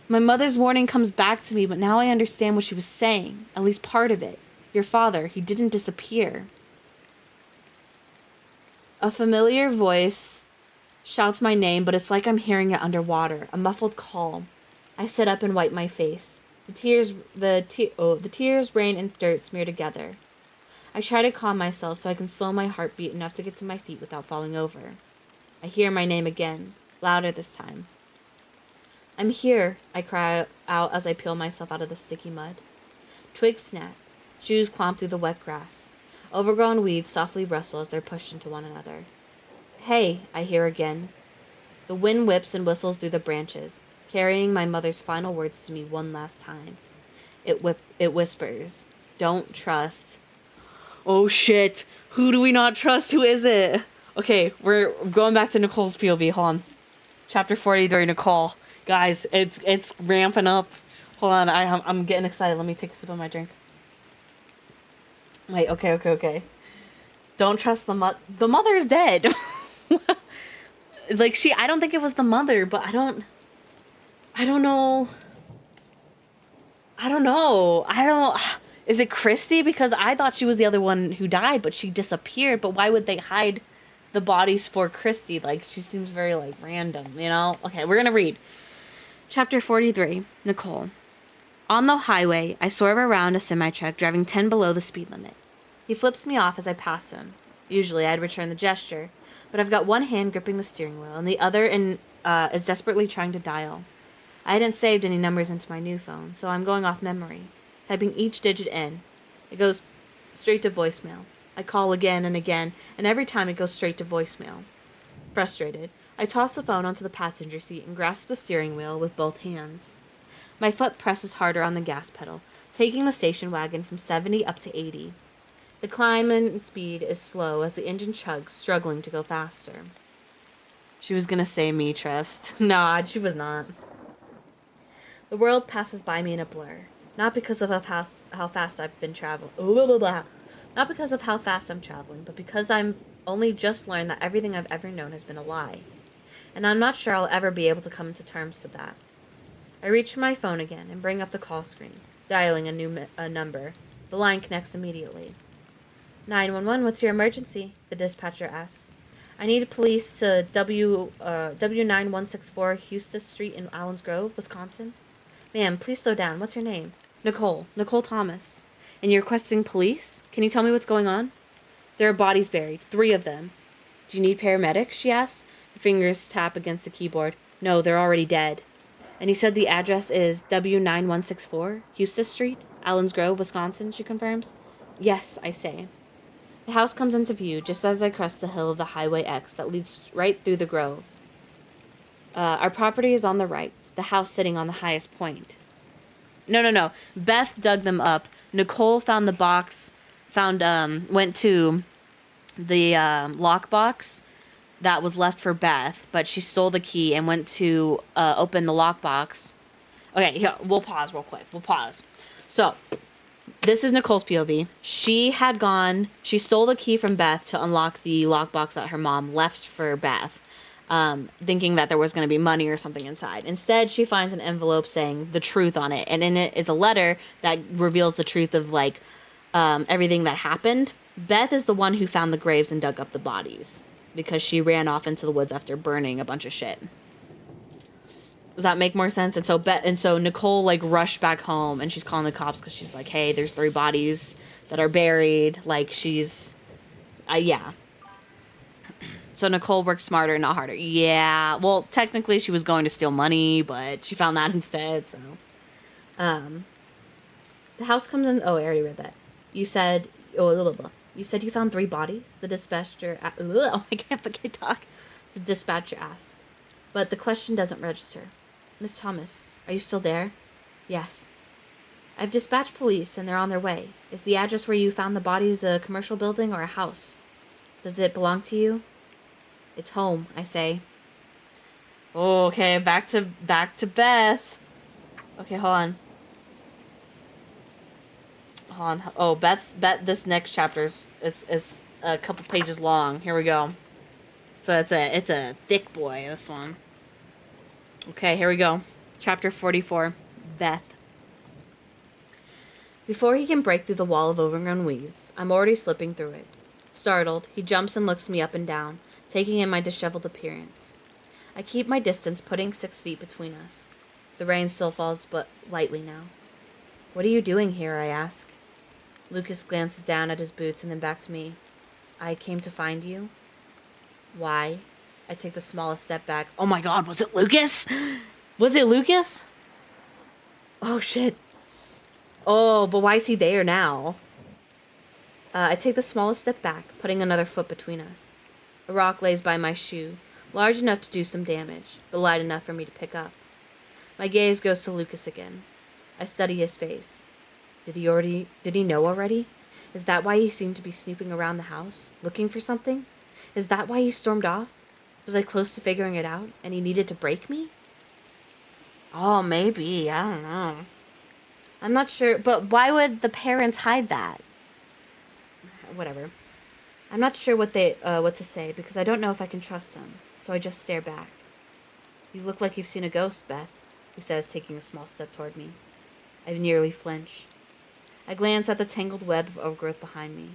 Speaker 1: My mother's warning comes back to me, but now I understand what she was saying, at least part of it. Your father, he didn't disappear. A familiar voice shouts my name, but it's like I'm hearing it underwater, a muffled call. I sit up and wipe my face. The tears, rain, and dirt smear together. I try to calm myself so I can slow my heartbeat enough to get to my feet without falling over. I hear my name again, louder this time. I'm here, I cry out as I peel myself out of the sticky mud. Twigs snap. Shoes clomp through the wet grass. Overgrown weeds softly rustle as they're pushed into one another. Hey, I hear again. The wind whips and whistles through the branches, carrying my mother's final words to me one last time. It whispers, don't trust. Oh shit, who do we not trust? Who is it? Okay, we're going back to Nicole's POV. Hold on. Chapter 43, Nicole. Guys, it's ramping up. Hold on, I'm getting excited. Let me take a sip of my drink. Wait, okay. Don't trust the mother's dead. Like I don't think it was the mother, but I don't know. Is it Christy? Because I thought she was the other one who died, but she disappeared. But why would they hide the bodies for Christy? Like, she seems very, like, random, you know? Okay, we're gonna read. Chapter 43, Nicole. On the highway, I swerve around a semi-truck driving 10 below the speed limit. He flips me off as I pass him. Usually I'd return the gesture, but I've got one hand gripping the steering wheel, and the other is desperately trying to dial. I hadn't saved any numbers into my new phone, so I'm going off memory, typing each digit in. It goes straight to voicemail. I call again and again, and every time it goes straight to voicemail. Frustrated, I toss the phone onto the passenger seat and grasp the steering wheel with both hands. My foot presses harder on the gas pedal, taking the station wagon from 70 up to 80. The climb in speed is slow as the engine chugs, struggling to go faster. She was gonna say me trust. Nah, she was not. The world passes by me in a blur. Not because of how fast I've been traveling. Not because of how fast I'm traveling, but because I'm only just learned that everything I've ever known has been a lie. And I'm not sure I'll ever be able to come to terms with that. I reach for my phone again and bring up the call screen, dialing a new number. The line connects immediately. 911, what's your emergency? The dispatcher asks. I need police to W9164 Houston Street in Allens Grove, Wisconsin. Ma'am, please slow down. What's your name? Nicole Thomas. And you're requesting police? Can you tell me what's going on? There are bodies buried. 3 of them. Do you need paramedics? She asks. Her fingers tap against the keyboard. No, they're already dead. And you said the address is W9164, Eustis Street, Allens Grove, Wisconsin, she confirms. Yes, I say. The house comes into view just as I crest the hill of the Highway X that leads right through the grove. Our property is on the right, the house sitting on the highest point. No. Beth dug them up. Nicole found the box, went to the lockbox that was left for Beth, but she stole the key and went to open the lockbox. Okay, here, we'll pause real quick. So, this is Nicole's POV. She stole the key from Beth to unlock the lockbox that her mom left for Beth, thinking that there was going to be money or something inside. Instead, she finds an envelope saying the truth on it, and in it is a letter that reveals the truth of, like, everything that happened. Beth is the one who found the graves and dug up the bodies, because she ran off into the woods after burning a bunch of shit. Does that make more sense? And so Nicole, like, rushed back home, and she's calling the cops because she's like, hey, there's 3 bodies that are buried. Like, yeah. So Nicole worked smarter, not harder. Yeah, well, technically she was going to steal money, but she found that instead, so. The house comes in, oh, I already read that. You said you found 3 bodies? The dispatcher, I can't talk. The dispatcher asks. But the question doesn't register. Miss Thomas, are you still there? Yes. I've dispatched police and they're on their way. Is the address where you found the bodies a commercial building or a house? Does it belong to you? It's home, I say. Okay, back to Beth. Okay, hold on. Oh, Beth, this next chapter is a couple pages long. Here we go. So it's a thick boy, this one. Okay, here we go. Chapter 44, Beth. Before he can break through the wall of overgrown weeds, I'm already slipping through it. Startled, he jumps and looks me up and down, taking in my disheveled appearance. I keep my distance, putting 6 feet between us. The rain still falls, but lightly now. What are you doing here, I ask. Lucas glances down at his boots and then back to me. I came to find you. Why? I take the smallest step back. Oh my god, was it Lucas? Was it Lucas? Oh shit. Oh, but why is he there now? I take the smallest step back, putting another foot between us. A rock lays by my shoe, large enough to do some damage, but light enough for me to pick up. My gaze goes to Lucas again. I study his face. Did he know already? Is that why he seemed to be snooping around the house, looking for something? Is that why he stormed off? Was I close to figuring it out, and he needed to break me? Oh, maybe. I don't know. I'm not sure, but why would the parents hide that? Whatever. I'm not sure what to say, because I don't know if I can trust him, so I just stare back. You look like you've seen a ghost, Beth, he says, taking a small step toward me. I nearly flinch. I glance at the tangled web of overgrowth behind me.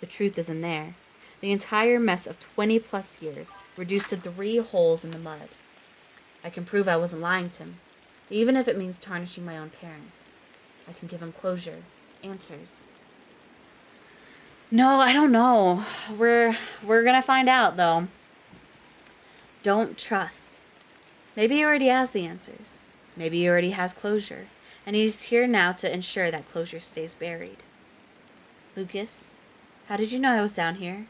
Speaker 1: The truth isn't there. The entire mess of 20-plus years reduced to 3 holes in the mud. I can prove I wasn't lying to him, even if it means tarnishing my own parents. I can give him closure, answers. No, I don't know. We're gonna find out, though. Don't trust. Maybe he already has the answers. Maybe he already has closure, and he's here now to ensure that closure stays buried. Lucas, how did you know I was down here?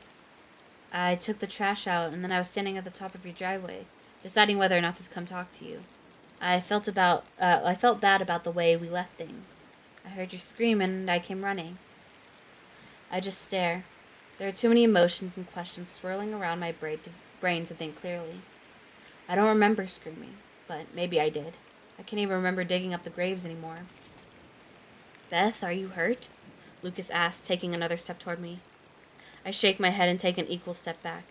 Speaker 1: I took the trash out, and then I was standing at the top of your driveway, deciding whether or not to come talk to you. I felt bad about the way we left things. I heard you scream, and I came running. I just stare. There are too many emotions and questions swirling around my brain to think clearly. I don't remember screaming, but maybe I did. I can't even remember digging up the graves anymore. Beth, are you hurt? Lucas asks, taking another step toward me. I shake my head and take an equal step back.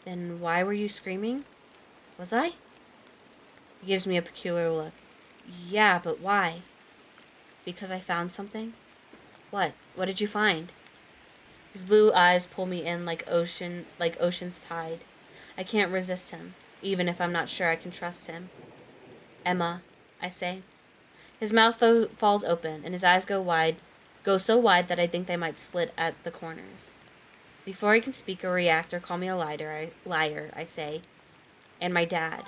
Speaker 1: Then why were you screaming? Was I? He gives me a peculiar look. Yeah, but why? Because I found something? What? What did you find? His blue eyes pull me in like ocean's tide. I can't resist him, even if I'm not sure I can trust him. Emma, I say. His mouth falls open, and his eyes go go so wide that I think they might split at the corners. Before I can speak or react or call me a liar, I say, "And my dad."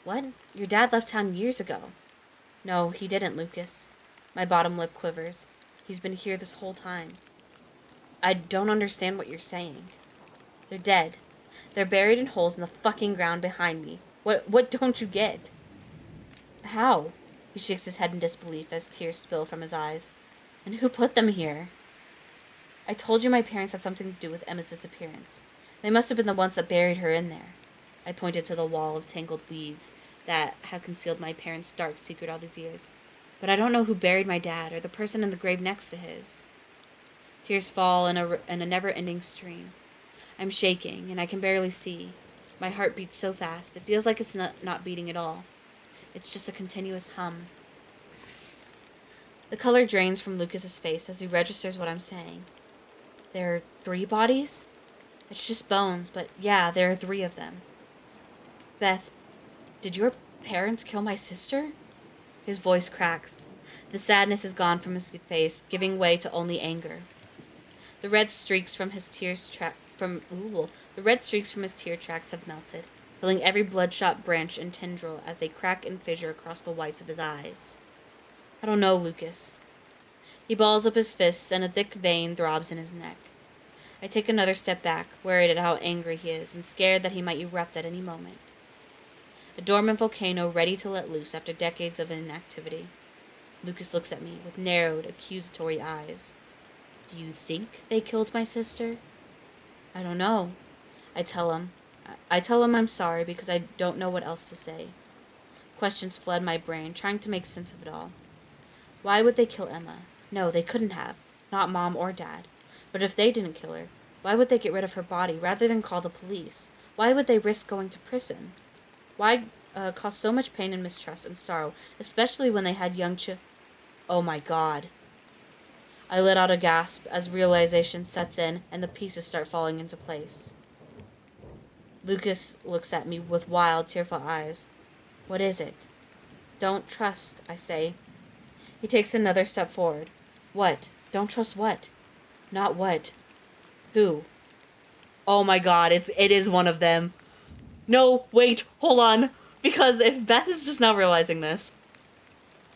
Speaker 1: "What? Your dad left town years ago." "No, he didn't, Lucas." My bottom lip quivers. "He's been here this whole time." "I don't understand what you're saying." "They're dead. They're buried in holes in the fucking ground behind me. What don't you get?" "How?" He shakes his head in disbelief as tears spill from his eyes. "And who put them here?" "I told you my parents had something to do with Emma's disappearance. They must have been the ones that buried her in there." I pointed to the wall of tangled weeds that have concealed my parents' dark secret all these years. "But I don't know who buried my dad or the person in the grave next to his." Tears fall in a never-ending stream. I'm shaking, and I can barely see. My heart beats so fast, it feels like it's not beating at all. It's just a continuous hum. The color drains from Lucas's face as he registers what I'm saying. "There are 3 bodies?" "It's just bones, but yeah, there are 3 of them." "Beth, did your parents kill my sister?" His voice cracks. The sadness is gone from his face, giving way to only anger. The red streaks from his tear tracks have melted, filling every bloodshot branch and tendril as they crack and fissure across the whites of his eyes. "I don't know, Lucas." He balls up his fists, and a thick vein throbs in his neck. I take another step back, worried at how angry he is, and scared that he might erupt at any moment. A dormant volcano ready to let loose after decades of inactivity. Lucas looks at me with narrowed, accusatory eyes. "Do you think they killed my sister?" "I don't know." I tell him I'm sorry because I don't know what else to say. Questions flood my brain, trying to make sense of it all. Why would they kill Emma? No, they couldn't have. Not Mom or Dad. But if they didn't kill her, why would they get rid of her body rather than call the police? Why would they risk going to prison? Why cause so much pain and mistrust and sorrow, especially when they had young Oh my God. I let out a gasp as realization sets in and the pieces start falling into place. Lucas looks at me with wild, tearful eyes. "What is it?" "Don't trust," I say. He takes another step forward. "What? Don't trust what?" "Not what." "Who?" Oh my God, it is one of them. No, wait, hold on. Because if Beth is just now realizing this,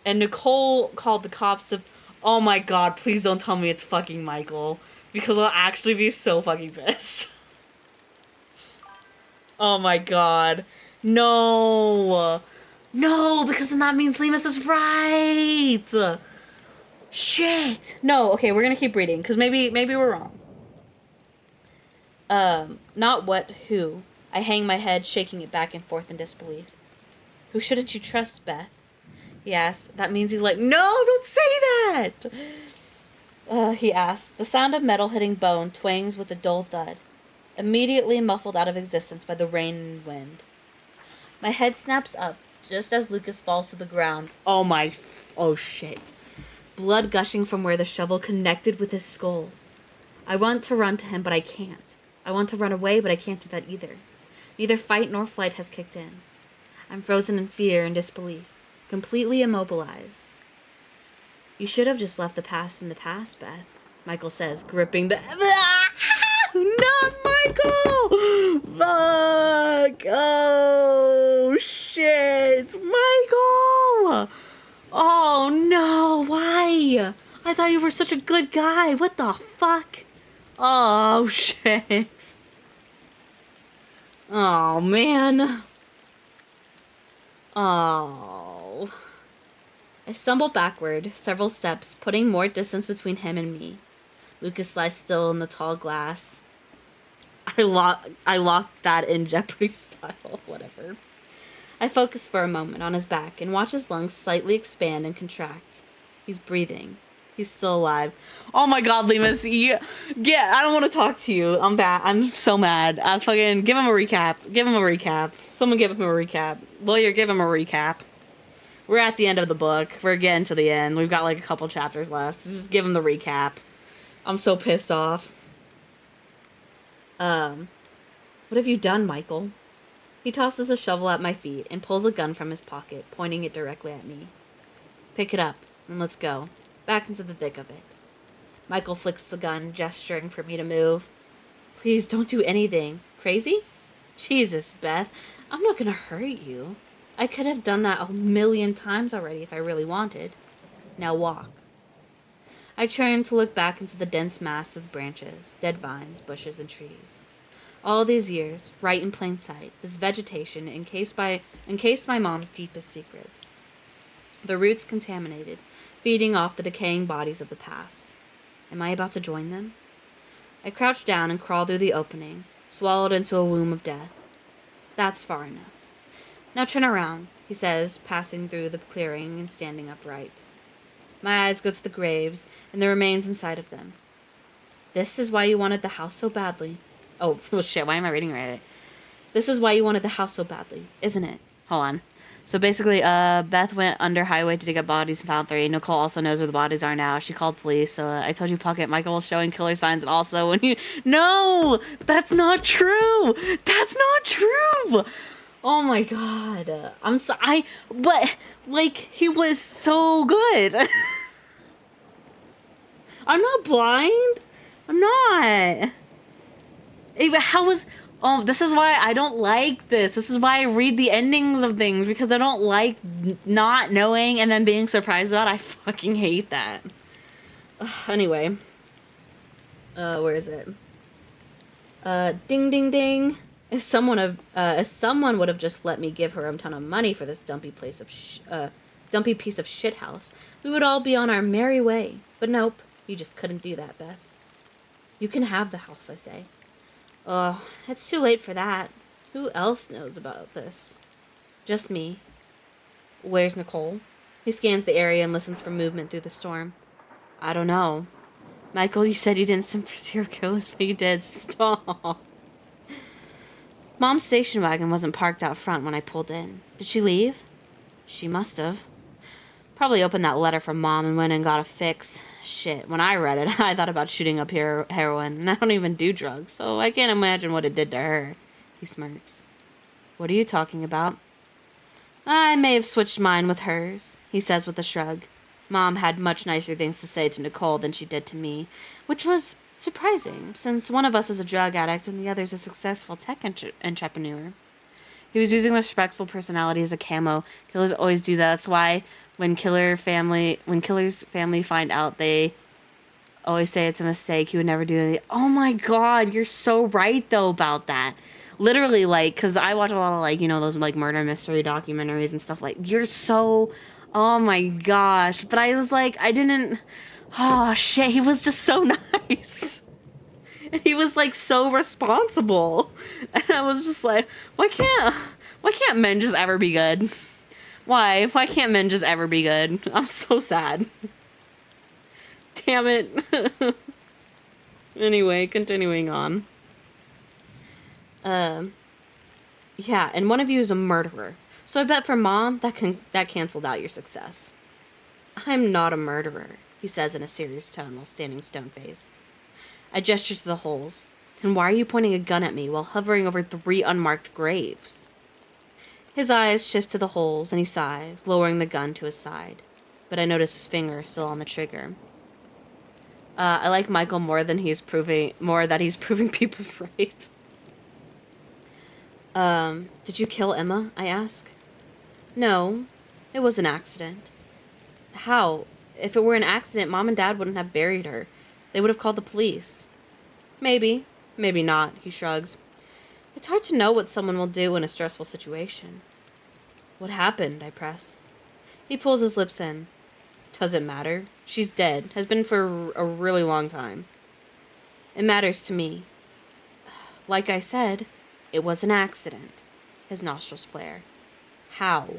Speaker 1: and Nicole called the cops to... Oh my God, please don't tell me it's fucking Michael. Because I'll actually be so fucking pissed. Oh my God. No. No, because then that means Lemus is right. Shit. No, okay, we're gonna keep reading, because maybe we're wrong. Not what, who. I hang my head, shaking it back and forth in disbelief. "Who shouldn't you trust, Beth?" he asks. "That means you like..." "No, don't say that!" He asks. The sound of metal hitting bone twangs with a dull thud, immediately muffled out of existence by the rain and wind. My head snaps up, just as Lucas falls to the ground. Oh shit. Blood gushing from where the shovel connected with his skull. I want to run to him, but I can't. I want to run away, but I can't do that either. Neither fight nor flight has kicked in. I'm frozen in fear and disbelief, completely immobilized. "You should have just left the past in the past, Beth," Michael says, gripping the... Not Michael! Fuck! Oh, shit! Michael! Oh, no! Why? I thought you were such a good guy. What the fuck? Oh, shit. Oh, man. Oh. I stumble backward, several steps, putting more distance between him and me. Lucas lies still in the tall glass. I locked that in Jeopardy style. Whatever. I focus for a moment on his back and watch his lungs slightly expand and contract. He's breathing. He's still alive. Oh my God, Lemus. Yeah, I don't want to talk to you. I'm bad. I'm so mad. Fucking give him a recap. Give him a recap. Someone give him a recap. Lawyer, give him a recap. We're at the end of the book. We're getting to the end. We've got like a couple chapters left. So just give him the recap. I'm so pissed off. What have you done, Michael? He tosses a shovel at my feet and pulls a gun from his pocket, pointing it directly at me. Pick it up, and let's go. Back into the thick of it. Michael flicks the gun, gesturing for me to move. Please don't do anything. Crazy? Jesus, Beth. I'm not gonna hurt you. I could have done that a million times already if I really wanted. Now walk. I turned to look back into the dense mass of branches, dead vines, bushes, and trees. All these years, right in plain sight, this vegetation encased my mom's deepest secrets. The roots contaminated, feeding off the decaying bodies of the past. Am I about to join them? I crouched down and crawled through the opening, swallowed into a womb of death. That's far enough. Now turn around, he says, passing through the clearing and standing upright. My eyes go to the graves and the remains inside of them. This is why you wanted the house so badly. Oh, shit, why am I reading right? This is why you wanted the house so badly, isn't it? Hold on. So basically, Beth went under highway to dig up bodies and found 3. Nicole also knows where the bodies are now. She called police, so I told you Puckett. Michael was showing killer signs, and also when you... No! That's not true! That's not true! Oh my god. I'm sorry. But, like, he was so good. I'm not blind. I'm not. How was... Oh, this is why I don't like this. This is why I read the endings of things, because I don't like not knowing and then being surprised about it. I fucking hate that. Anyway. Where is it? Ding, ding, ding. If someone would have just let me give her a ton of money for this dumpy piece of shit house, we would all be on our merry way. But nope, you just couldn't do that, Beth. You can have the house, I say. Oh, it's too late for that. Who else knows about this? Just me. Where's Nicole? He scans the area and listens for movement through the storm. I don't know. Michael, you said you didn't send for serial killers, but you did. Stop. Mom's station wagon wasn't parked out front when I pulled in. Did she leave? She must have. Probably opened that letter from Mom and went and got a fix. Shit, when I read it, I thought about shooting up heroin, and I don't even do drugs, so I can't imagine what it did to her. He smirks. What are you talking about? I may have switched mine with hers, he says with a shrug. Mom had much nicer things to say to Nicole than she did to me, which was surprising, since one of us is a drug addict and the other's a successful tech entrepreneur. He was using the respectful personality as a camo. Killers always do that. That's why when killer's family find out, they always say it's a mistake. He would never do anything. Oh my god, you're so right though about that. Literally, like, because I watch a lot of, like, you know, those, like, murder mystery documentaries and stuff. Like, you're so... Oh my gosh. But I was like, I didn't... Oh shit, he was just so nice. And he was, like, so responsible. And I was just like, why can't men just ever be good? Why can't men just ever be good? I'm so sad. Damn it. Anyway, continuing on. Yeah, and one of you is a murderer. So I bet for Mom, that canceled out your success. I'm not a murderer, he says in a serious tone while standing stone-faced. I gesture to the holes. Then why are you pointing a gun at me while hovering over 3 unmarked graves? His eyes shift to the holes and he sighs, lowering the gun to his side. But I notice his finger is still on the trigger. I like Michael more that he's proving people right. Did you kill Emma? I ask. No, it was an accident. How? If it were an accident, Mom and Dad wouldn't have buried her. They would have called the police. Maybe. Maybe not, he shrugs. It's hard to know what someone will do in a stressful situation. What happened? I press. He pulls his lips in. Does it matter? She's dead. Has been for a really long time. It matters to me. Like I said, it was an accident. His nostrils flare. How?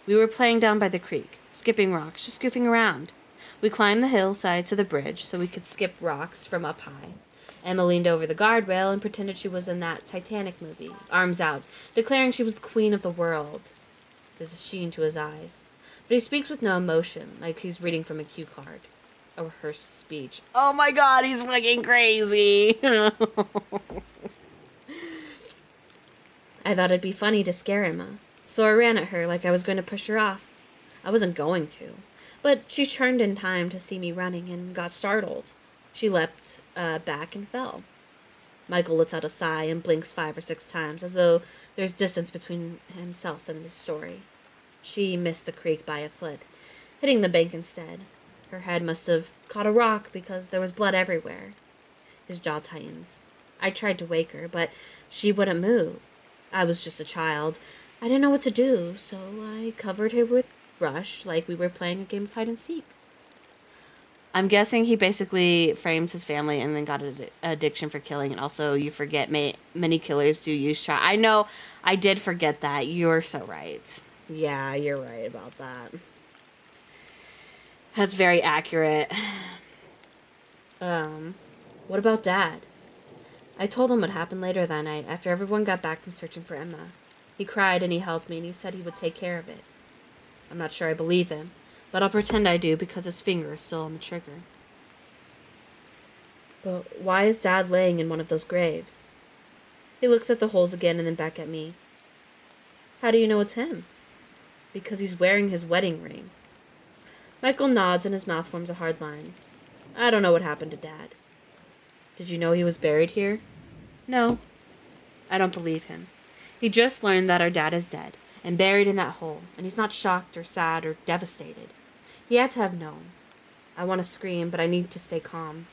Speaker 1: We were playing down by the creek, skipping rocks, just goofing around. We climbed the hillside to the bridge so we could skip rocks from up high. Emma leaned over the guardrail and pretended she was in that Titanic movie, arms out, declaring she was the queen of the world. There's a sheen to his eyes. But he speaks with no emotion, like he's reading from a cue card. A rehearsed speech. Oh my god, he's fucking crazy! I thought it'd be funny to scare Emma, so I ran at her like I was going to push her off. I wasn't going to.
Speaker 2: But she turned in time to see me running and got startled. She leapt back and fell. Michael lets out a sigh and blinks 5 or 6 times, as though there's distance between himself and his story. She missed the creek by a foot, hitting the bank instead. Her head must have caught a rock because there was blood everywhere. His jaw tightens. I tried to wake her, but she wouldn't move. I was just a child. I didn't know what to do, so I covered her with brush like we were playing a game of hide and seek.
Speaker 1: I'm guessing he basically frames his family and then got an addiction for killing. And also, you forget many killers do use child. I know, I did forget that. You're so right.
Speaker 2: Yeah, you're right about that.
Speaker 1: That's very accurate.
Speaker 2: What about Dad? I told him what happened later that night after everyone got back from searching for Emma. He cried and he helped me and he said he would take care of it. I'm not sure I believe him, but I'll pretend I do because his finger is still on the trigger. But why is Dad laying in one of those graves? He looks at the holes again and then back at me. How do you know it's him? Because he's wearing his wedding ring. Michael nods and his mouth forms a hard line. I don't know what happened to Dad. Did you know he was buried here?
Speaker 1: No, I don't believe him. He just learned that our dad is dead and buried in that hole, and he's not shocked or sad or devastated. He had to have known. I want to scream, but I need to stay calm.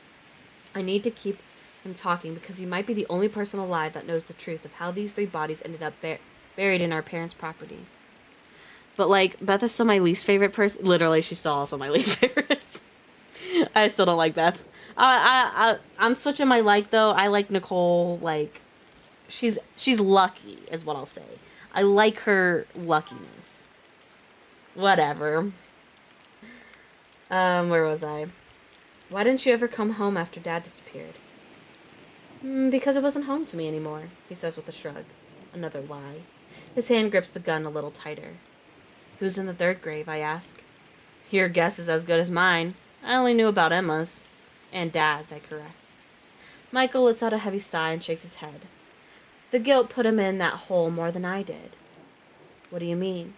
Speaker 1: I need to keep him talking because he might be the only person alive that knows the truth of how these 3 bodies ended up buried in our parents' property. But, like, Beth is still my least favorite person. Literally, she's still also my least favorite. I still don't like Beth. I'm switching my like, though. I like Nicole. Like, she's lucky, is what I'll say. I like her luckiness. Whatever. Where was I? Why didn't you ever come home after Dad disappeared? Because it wasn't home to me anymore, he says with a shrug. Another lie. His hand grips the gun a little tighter. Who's in the 3rd grave, I ask. Your guess is as good as mine. I only knew about Emma's. And Dad's, I correct. Michael lets out a heavy sigh and shakes his head. The guilt put him in that hole more than I did. What do you mean?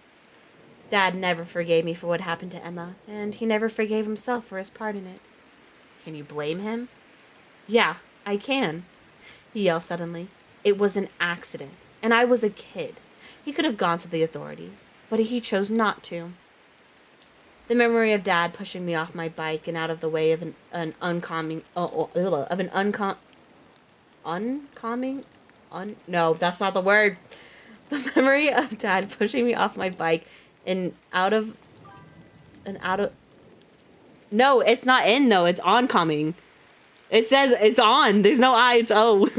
Speaker 1: Dad never forgave me for what happened to Emma, and he never forgave himself for his part in it. Can you blame him? Yeah, I can, he yells suddenly. It was an accident, and I was a kid. He could have gone to the authorities, but he chose not to. The memory of Dad pushing me off my bike and out of the way of no, that's not the word. The memory of Dad pushing me off my bike and out of, no, it's not in though, it's oncoming. It says it's on, there's no I, it's O.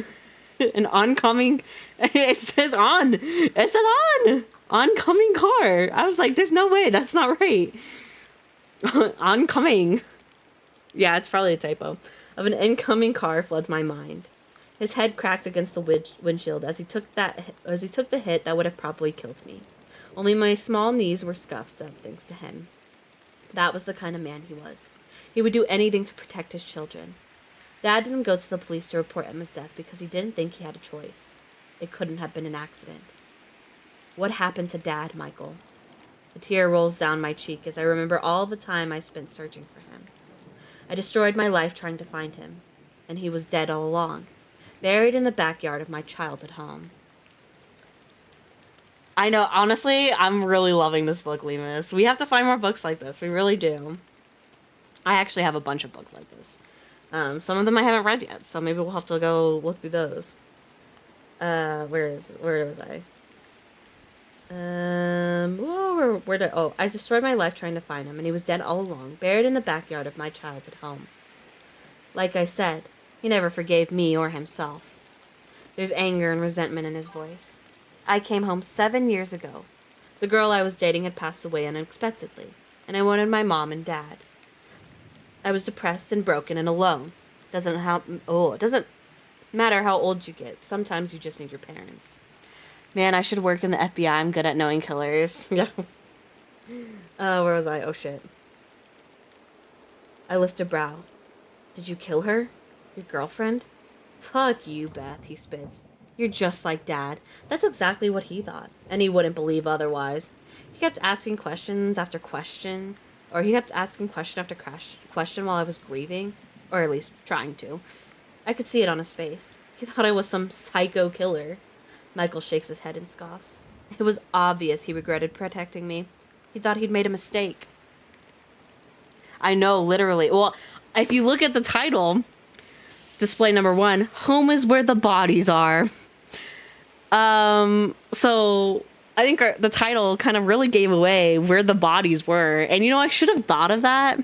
Speaker 1: An oncoming, it says on, it says on, oncoming car. I was like, there's no way, that's not right. Oncoming. Yeah, it's probably a typo. Of an incoming car floods my mind. His head cracked against the windshield as he took the hit that would have probably killed me. Only my small knees were scuffed up thanks to him. That was the kind of man he was. He would do anything to protect his children. Dad didn't go to the police to report Emma's death because he didn't think he had a choice. It couldn't have been an accident. What happened to Dad, Michael? A tear rolls down my cheek as I remember all the time I spent searching for him. I destroyed my life trying to find him, and he was dead all along, buried in the backyard of my childhood home. I know, honestly, I'm really loving this book, Lemus. We have to find more books like this. We really do. I actually have a bunch of books like this. Some of them I haven't read yet, so maybe we'll have to go look through those. Where was I? I destroyed my life trying to find him, and he was dead all along, buried in the backyard of my childhood home. Like I said, he never forgave me or himself. There's anger and resentment in his voice. I came home 7 years ago. The girl I was dating had passed away unexpectedly, and I wanted my mom and dad. I was depressed and broken and alone. It doesn't matter how old you get. Sometimes you just need your parents. Man, I should work in the FBI. I'm good at knowing killers. Yeah. Where was I? Oh, shit. I lift a brow. Did you kill her? Your girlfriend? Fuck you, Beth, he spits. You're just like Dad. That's exactly what he thought, and he wouldn't believe otherwise. He kept asking questions after question
Speaker 2: Or he kept asking question after question while I was grieving, or at least trying to. I could see it on his face. He thought I was some psycho killer. Michael shakes his head and scoffs. It was obvious he regretted protecting me. He thought he'd made a mistake. I know, literally. Well, if you look at the title, display number 1, home is where the bodies are. So I think the title kind of really gave away where the bodies were. And, I should have thought of that.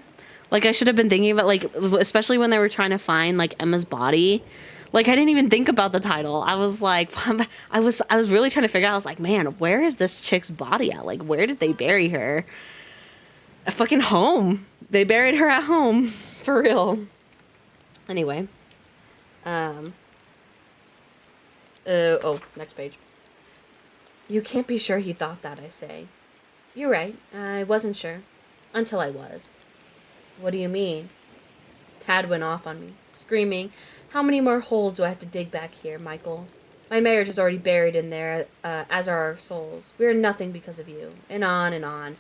Speaker 2: Like, I should have been thinking about, like, especially when they were trying to find, like, Emma's body. Like, I didn't even think about the title. I was like, I was really trying to figure out, I was like, man, where is this chick's body at? Like, where did they bury her? A fucking home. They buried her at home. For real. Anyway. Next page. You can't be sure he thought that, I say. You're right. I wasn't sure. Until I was. What do you mean? Tad went off on me, screaming, how many more holes do I have to dig back here, Michael? My marriage is already buried in there, as are our souls. We are nothing because of you. And on and on.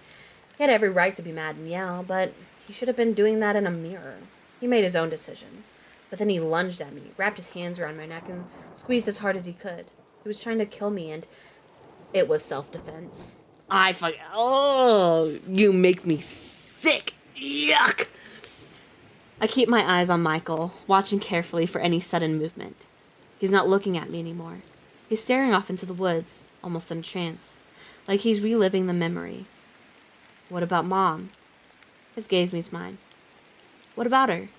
Speaker 2: He had every right to be mad and yell, but he should have been doing that in a mirror. He made his own decisions. But then he lunged at me, wrapped his hands around my neck, and squeezed as hard as he could. He was trying to kill me, and it was self-defense. You make me sick. Yuck! I keep my eyes on Michael, watching carefully for any sudden movement. He's not looking at me anymore. He's staring off into the woods, almost in a trance, like he's reliving the memory. What about Mom? His gaze meets mine. What about her?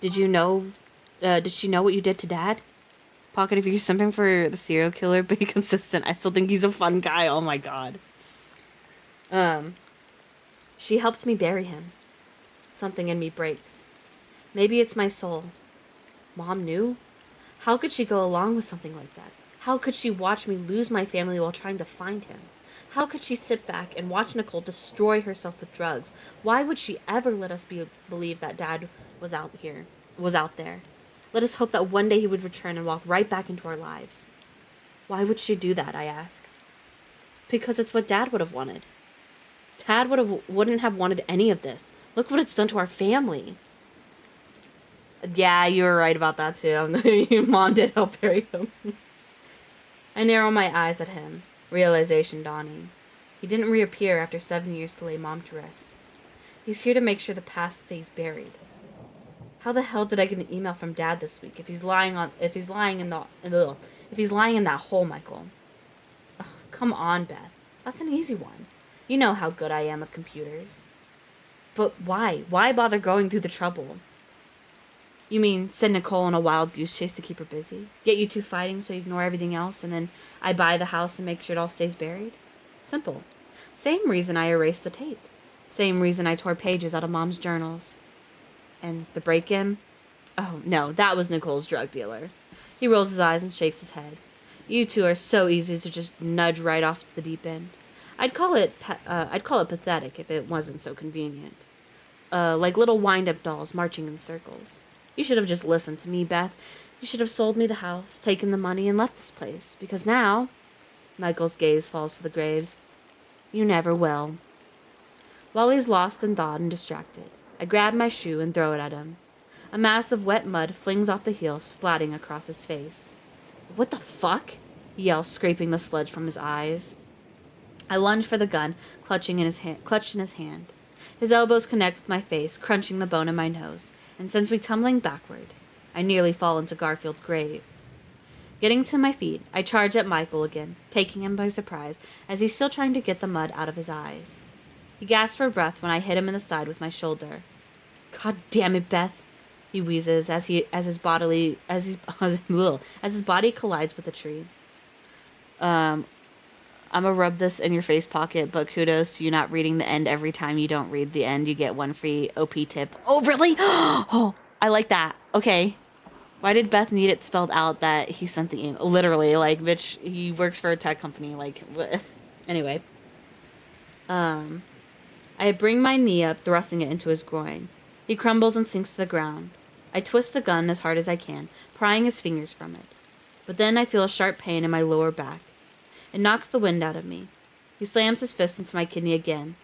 Speaker 2: Did she know what you did to Dad? Pocket, if you're something for the serial killer, be consistent. I still think he's a fun guy. Oh my god. She helped me bury him. Something in me breaks. Maybe it's my soul. Mom knew? How could she go along with something like that? How could she watch me lose my family while trying to find him? How could she sit back and watch Nicole destroy herself with drugs? Why would she ever let us believe that Dad was out there? Let us hope that one day he would return and walk right back into our lives. Why would she do that, I ask? Because it's what Dad would have wanted. Dad wouldn't have wanted any of this. Look what it's done to our family. Yeah, you were right about that too. Mom did help bury him. I narrow my eyes at him, realization dawning. He didn't reappear after 7 years to lay Mom to rest. He's here to make sure the past stays buried. How the hell did I get an email from Dad this week if he's lying in that hole, Michael? Ugh, come on, Beth. That's an easy one. You know how good I am with computers. But why? Why bother going through the trouble? You mean send Nicole on a wild goose chase to keep her busy? Get you two fighting so you ignore everything else, and then I buy the house and make sure it all stays buried? Simple. Same reason I erased the tape. Same reason I tore pages out of Mom's journals. And the break-in? Oh, no, that was Nicole's drug dealer. He rolls his eyes and shakes his head. You two are so easy to just nudge right off the deep end. I'd call it pathetic if it wasn't so convenient. Like little wind-up dolls marching in circles. You should have just listened to me, Beth. You should have sold me the house, taken the money, and left this place. Because now... Michael's gaze falls to the graves. You never will. While he's lost in thought and distracted, I grab my shoe and throw it at him. A mass of wet mud flings off the heel, splatting across his face. What the fuck? He yells, scraping the sludge from his eyes. I lunge for the gun, clutched in his hand. His elbows connect with my face, crunching the bone in my nose, and sends me tumbling backward. I nearly fall into Garfield's grave. Getting to my feet, I charge at Michael again, taking him by surprise, as he's still trying to get the mud out of his eyes. He gasps for breath when I hit him in the side with my shoulder. God damn it, Beth, he wheezes as his body collides with a tree. I'm gonna rub this in your face, Pocket, but kudos to you not reading the end every time you don't read the end. You get one free OP tip. Oh, really? Oh, I like that. Okay. Why did Beth need it spelled out that he sent the email? Literally, like, bitch, he works for a tech company. Like, what? Anyway. I bring my knee up, thrusting it into his groin. He crumbles and sinks to the ground. I twist the gun as hard as I can, prying his fingers from it. But then I feel a sharp pain in my lower back. It knocks the wind out of me. He slams his fist into my kidney again.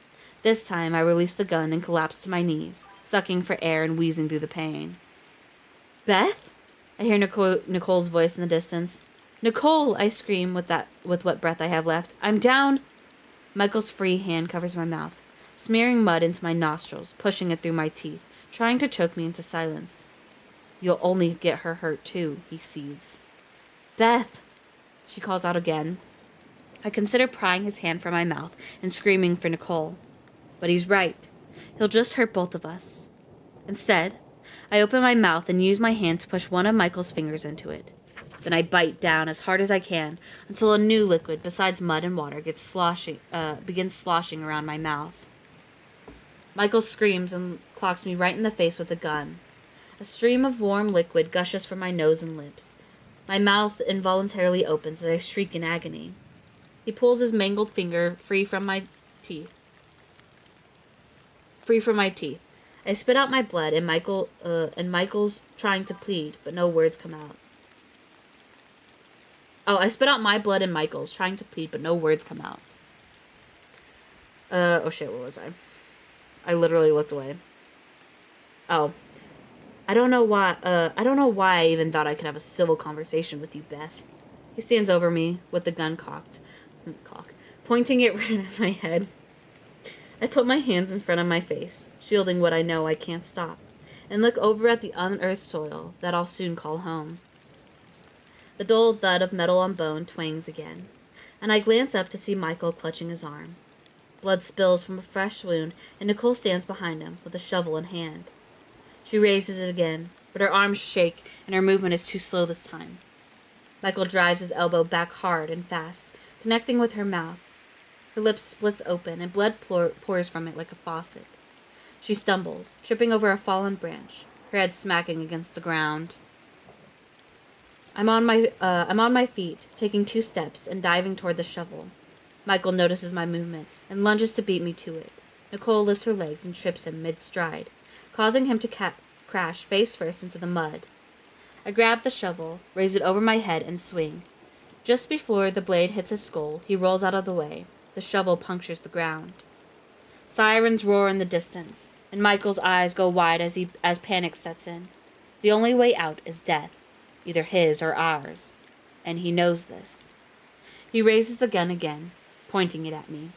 Speaker 2: This time, I released the gun and collapsed to my knees, sucking for air and wheezing through the pain. Beth? I hear Nicole's voice in the distance. Nicole, I scream with what breath I have left. I'm down. Michael's free hand covers my mouth, smearing mud into my nostrils, pushing it through my teeth, trying to choke me into silence. You'll only get her hurt too, he seethes. Beth, she calls out again. I consider prying his hand from my mouth and screaming for Nicole. But he's right. He'll just hurt both of us. Instead, I open my mouth and use my hand to push one of Michael's fingers into it. Then I bite down as hard as I can until a new liquid besides mud and water begins sloshing around my mouth. Michael screams and clocks me right in the face with a gun. A stream of warm liquid gushes from my nose and lips. My mouth involuntarily opens as I shriek in agony. He pulls his mangled finger free from my teeth. I spit out my blood, and Michael's trying to plead, but no words come out. I spit out my blood and Michael's, trying to plead, but no words come out. Oh shit, where was I? I literally looked away. Oh. I don't know why I even thought I could have a civil conversation with you, Beth. He stands over me with the gun pointing it right at my head. I put my hands in front of my face, shielding what I know I can't stop, and look over at the unearthed soil that I'll soon call home. The dull thud of metal on bone twangs again, and I glance up to see Michael clutching his arm. Blood spills from a fresh wound, and Nicole stands behind him with a shovel in hand. She raises it again, but her arms shake, and her movement is too slow this time. Michael drives his elbow back hard and fast, connecting with her mouth. Her lips splits open, and blood pours from it like a faucet. She stumbles, tripping over a fallen branch, her head smacking against the ground. I'm on my feet, taking 2 steps and diving toward the shovel. Michael notices my movement and lunges to beat me to it. Nicole lifts her legs and trips him mid-stride, causing him to crash face first into the mud. I grab the shovel, raise it over my head, and swing. Just before the blade hits his skull, he rolls out of the way. The shovel punctures the ground. Sirens roar in the distance, and Michael's eyes go wide as panic sets in. The only way out is death, either his or ours, and he knows this. He raises the gun again, pointing it at me,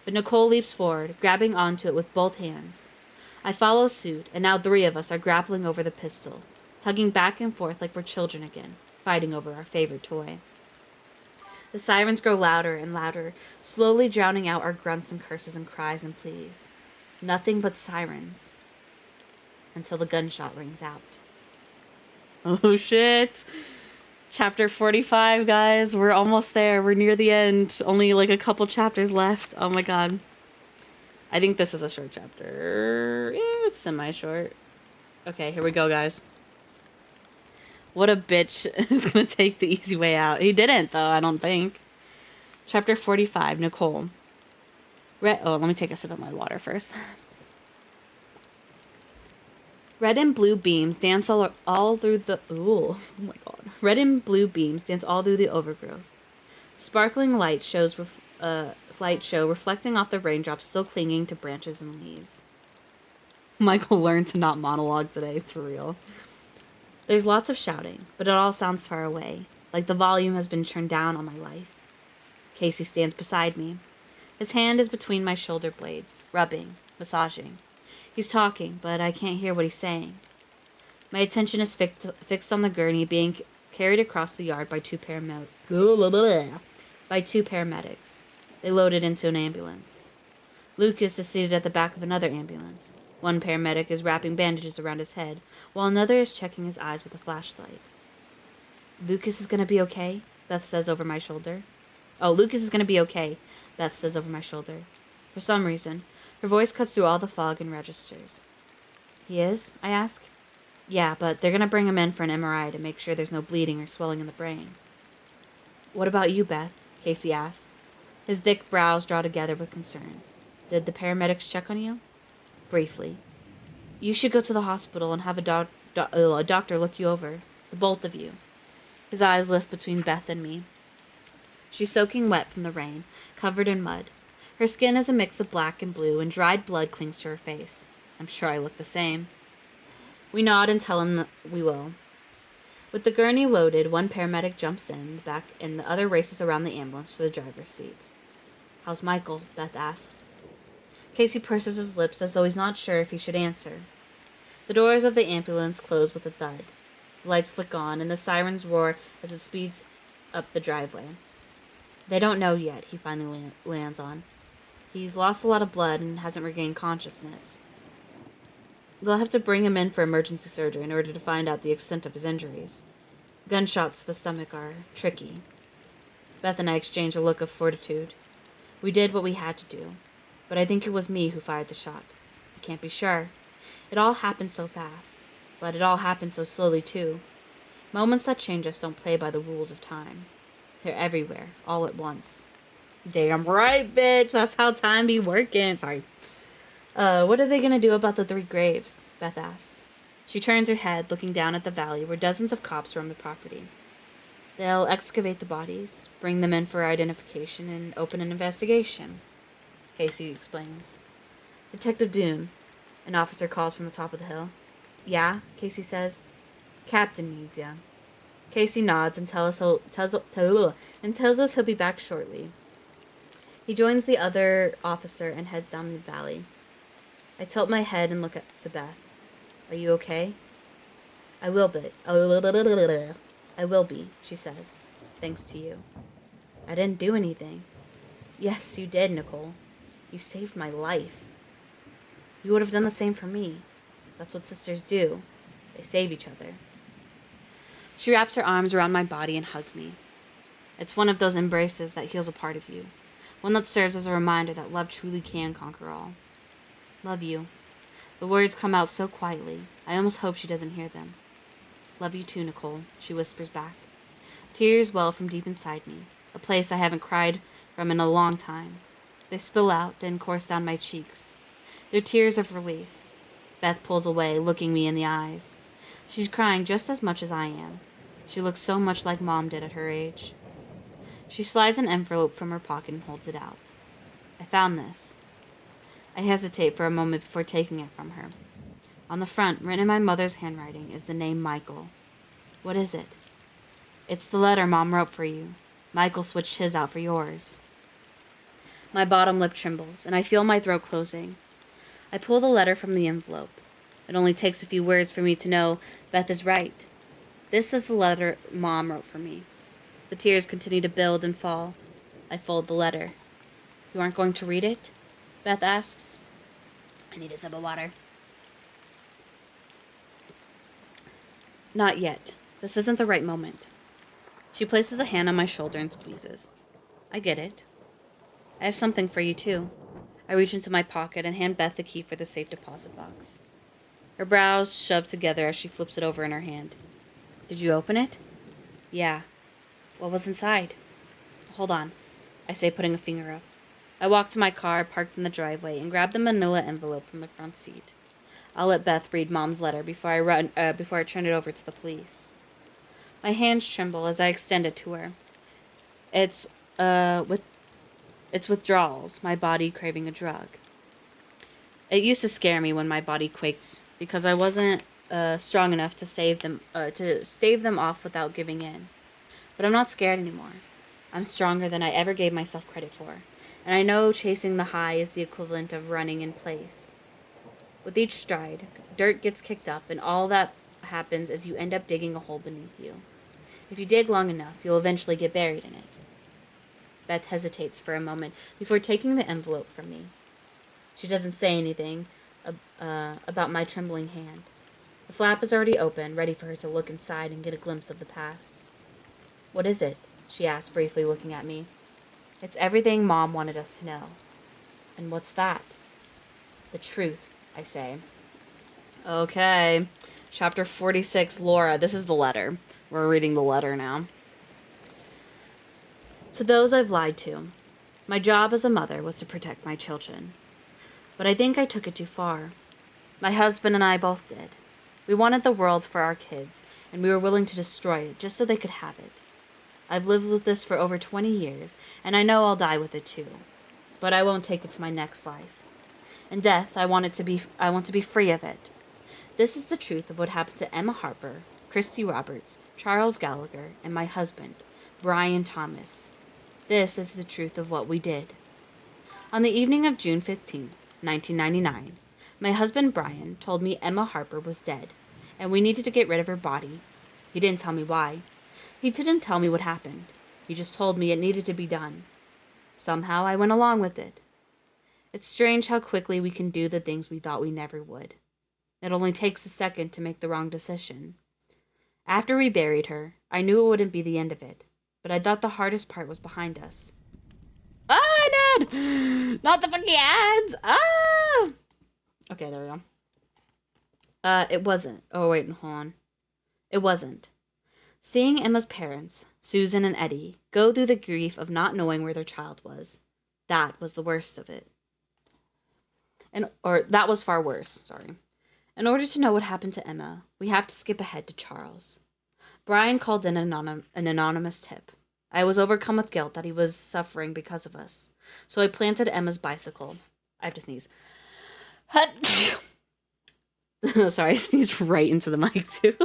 Speaker 2: but Nicole leaps forward, grabbing onto it with both hands. I follow suit, and now 3 of us are grappling over the pistol, tugging back and forth like we're children again, fighting over our favorite toy. The sirens grow louder and louder, slowly drowning out our grunts and curses and cries and pleas. Nothing but sirens. Until the gunshot rings out.
Speaker 1: Oh shit. Chapter 45, guys. We're almost there. We're near the end. Only like a couple chapters left. Oh my god. I think this is a short chapter. Yeah, it's semi-short. Okay, here we go, guys. What a bitch is gonna take the easy way out. He didn't, though, I don't think. Chapter 45, Nicole. Let me take a sip of my water first. Red and blue beams dance all through the... Ooh, oh my god. Red and blue beams dance all through the overgrowth. Sparkling light show reflecting off the raindrops still clinging to branches and leaves. Michael learned to not monologue today, for real. There's lots of shouting, but it all sounds far away, like the volume has been turned down on my life. Casey stands beside me. His hand is between my shoulder blades, rubbing, massaging. He's talking, but I can't hear what he's saying. My attention is fixed on the gurney being carried across the yard by 2 paramedics. They load it into an ambulance. Lucas is seated at the back of another ambulance. One paramedic is wrapping bandages around his head, while another is checking his eyes with a flashlight. Lucas is gonna be okay, Beth says over my shoulder. Oh, Lucas is gonna be okay, Beth says over my shoulder. For some reason, her voice cuts through all the fog and registers. He is? I ask. Yeah, but they're gonna bring him in for an MRI to make sure there's no bleeding or swelling in the brain. What about you, Beth? Casey asks. His thick brows draw together with concern. Did the paramedics check on you? Briefly. You should go to the hospital and have a doctor look you over. The both of you. His eyes lift between Beth and me. She's soaking wet from the rain, covered in mud.
Speaker 2: Her skin is a mix of black and blue, and dried blood clings to her face. I'm sure I look the same. We nod and tell him that we will. With the gurney loaded, one paramedic jumps in the back and the other races around the ambulance to the driver's seat. "How's Michael?" Beth asks. Casey purses his lips as though he's not sure if he should answer. The doors of the ambulance close with a thud. The lights flick on, and the sirens roar as it speeds up the driveway. "They don't know yet," he finally lands on. "He's lost a lot of blood and hasn't regained consciousness. They'll have to bring him in for emergency surgery in order to find out the extent of his injuries. Gunshots to the stomach are tricky." Beth and I exchange a look of fortitude. We did what we had to do, but I think it was me who fired the shot. I can't be sure. It all happened so fast, but it all happened so slowly too. Moments that change us don't play by the rules of time. They're everywhere, all at once. Damn right, bitch. That's how time be working. Sorry. What are they gonna do about the 3 graves? Beth asks. She turns her head, looking down at the valley where dozens of cops roam the property. "They'll excavate the bodies, bring them in for identification, and open an investigation," Casey explains. "Detective Doon," an officer calls from the top of the hill. "Yeah," Casey says. "Captain needs ya." Casey nods and tells us he'll be back shortly. He joins the other officer and heads down the valley. I tilt my head and look up to Beth. "Are you okay?" I will be, she says. "Thanks to you." "I didn't do anything." "Yes, you did, Nicole. You saved my life." "You would have done the same for me. That's what sisters do. They save each other." She wraps her arms around my body and hugs me. It's one of those embraces that heals a part of you. One that serves as a reminder that love truly can conquer all. "Love you." The words come out so quietly, I almost hope she doesn't hear them. "Love you too, Nicole," she whispers back. Tears well from deep inside me, a place I haven't cried from in a long time. They spill out and course down my cheeks. They're tears of relief. Beth pulls away, looking me in the eyes. She's crying just as much as I am. She looks so much like Mom did at her age. She slides an envelope from her pocket and holds it out. "I found this." I hesitate for a moment before taking it from her. On the front, written in my mother's handwriting, is the name Michael. "What is it?" "It's the letter Mom wrote for you. Michael switched his out for yours." My bottom lip trembles, and I feel my throat closing. I pull the letter from the envelope. It only takes a few words for me to know Beth is right. This is the letter Mom wrote for me. The tears continue to build and fall. I fold the letter. "You aren't going to read it?" Beth asks. I need a sip of water. "Not yet. This isn't the right moment." She places a hand on my shoulder and squeezes. "I get it. I have something for you, too." I reach into my pocket and hand Beth the key for the safe deposit box. Her brows shove together as she flips it over in her hand. "Did you open it?" "Yeah." "What was inside?" "Hold on," I say, putting a finger up. I walk to my car, parked in the driveway, and grab the manila envelope from the front seat. I'll let Beth read Mom's letter before I turn it over to the police. My hands tremble as I extend it to her. It's withdrawals, my body craving a drug. It used to scare me when my body quaked because I wasn't strong enough to stave them off without giving in. But I'm not scared anymore. I'm stronger than I ever gave myself credit for, and I know chasing the high is the equivalent of running in place. With each stride, dirt gets kicked up, and all that happens is you end up digging a hole beneath you. If you dig long enough, you'll eventually get buried in it. Beth hesitates for a moment before taking the envelope from me. She doesn't say anything about my trembling hand. The flap is already open, ready for her to look inside and get a glimpse of the past. "What is it?" she asks, briefly looking at me. "It's everything Mom wanted us to know." "And what's that?" "The truth," I say. Okay. Chapter 46, Laura. This is the letter. We're reading the letter now. "To those I've lied to, my job as a mother was to protect my children. But I think I took it too far. My husband and I both did. We wanted the world for our kids, and we were willing to destroy it just so they could have it. I've lived with this for over 20 years, and I know I'll die with it too. but I won't take it to my next life. In death, I want to be free of it. This is the truth of what happened to Emma Harper, Christy Roberts, Charles Gallagher, and my husband, Brian Thomas. This is the truth of what we did. On the evening of June 15th, 1999, my husband Brian told me Emma Harper was dead, and we needed to get rid of her body. He didn't tell me why. He didn't tell me what happened. He just told me it needed to be done. Somehow I went along with it. It's strange how quickly we can do the things we thought we never would. It only takes a second to make the wrong decision. After we buried her, I knew it wouldn't be the end of it, but I thought the hardest part was behind us. Ah, Dad! Not the fucking ads! Ah! Okay, there we go. It wasn't. Oh, wait, hold on. It wasn't. Seeing Emma's parents, Susan and Eddie, go through the grief of not knowing where their child was, that was the worst of it. That was far worse, sorry. In order to know what happened to Emma, we have to skip ahead to Charles. Brian called in an anonymous tip. I was overcome with guilt that he was suffering because of us, so I planted Emma's bicycle. I have to sneeze. Sorry, I sneezed right into the mic, too.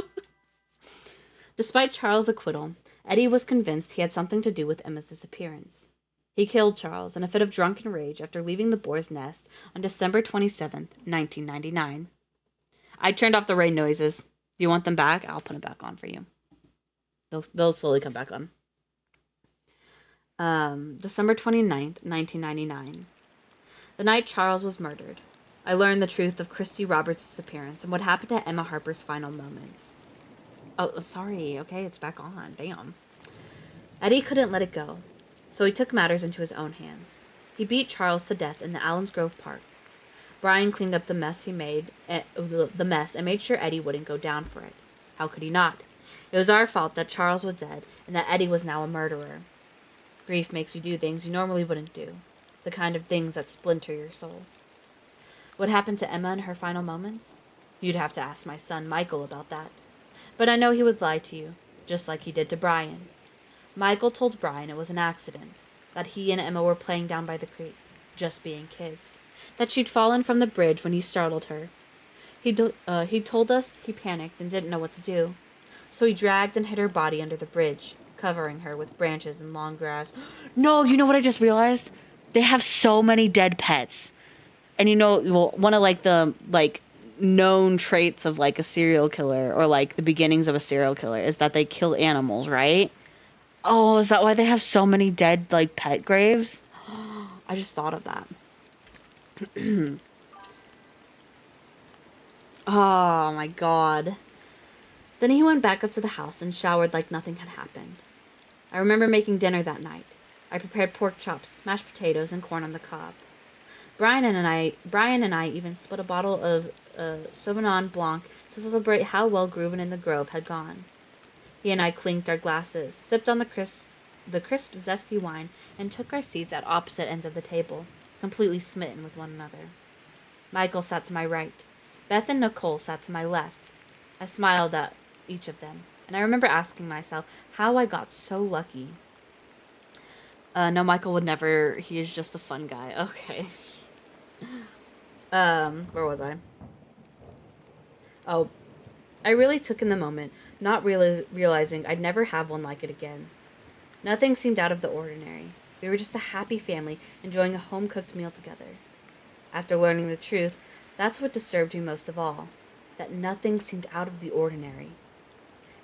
Speaker 2: Despite Charles' acquittal, Eddie was convinced he had something to do with Emma's disappearance. He killed Charles in a fit of drunken rage after leaving the boar's nest on December 27th, 1999. I turned off the rain noises. Do you want them back? I'll put them back on for you. They'll slowly come back on. December 29th, 1999. The night Charles was murdered, I learned the truth of Christy Roberts' disappearance and what happened to Emma Harper's final moments. Oh, sorry. Okay, it's back on. Damn. Eddie couldn't let it go, so he took matters into his own hands. He beat Charles to death in the Allens Grove Park. Brian cleaned up the mess and made sure Eddie wouldn't go down for it. How could he not? It was our fault that Charles was dead and that Eddie was now a murderer. Grief makes you do things you normally wouldn't do, the kind of things that splinter your soul. What happened to Emma in her final moments? You'd have to ask my son Michael about that. But I know he would lie to you, just like he did to Brian. Michael told Brian it was an accident, that he and Emma were playing down by the creek, just being kids, that she'd fallen from the bridge when he startled her. He told us he panicked and didn't know what to do, so he dragged and hid her body under the bridge, covering her with branches and long grass. No, you know what I just realized? They have so many dead pets. And one of the known traits of a serial killer or the beginnings of a serial killer is that they kill animals, right? Oh, is that why they have so many dead pet graves? I just thought of that. Oh my god. Then he went back up to the house and showered like nothing had happened. I remember making dinner that night. I prepared pork chops, mashed potatoes, and corn on the cob. Brian and I even split a bottle of Sauvignon Blanc to celebrate how well Groovin' in the Grove had gone. He and I clinked our glasses, sipped on the crisp, zesty wine, and took our seats at opposite ends of the table, completely smitten with one another. Michael sat to my right. Beth and Nicole sat to my left. I smiled at each of them, and I remember asking myself how I got so lucky. No, Michael would never. He is just a fun guy. Okay. Where was I? Oh, I really took in the moment, not realizing I'd never have one like it again. Nothing seemed out of the ordinary. We were just a happy family enjoying a home-cooked meal together. After learning the truth, that's what disturbed me most of all, that nothing seemed out of the ordinary.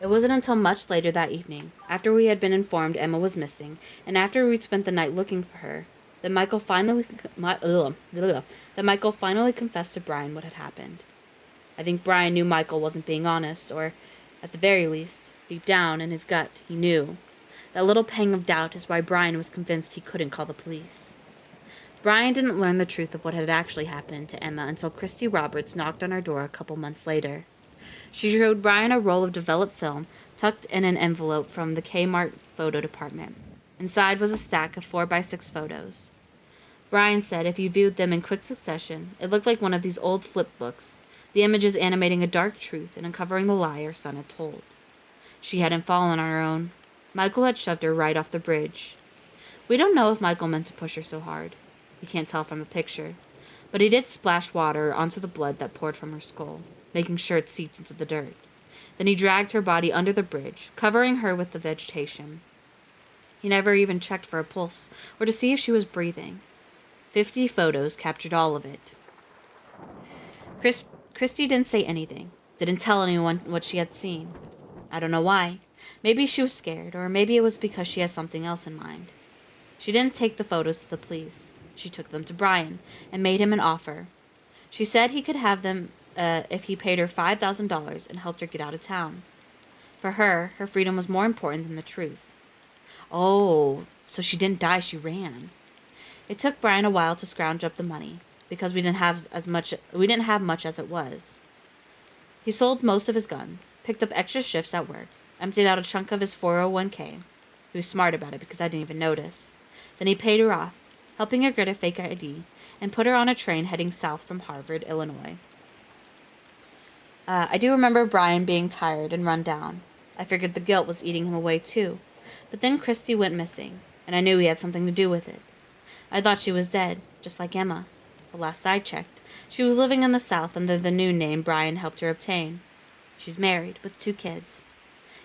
Speaker 2: It wasn't until much later that evening, after we had been informed Emma was missing, and after we'd spent the night looking for her, that Michael finally confessed to Brian what had happened. I think Brian knew Michael wasn't being honest, or, at the very least, deep down in his gut, he knew. That little pang of doubt is why Brian was convinced he couldn't call the police. Brian didn't learn the truth of what had actually happened to Emma until Christy Roberts knocked on our door a couple months later. She showed Brian a roll of developed film tucked in an envelope from the Kmart photo department. Inside was a stack of 4x6 photos. Brian said if you viewed them in quick succession, it looked like one of these old flip books, the images animating a dark truth and uncovering the lie her son had told. She hadn't fallen on her own. Michael had shoved her right off the bridge. We don't know if Michael meant to push her so hard. You can't tell from the picture. But he did splash water onto the blood that poured from her skull, making sure it seeped into the dirt. Then he dragged her body under the bridge, covering her with the vegetation. He never even checked for a pulse, or to see if she was breathing. 50 photos captured all of it. Christy didn't say anything, didn't tell anyone what she had seen. I don't know why. Maybe she was scared, or maybe it was because she has something else in mind. She didn't take the photos to the police. She took them to Brian and made him an offer. She said he could have them if he paid her $5,000 and helped her get out of town. For her, her freedom was more important than the truth. Oh, so she didn't die, she ran. It took Brian a while to scrounge up the money, because we didn't have much as it was. He sold most of his guns, picked up extra shifts at work, emptied out a chunk of his 401k. He was smart about it because I didn't even notice. Then he paid her off, helping her get a fake ID, and put her on a train heading south from Harvard, Illinois. I do remember Brian being tired and run down. I figured the guilt was eating him away too. But then Christy went missing, and I knew he had something to do with it. I thought she was dead, just like Emma. The last I checked, she was living in the South under the new name Brian helped her obtain. She's married, with 2 kids.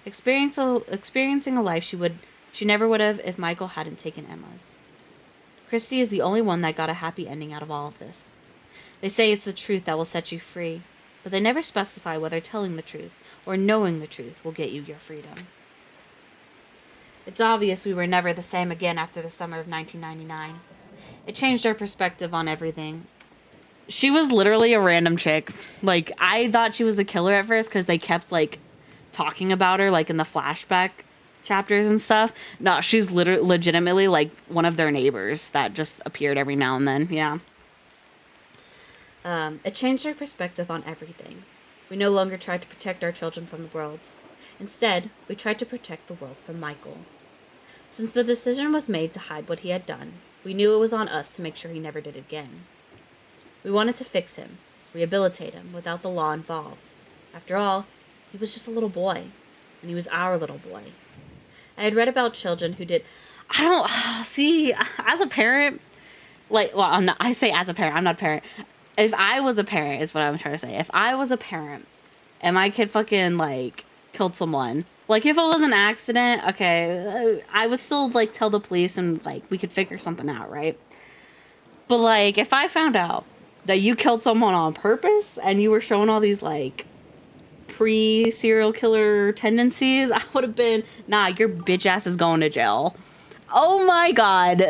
Speaker 2: Experiencing a life she never would have if Michael hadn't taken Emma's. Christy is the only one that got a happy ending out of all of this. They say it's the truth that will set you free, but they never specify whether telling the truth or knowing the truth will get you your freedom. It's obvious we were never the same again after the summer of 1999. It changed our perspective on everything. She was literally a random chick. Like, I thought she was the killer at first because they kept, like, talking about her, like, in the flashback chapters and stuff. No, she's legitimately, like, one of their neighbors that just appeared every now and then. Yeah. It changed our perspective on everything. We no longer tried to protect our children from the world. Instead, we tried to protect the world from Michael. Since the decision was made to hide what he had done, we knew it was on us to make sure he never did it again. We wanted to fix him, rehabilitate him, without the law involved. After all, he was just a little boy, and he was our little boy. I had read about children who did... I don't... See, as a parent... Like, well, I say as a parent, I'm not a parent. If I was a parent, is what I'm trying to say. If I was a parent, and my kid fucking, like, killed someone... Like, if it was an accident, okay, I would still, like, tell the police and, like, we could figure something out, right? But, like, if I found out that you killed someone on purpose and you were showing all these, like, pre-serial killer tendencies, I would have been, nah, your bitch ass is going to jail. Oh, my God.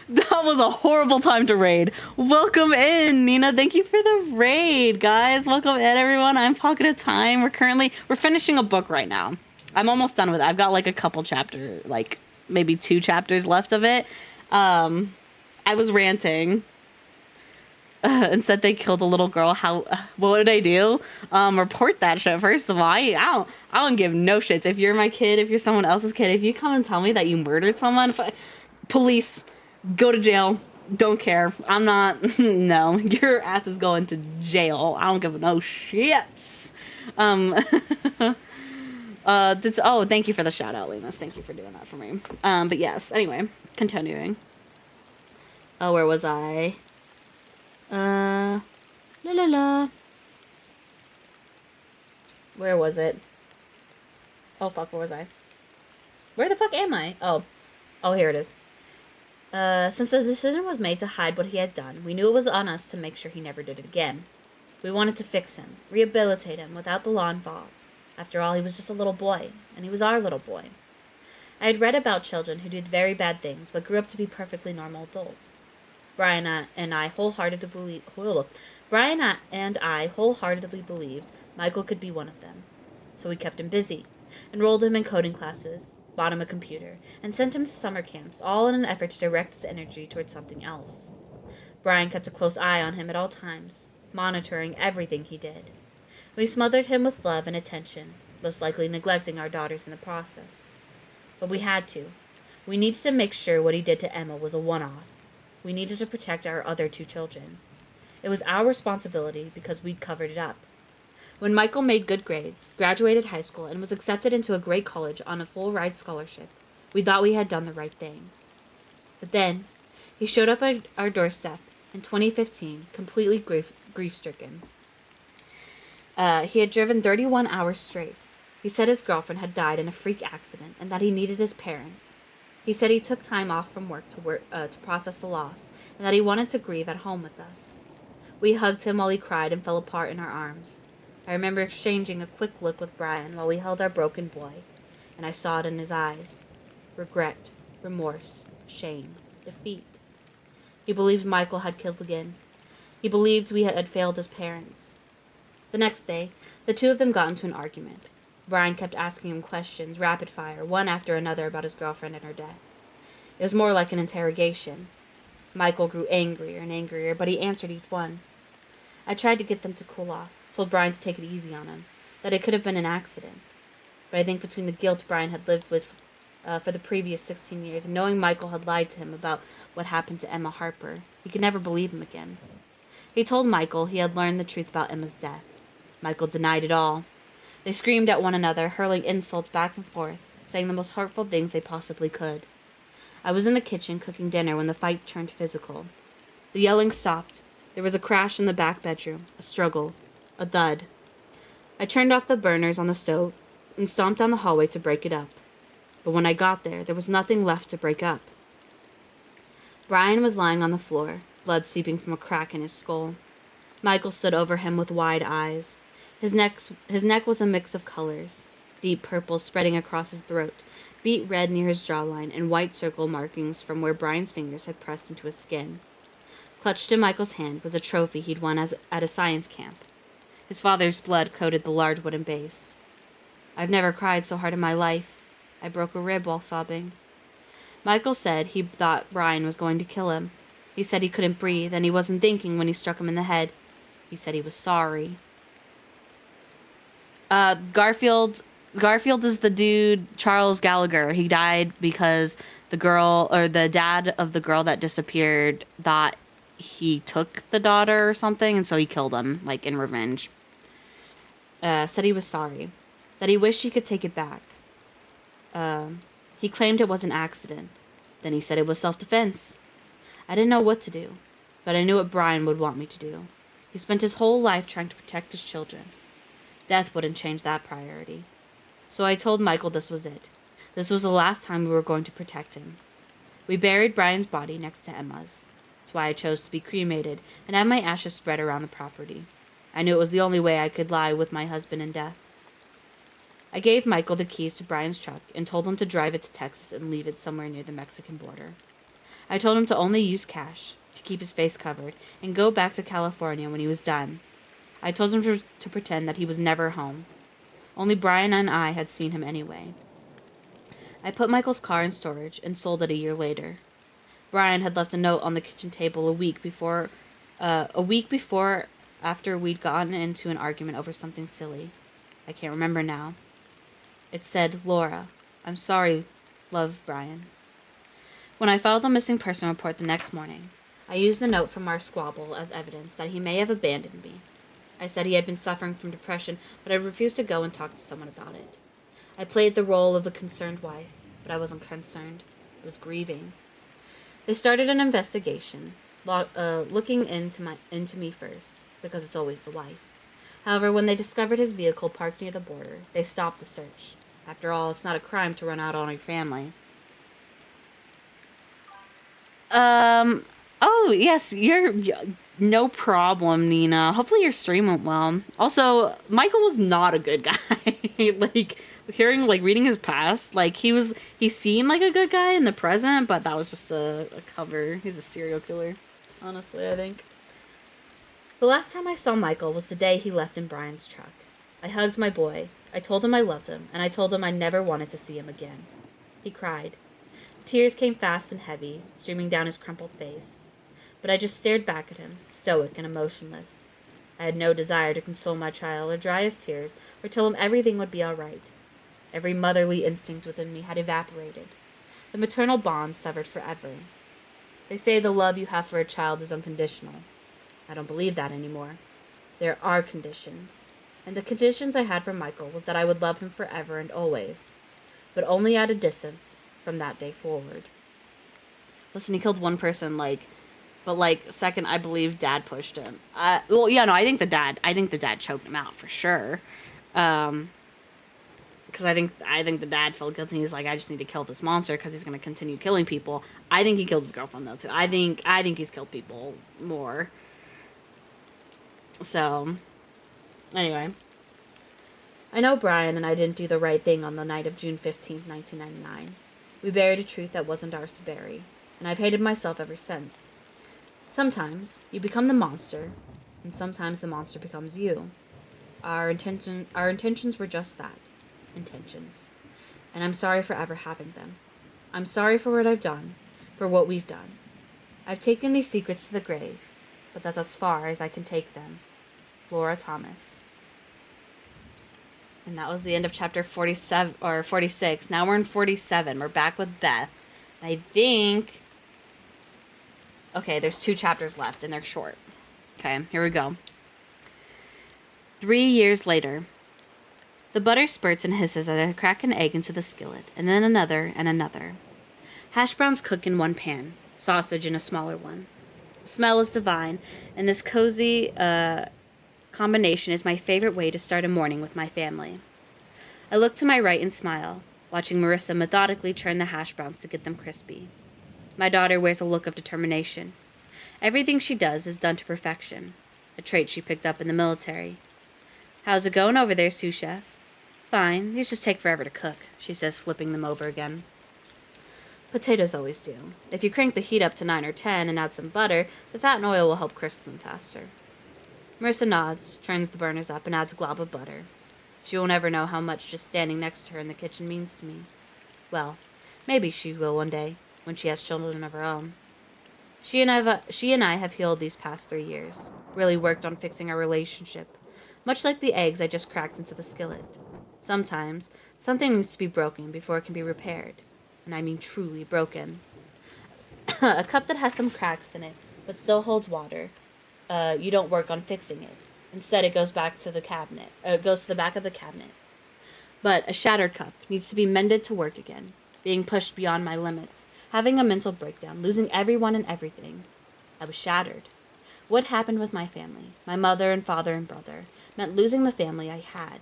Speaker 2: That was a horrible time to raid. Welcome in, Nina. Thank you for the raid, guys. Welcome in, everyone. I'm Pocket of Time. We're finishing a book right now. I'm almost done with it. I've got like a couple chapters, like maybe 2 chapters left of it. I was ranting and said they killed a little girl. What did I do? Report that shit. First of all, I don't give no shits. If you're my kid, if you're someone else's kid, if you come and tell me that you murdered someone, police, go to jail. Don't care. I'm not. No, your ass is going to jail. I don't give no shits. Thank you for the shout out, Lemus. Thank you for doing that for me. But yes. Anyway, continuing. Oh, where was I? La la la. Where was it? Oh fuck, where was I? Where the fuck am I? Oh, here it is. Since the decision was made to hide what he had done, we knew it was on us to make sure he never did it again. We wanted to fix him, rehabilitate him without the law involved. After all, he was just a little boy, and he was our little boy. I had read about children who did very bad things, but grew up to be perfectly normal adults. Brian and I wholeheartedly believed Michael could be one of them. So we kept him busy, enrolled him in coding classes, bought him a computer, and sent him to summer camps, all in an effort to direct his energy towards something else. Brian kept a close eye on him at all times, monitoring everything he did. We smothered him with love and attention, most likely neglecting our daughters in the process. But we had to. We needed to make sure what he did to Emma was a one-off. We needed to protect our other 2 children. It was our responsibility because we'd covered it up. When Michael made good grades, graduated high school, and was accepted into a great college on a full-ride scholarship, we thought we had done the right thing. But then, he showed up at our doorstep in 2015, completely grief-stricken. He had driven 31 hours straight. He said his girlfriend had died in a freak accident and that he needed his parents. He said he took time off from work to process the loss and that he wanted to grieve at home with us. We hugged him while he cried and fell apart in our arms. I remember exchanging a quick look with Brian while we held our broken boy, and I saw it in his eyes. Regret, remorse, shame, defeat. He believed Michael had killed again. He believed we had failed as parents. The next day, the two of them got into an argument. Brian kept asking him questions, rapid fire, one after another about his girlfriend and her death. It was more like an interrogation. Michael grew angrier and angrier, but he answered each one. I tried to get them to cool off, told Brian to take it easy on him, that it could have been an accident. But I think between the guilt Brian had lived with for the previous 16 years and knowing Michael had lied to him about what happened to Emma Harper, he could never believe him again. He told Michael he had learned the truth about Emma's death. Michael denied it all. They screamed at one another, hurling insults back and forth, saying the most hurtful things they possibly could. I was in the kitchen cooking dinner when the fight turned physical. The yelling stopped. There was a crash in the back bedroom, a struggle, a thud. I turned off the burners on the stove and stomped down the hallway to break it up. But when I got there was nothing left to break up. Brian was lying on the floor, blood seeping from a crack in his skull. Michael stood over him with wide eyes. His neck was a mix of colors, deep purple spreading across his throat, beet red near his jawline, and white circle markings from where Brian's fingers had pressed into his skin. Clutched in Michael's hand was a trophy he'd won at a science camp. His father's blood coated the large wooden base. I've never cried so hard in my life. I broke a rib while sobbing. Michael said he thought Brian was going to kill him. He said he couldn't breathe, and he wasn't thinking when he struck him in the head. He said he was sorry. Garfield is the dude, Charles Gallagher. He died because the dad of the girl that disappeared thought he took the daughter or something, and so he killed him, like, in revenge. Said he was sorry. That he wished he could take it back. He claimed it was an accident. Then he said it was self-defense. I didn't know what to do, but I knew what Brian would want me to do. He spent his whole life trying to protect his children. Death wouldn't change that priority. So I told Michael this was it. This was the last time we were going to protect him. We buried Brian's body next to Emma's. That's why I chose to be cremated and have my ashes spread around the property. I knew it was the only way I could lie with my husband in death. I gave Michael the keys to Brian's truck and told him to drive it to Texas and leave it somewhere near the Mexican border. I told him to only use cash, to keep his face covered, and go back to California when he was done. I told him to pretend that he was never home. Only Brian and I had seen him anyway. I put Michael's car in storage and sold it a year later. Brian had left a note on the kitchen table a week before after we'd gotten into an argument over something silly. I can't remember now. It said, Laura, I'm sorry, love, Brian. When I filed a missing person report the next morning, I used the note from our squabble as evidence that he may have abandoned me. I said he had been suffering from depression, but I refused to go and talk to someone about it. I played the role of the concerned wife, but I wasn't concerned. I was grieving. They started an investigation, looking into me first, because it's always the wife. However, when they discovered his vehicle parked near the border, they stopped the search. After all, it's not a crime to run out on your family. Oh, yes, no problem, Nina. Hopefully your stream went well. Also, Michael was not a good guy. Reading his past, he seemed like a good guy in the present, but that was just a cover. He's a serial killer, honestly, I think. The last time I saw Michael was the day he left in Brian's truck. I hugged my boy. I told him I loved him, and I told him I never wanted to see him again. He cried. Tears came fast and heavy, streaming down his crumpled face. But I just stared back at him, stoic and emotionless. I had no desire to console my child or dry his tears or tell him everything would be all right. Every motherly instinct within me had evaporated. The maternal bond severed forever. They say the love you have for a child is unconditional. I don't believe that anymore. There are conditions. And the conditions I had for Michael was that I would love him forever and always, but only at a distance from that day forward.
Speaker 1: Listen, he killed one person, but second, I believe Dad pushed him. Well, yeah, no, I think the dad choked him out for sure. Because I think the dad felt guilty. He's like, I just need to kill this monster because he's gonna continue killing people. I think he killed his girlfriend though too. I think he's killed people more. So, anyway, I know Brian and I didn't do the right thing on the night of June 15th, 1999. We buried a truth that wasn't ours to bury, and I've hated myself ever since. Sometimes you become the monster, and sometimes the monster becomes you. Our intentions were just that. Intentions. And I'm sorry for ever having them. I'm sorry for what I've done, for what we've done. I've taken these secrets to the grave, but that's as far as I can take them. Laura Thomas. And that was the end of chapter 47 or 46. Now we're in 47. We're back with Beth. I think okay, there's 2 chapters left and they're short. Okay, here we go. 3 years later. The butter spurts and hisses as I crack an egg into the skillet, and then another and another. Hash browns cook in one pan, sausage in a smaller one. The smell is divine, and this cozy combination is my favorite way to start a morning with my family. I look to my right and smile, watching Marissa methodically churn the hash browns to get them crispy. My daughter wears a look of determination. Everything she does is done to perfection, a trait she picked up in the military. How's it going over there, sous chef? Fine, these just take forever to cook, she says, flipping them over again. Potatoes always do. If you crank the heat up to 9 or 10 and add some butter, the fat and oil will help crisp them faster. Marissa nods, turns the burners up, and adds a glob of butter. She won't ever know how much just standing next to her in the kitchen means to me. Well, maybe she will one day, when she has children of her own. She and I have healed these past 3 years, really worked on fixing our relationship, much like the eggs I just cracked into the skillet. Sometimes, something needs to be broken before it can be repaired. And I mean truly broken. A cup that has some cracks in it, but still holds water. You don't work on fixing it. Instead, it goes back to the cabinet. It goes to the back of the cabinet. But a shattered cup needs to be mended to work again. Being pushed beyond my limits. Having a mental breakdown. Losing everyone and everything. I was shattered. What happened with my family, my mother and father and brother, meant losing the family I had.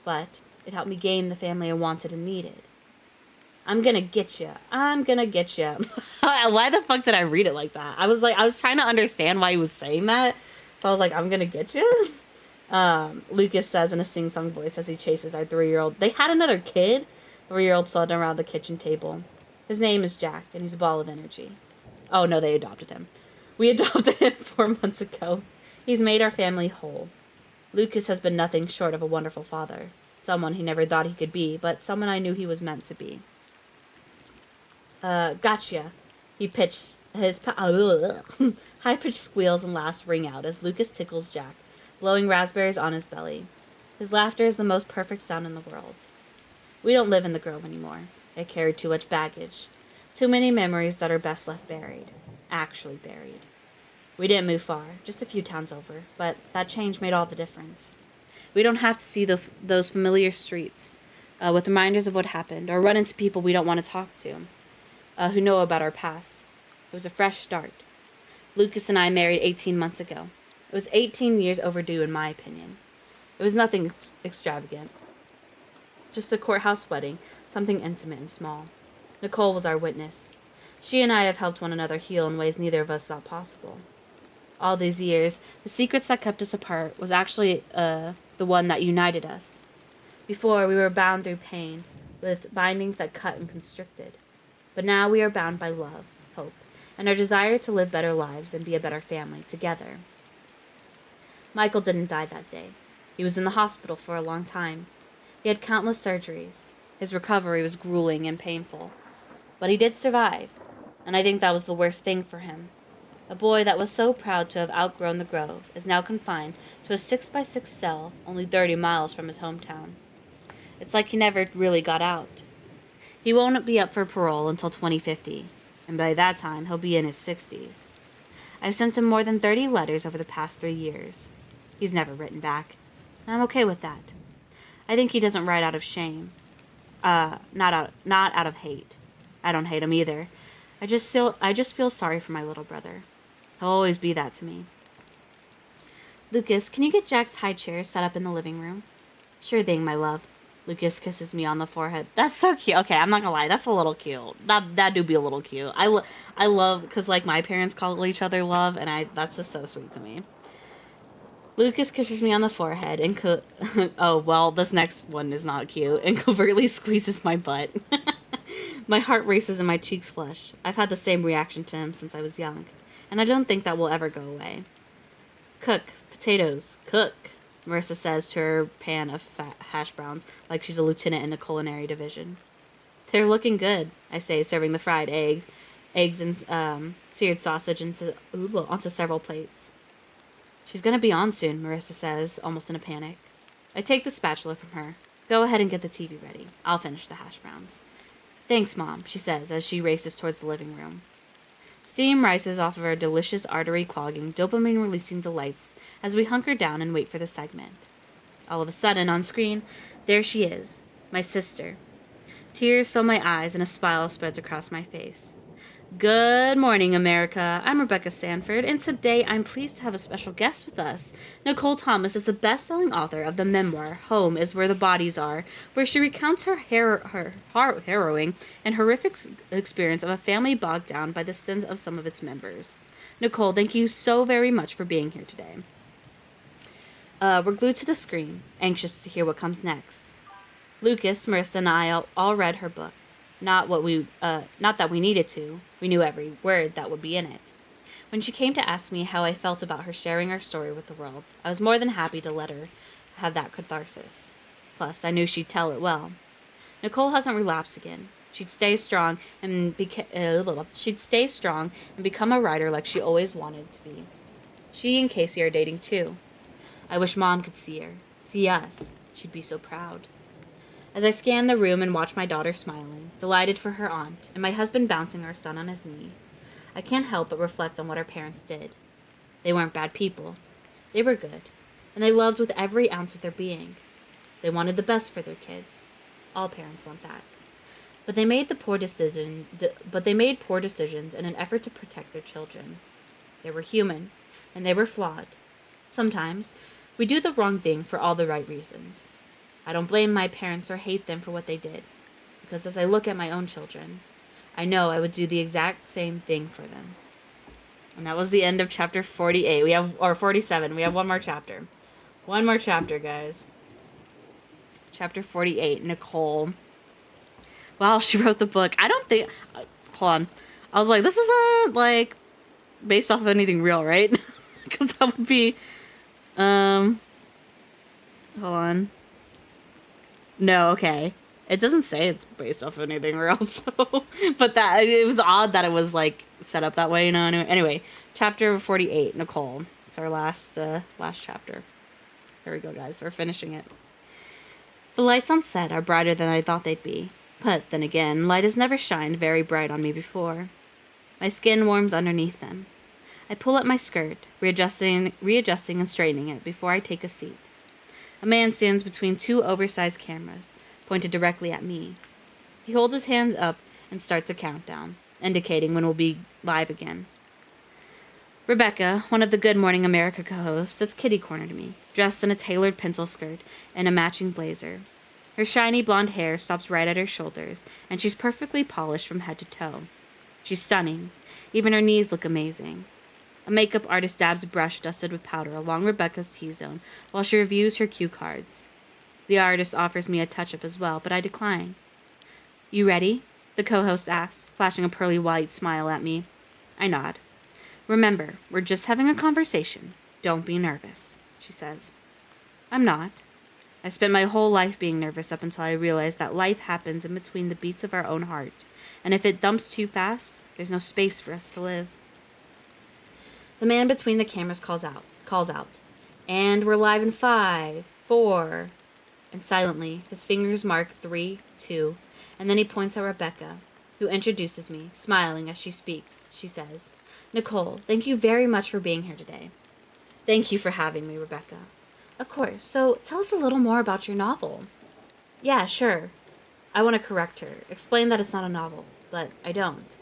Speaker 1: But it helped me gain the family I wanted and needed. I'm gonna get you. I'm gonna get you. Why the fuck did I read it like that? I was trying to understand why he was saying that. So I was like, I'm gonna get you. Lucas says in a sing-song voice as he chases our 3-year-old. They had another kid. 3-year-old slid around the kitchen table. His name is Jack, and he's a ball of energy. Oh no, they adopted him. We adopted him 4 months ago. He's made our family whole. Lucas has been nothing short of a wonderful father. Someone he never thought he could be, but someone I knew he was meant to be. Gotcha. He pitched his high-pitched squeals and laughs ring out as Lucas tickles Jack, blowing raspberries on his belly. His laughter is the most perfect sound in the world. We don't live in the grove anymore. It carried too much baggage. Too many memories that are best left buried. Actually buried. We didn't move far, just a few towns over, but that change made all the difference. We don't have to see those familiar streets with reminders of what happened, or run into people we don't want to talk to, who know about our past. It was a fresh start. Lucas and I married 18 months ago. It was 18 years overdue, in my opinion. It was nothing extravagant. Just a courthouse wedding, something intimate and small. Nicole was our witness. She and I have helped one another heal in ways neither of us thought possible. All these years, the secrets that kept us apart was actually the one that united us. Before, we were bound through pain, with bindings that cut and constricted. But now we are bound by love, hope, and our desire to live better lives and be a better family together. Michael didn't die that day. He was in the hospital for a long time. He had countless surgeries. His recovery was grueling and painful. But he did survive, and I think that was the worst thing for him. A boy that was so proud to have outgrown the Grove is now confined to a 6x6 cell only 30 miles from his hometown. It's like he never really got out. He won't be up for parole until 2050, and by that time he'll be in his 60s. I've sent him more than 30 letters over the past 3 years. He's never written back, and I'm okay with that. I think he doesn't write out of shame. Not out of hate. I don't hate him either.
Speaker 2: I just feel sorry for my little brother. He'll always be that to me. Lucas, can you get Jack's high chair set up in the living room? Sure thing, my love. Lucas kisses me on the forehead. That's so cute. Okay, I'm not gonna lie, that's a little cute. That do be a little cute. I love because like my parents call each other love, and that's just so sweet to me. Lucas kisses me on the forehead and oh well, this next one is not cute and covertly squeezes my butt. My heart races and my cheeks flush. I've had the same reaction to him since I was young, and I don't think that will ever go away. Cook, potatoes, cook, Marissa says to her pan of fat hash browns like she's a lieutenant in the culinary division. They're looking good, I say, serving the fried eggs and seared sausage onto several plates. She's gonna be on soon, Marissa says, almost in a panic. I take the spatula from her. Go ahead and get the TV ready. I'll finish the hash browns. Thanks, Mom, she says as she races towards the living room. Steam rises off of our delicious artery-clogging, dopamine-releasing delights as we hunker down and wait for the segment. All of a sudden, on screen, there she is, my sister. Tears fill my eyes and a smile spreads across my face. Good morning, America. I'm Rebecca Sanford, and today I'm pleased to have a special guest with us. Nicole Thomas is the best-selling author of the memoir, Home is Where the Bodies Are, where she recounts her harrowing and horrific experience of a family bogged down by the sins of some of its members. Nicole, thank you so very much for being here today. We're glued to the screen, anxious to hear what comes next. Lucas, Marissa, and I all read her book. Not that we needed to. We knew every word that would be in it. When she came to ask me how I felt about her sharing our story with the world, I was more than happy to let her have that catharsis. Plus, I knew she'd tell it well. Nicole hasn't relapsed again. She'd stay strong and become a writer like she always wanted to be. She and Casey are dating too. I wish Mom could see her, see us. She'd be so proud. As I scan the room and watch my daughter smiling, delighted for her aunt, and my husband bouncing our son on his knee, I can't help but reflect on what our parents did. They weren't bad people. They were good, and they loved with every ounce of their being. They wanted the best for their kids. All parents want that. But they made poor decisions in an effort to protect their children. They were human, and they were flawed. Sometimes, we do the wrong thing for all the right reasons. I don't blame my parents or hate them for what they did, because as I look at my own children, I know I would do the exact same thing for them. And that was the end of chapter 48. 47. We have one more chapter. One more chapter, guys. Chapter 48, Nicole. Wow, she wrote the book. I don't think... hold on. I was like, this isn't, like, based off of anything real, right? Because that would be... hold on. No, okay. It doesn't say it's based off of anything real, so... but it was odd that it was, like, set up that way, you know? Anyway, chapter 48, Nicole. It's our last chapter. There we go, guys. We're finishing it. The lights on set are brighter than I thought they'd be. But, then again, light has never shined very bright on me before. My skin warms underneath them. I pull up my skirt, readjusting and straightening it before I take a seat. A man stands between two oversized cameras, pointed directly at me. He holds his hands up and starts a countdown, indicating when we'll be live again. Rebecca, one of the Good Morning America co-hosts, sits kitty-corner to me, dressed in a tailored pencil skirt and a matching blazer. Her shiny blonde hair stops right at her shoulders, and she's perfectly polished from head to toe. She's stunning. Even her knees look amazing. A makeup artist dabs a brush dusted with powder along Rebecca's T-zone while she reviews her cue cards. The artist offers me a touch-up as well, but I decline. You ready? The co-host asks, flashing a pearly white smile at me. I nod. Remember, we're just having a conversation. Don't be nervous, she says. I'm not. I spent my whole life being nervous up until I realized that life happens in between the beats of our own heart, and if it dumps too fast, there's no space for us to live. The man between the cameras calls out. And we're live in 5, 4, and silently, his fingers mark 3, 2, and then he points at Rebecca, who introduces me, smiling as she speaks. She says, Nicole, thank you very much for being here today. Thank you for having me, Rebecca. Of course, so tell us a little more about your novel. Yeah, sure. I want to correct her, explain that it's not a novel, but I don't.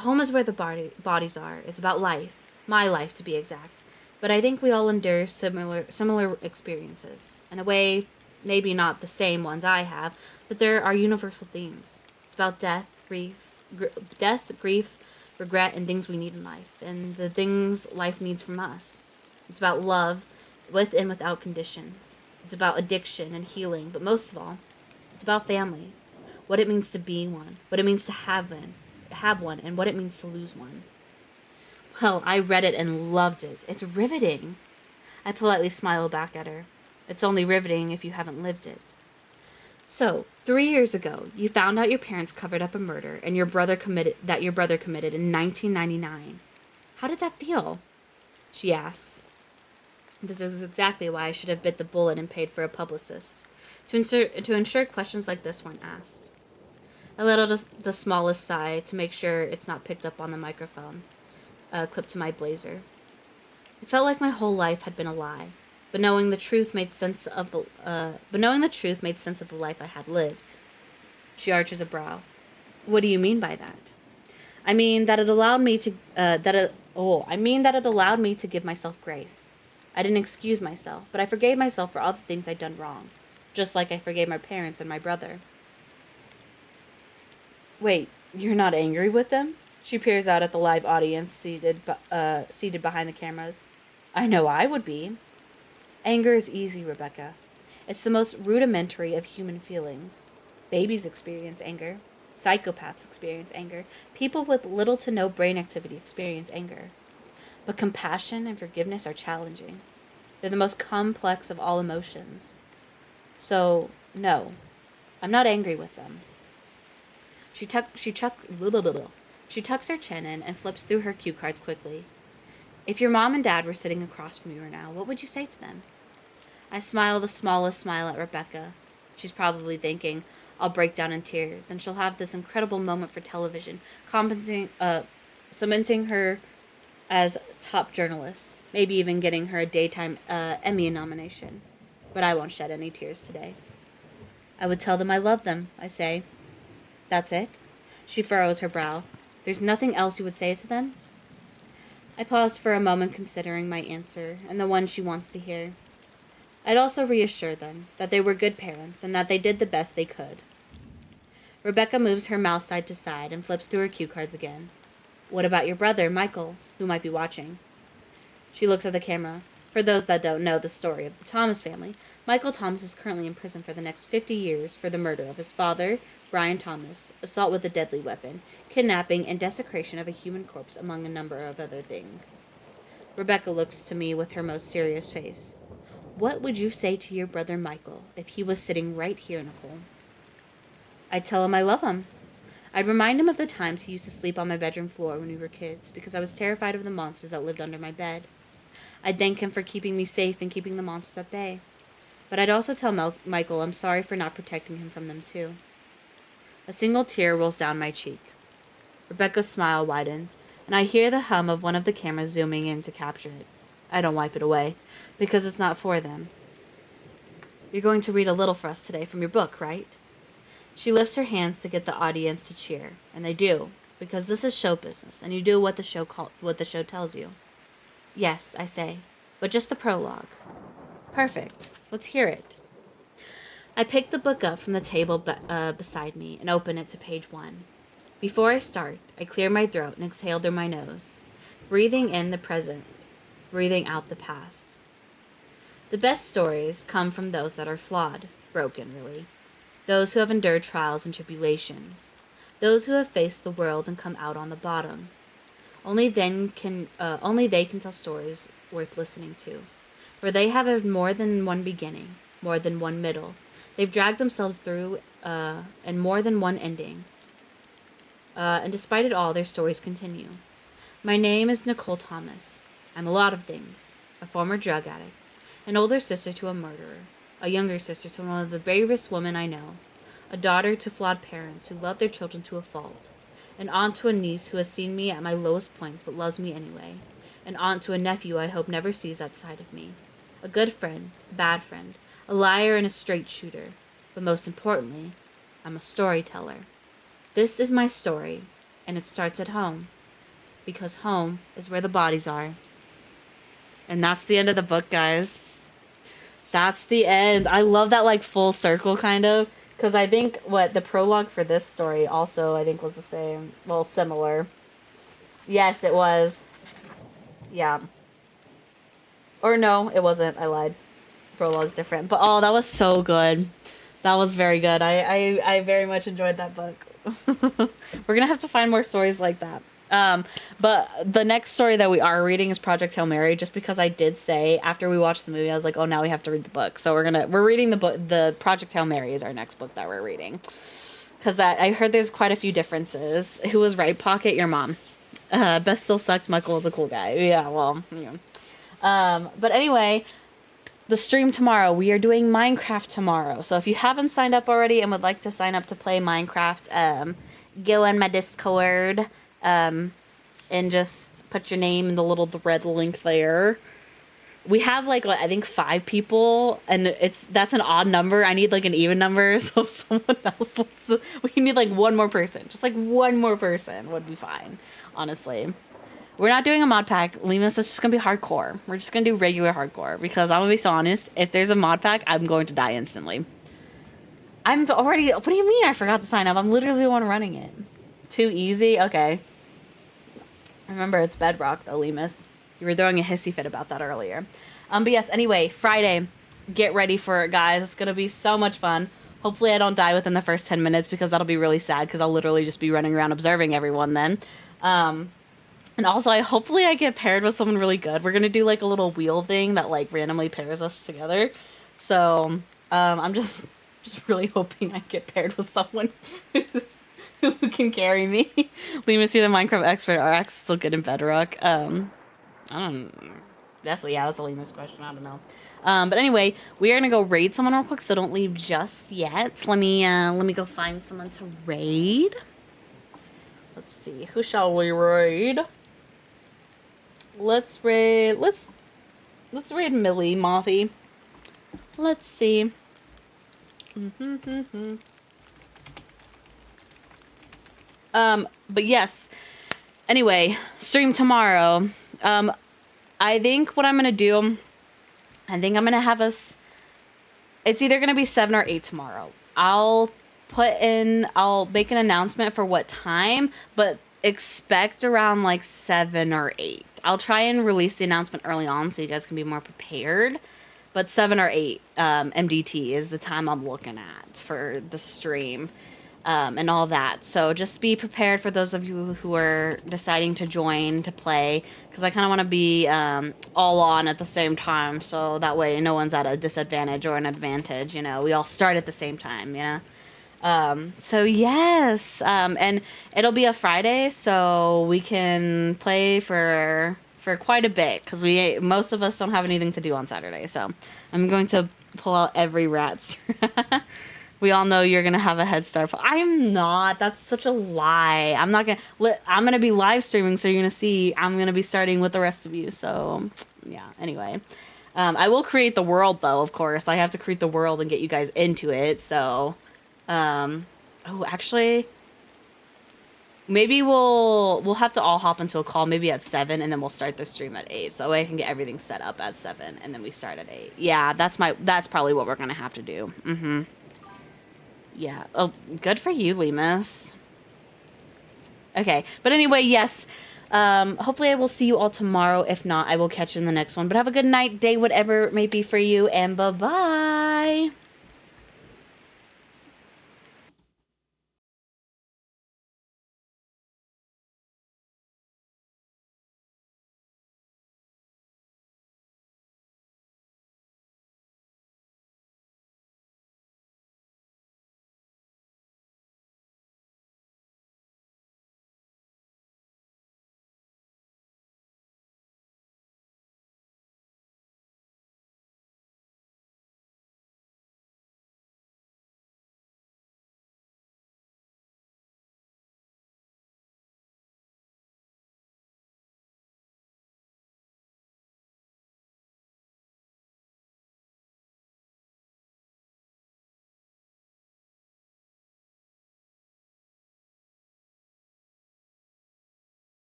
Speaker 2: Home is where the bodies are. It's about life, my life to be exact. But I think we all endure similar experiences. In a way, maybe not the same ones I have, but there are universal themes. It's about death, grief, regret, and things we need in life, and the things life needs from us. It's about love, with and without conditions. It's about addiction and healing, but most of all, it's about family. What it means to be one, what it means to have one, and what it means to lose one. Well, I read it and loved it. It's riveting. I politely smiled back at her. It's only riveting if you haven't lived it. So, 3 years ago, you found out your parents covered up a murder and your brother committed in 1999. How did that feel? She asks. This is exactly why I should have bit the bullet and paid for a publicist. To ensure questions like this weren't asked. I let out the smallest sigh to make sure it's not picked up on the microphone, clipped to my blazer. It felt like my whole life had been a lie, but knowing the truth made sense of the life I had lived. She arches a brow. What do you mean by that? I mean that it allowed me to give myself grace. I didn't excuse myself, but I forgave myself for all the things I'd done wrong, just like I forgave my parents and my brother. Wait, you're not angry with them? She peers out at the live audience seated behind the cameras. I know I would be. Anger is easy, Rebecca. It's the most rudimentary of human feelings. Babies experience anger. Psychopaths experience anger. People with little to no brain activity experience anger. But compassion and forgiveness are challenging. They're the most complex of all emotions. So, no, I'm not angry with them. She tucks her chin in and flips through her cue cards quickly. If your mom and dad were sitting across from you right now, what would you say to them? I smile the smallest smile at Rebecca. She's probably thinking, I'll break down in tears, and she'll have this incredible moment for television, cementing her as top journalist, maybe even getting her a daytime Emmy nomination. But I won't shed any tears today. I would tell them I love them, I say. That's it? She furrows her brow. There's nothing else you would say to them? I pause for a moment considering my answer, and the one she wants to hear. I'd also reassure them that they were good parents and that they did the best they could. Rebecca moves her mouth side to side and flips through her cue cards again. What about your brother, Michael, who might be watching? She looks at the camera. For those that don't know the story of the Thomas family, Michael Thomas is currently in prison for the next 50 years for the murder of his father, Brian Thomas, assault with a deadly weapon, kidnapping, and desecration of a human corpse, among a number of other things. Rebecca looks to me with her most serious face. What would you say to your brother Michael if he was sitting right here, Nicole? I'd tell him I love him. I'd remind him of the times he used to sleep on my bedroom floor when we were kids because I was terrified of the monsters that lived under my bed. I'd thank him for keeping me safe and keeping the monsters at bay. But I'd also tell Michael I'm sorry for not protecting him from them too. A single tear rolls down my cheek. Rebecca's smile widens, and I hear the hum of one of the cameras zooming in to capture it. I don't wipe it away, because it's not for them. You're going to read a little for us today from your book, right? She lifts her hands to get the audience to cheer, and they do, because this is show business, and you do what the show tells you. Yes, I say, but just the prologue. Perfect. Let's hear it. I pick the book up from the table beside me and open it to page 1. Before I start, I clear my throat and exhale through my nose, breathing in the present, breathing out the past. The best stories come from those that are flawed, broken, really. Those who have endured trials and tribulations. Those who have faced the world and come out on the bottom. Only they can tell stories worth listening to, for they have had more than one beginning, more than one middle. They've dragged themselves through, and more than one ending. And despite it all, their stories continue. My name is Nicole Thomas. I'm a lot of things. A former drug addict, an older sister to a murderer, a younger sister to one of the bravest women I know, a daughter to flawed parents who love their children to a fault, an aunt to a niece who has seen me at my lowest points but loves me anyway, an aunt to a nephew I hope never sees that side of me, a good friend, a bad friend, a liar and a straight shooter, but most importantly, I'm a storyteller. This is my story,
Speaker 1: and it starts at home. Because home is where the bodies are. And that's the end of the book, guys. That's the end. I love that, like, full circle, kind of. Because I think, the prologue for this story also, I think, was the same. Well, similar. Yes, it was. Yeah. Or no, it wasn't. I lied. Prologue's different. But, oh, that was so good. That was very good. I very much enjoyed that book. We're gonna have to find more stories like that. But the next story that we are reading is Project Hail Mary, just because I did say after we watched the movie, I was like, oh, now we have to read the book. So we're reading the book. The Project Hail Mary is our next book that we're reading. Because I heard there's quite a few differences. Who was right? Pocket, your mom. Best still sucked. Michael is a cool guy. Yeah, well, yeah. But anyway, the stream tomorrow. We are doing Minecraft tomorrow. So if you haven't signed up already and would like to sign up to play Minecraft, go on my Discord, and just put your name in the red link there. We have like, I think 5 people, and that's an odd number. I need like an even number. So if someone else wants to, we need like one more person. Just like one more person would be fine, honestly. We're not doing a mod pack, Lemus. It's just gonna be hardcore. We're just gonna do regular hardcore because I'm gonna be so honest. If there's a mod pack, I'm going to die instantly. I'm already. What do you mean? I forgot to sign up. I'm literally the one running it. Too easy. Okay. Remember, it's Bedrock though, Lemus. You were throwing a hissy fit about that earlier. But yes. Anyway, Friday. Get ready for it, guys. It's gonna be so much fun. Hopefully, I don't die within the first 10 minutes because that'll be really sad. Because I'll literally just be running around observing everyone then. And also, hopefully I get paired with someone really good. We're going to do, like, a little wheel thing that, like, randomly pairs us together. So, I'm just really hoping I get paired with someone who can carry me. Lemus, you're the Minecraft expert. Are X still good in Bedrock? I don't... That's a Lemus question. I don't know. But anyway, we are going to go raid someone real quick, so don't leave just yet. Let me go find someone to raid. Let's see. Who shall we raid? Let's raid Millie Mothy. Let's see. But yes. Anyway, stream tomorrow. I think what I'm gonna do, I'm gonna have us. It's either gonna be 7 or 8 tomorrow. I'll make an announcement for what time, but expect around like 7 or 8. I'll try and release the announcement early on so you guys can be more prepared. But 7 or 8 MDT is the time I'm looking at for the stream and all that. So just be prepared for those of you who are deciding to join to play. Because I kind of want to be all on at the same time. So that way no one's at a disadvantage or an advantage. You know, we all start at the same time, you know. So yes, and it'll be a Friday, so we can play for quite a bit, because most of us don't have anything to do on Saturday, so I'm going to pull out every rat. We all know you're gonna have a head start. I'm not. That's such a lie. I'm not gonna. I'm gonna be live streaming, so you're gonna see. I'm gonna be starting with the rest of you. So yeah. Anyway, I will create the world though. Of course, I have to create the world and get you guys into it. So. Oh, actually, maybe we'll have to all hop into a call maybe at 7, and then we'll start the stream at 8. So that way I can get everything set up at 7, and then we start at 8. Yeah, that's probably what we're gonna have to do. Yeah. Oh, good for you, Lemus. Okay, but anyway, yes. Hopefully I will see you all tomorrow. If not, I will catch you in the next one. But have a good night, day, whatever it may be for you, and bye-bye.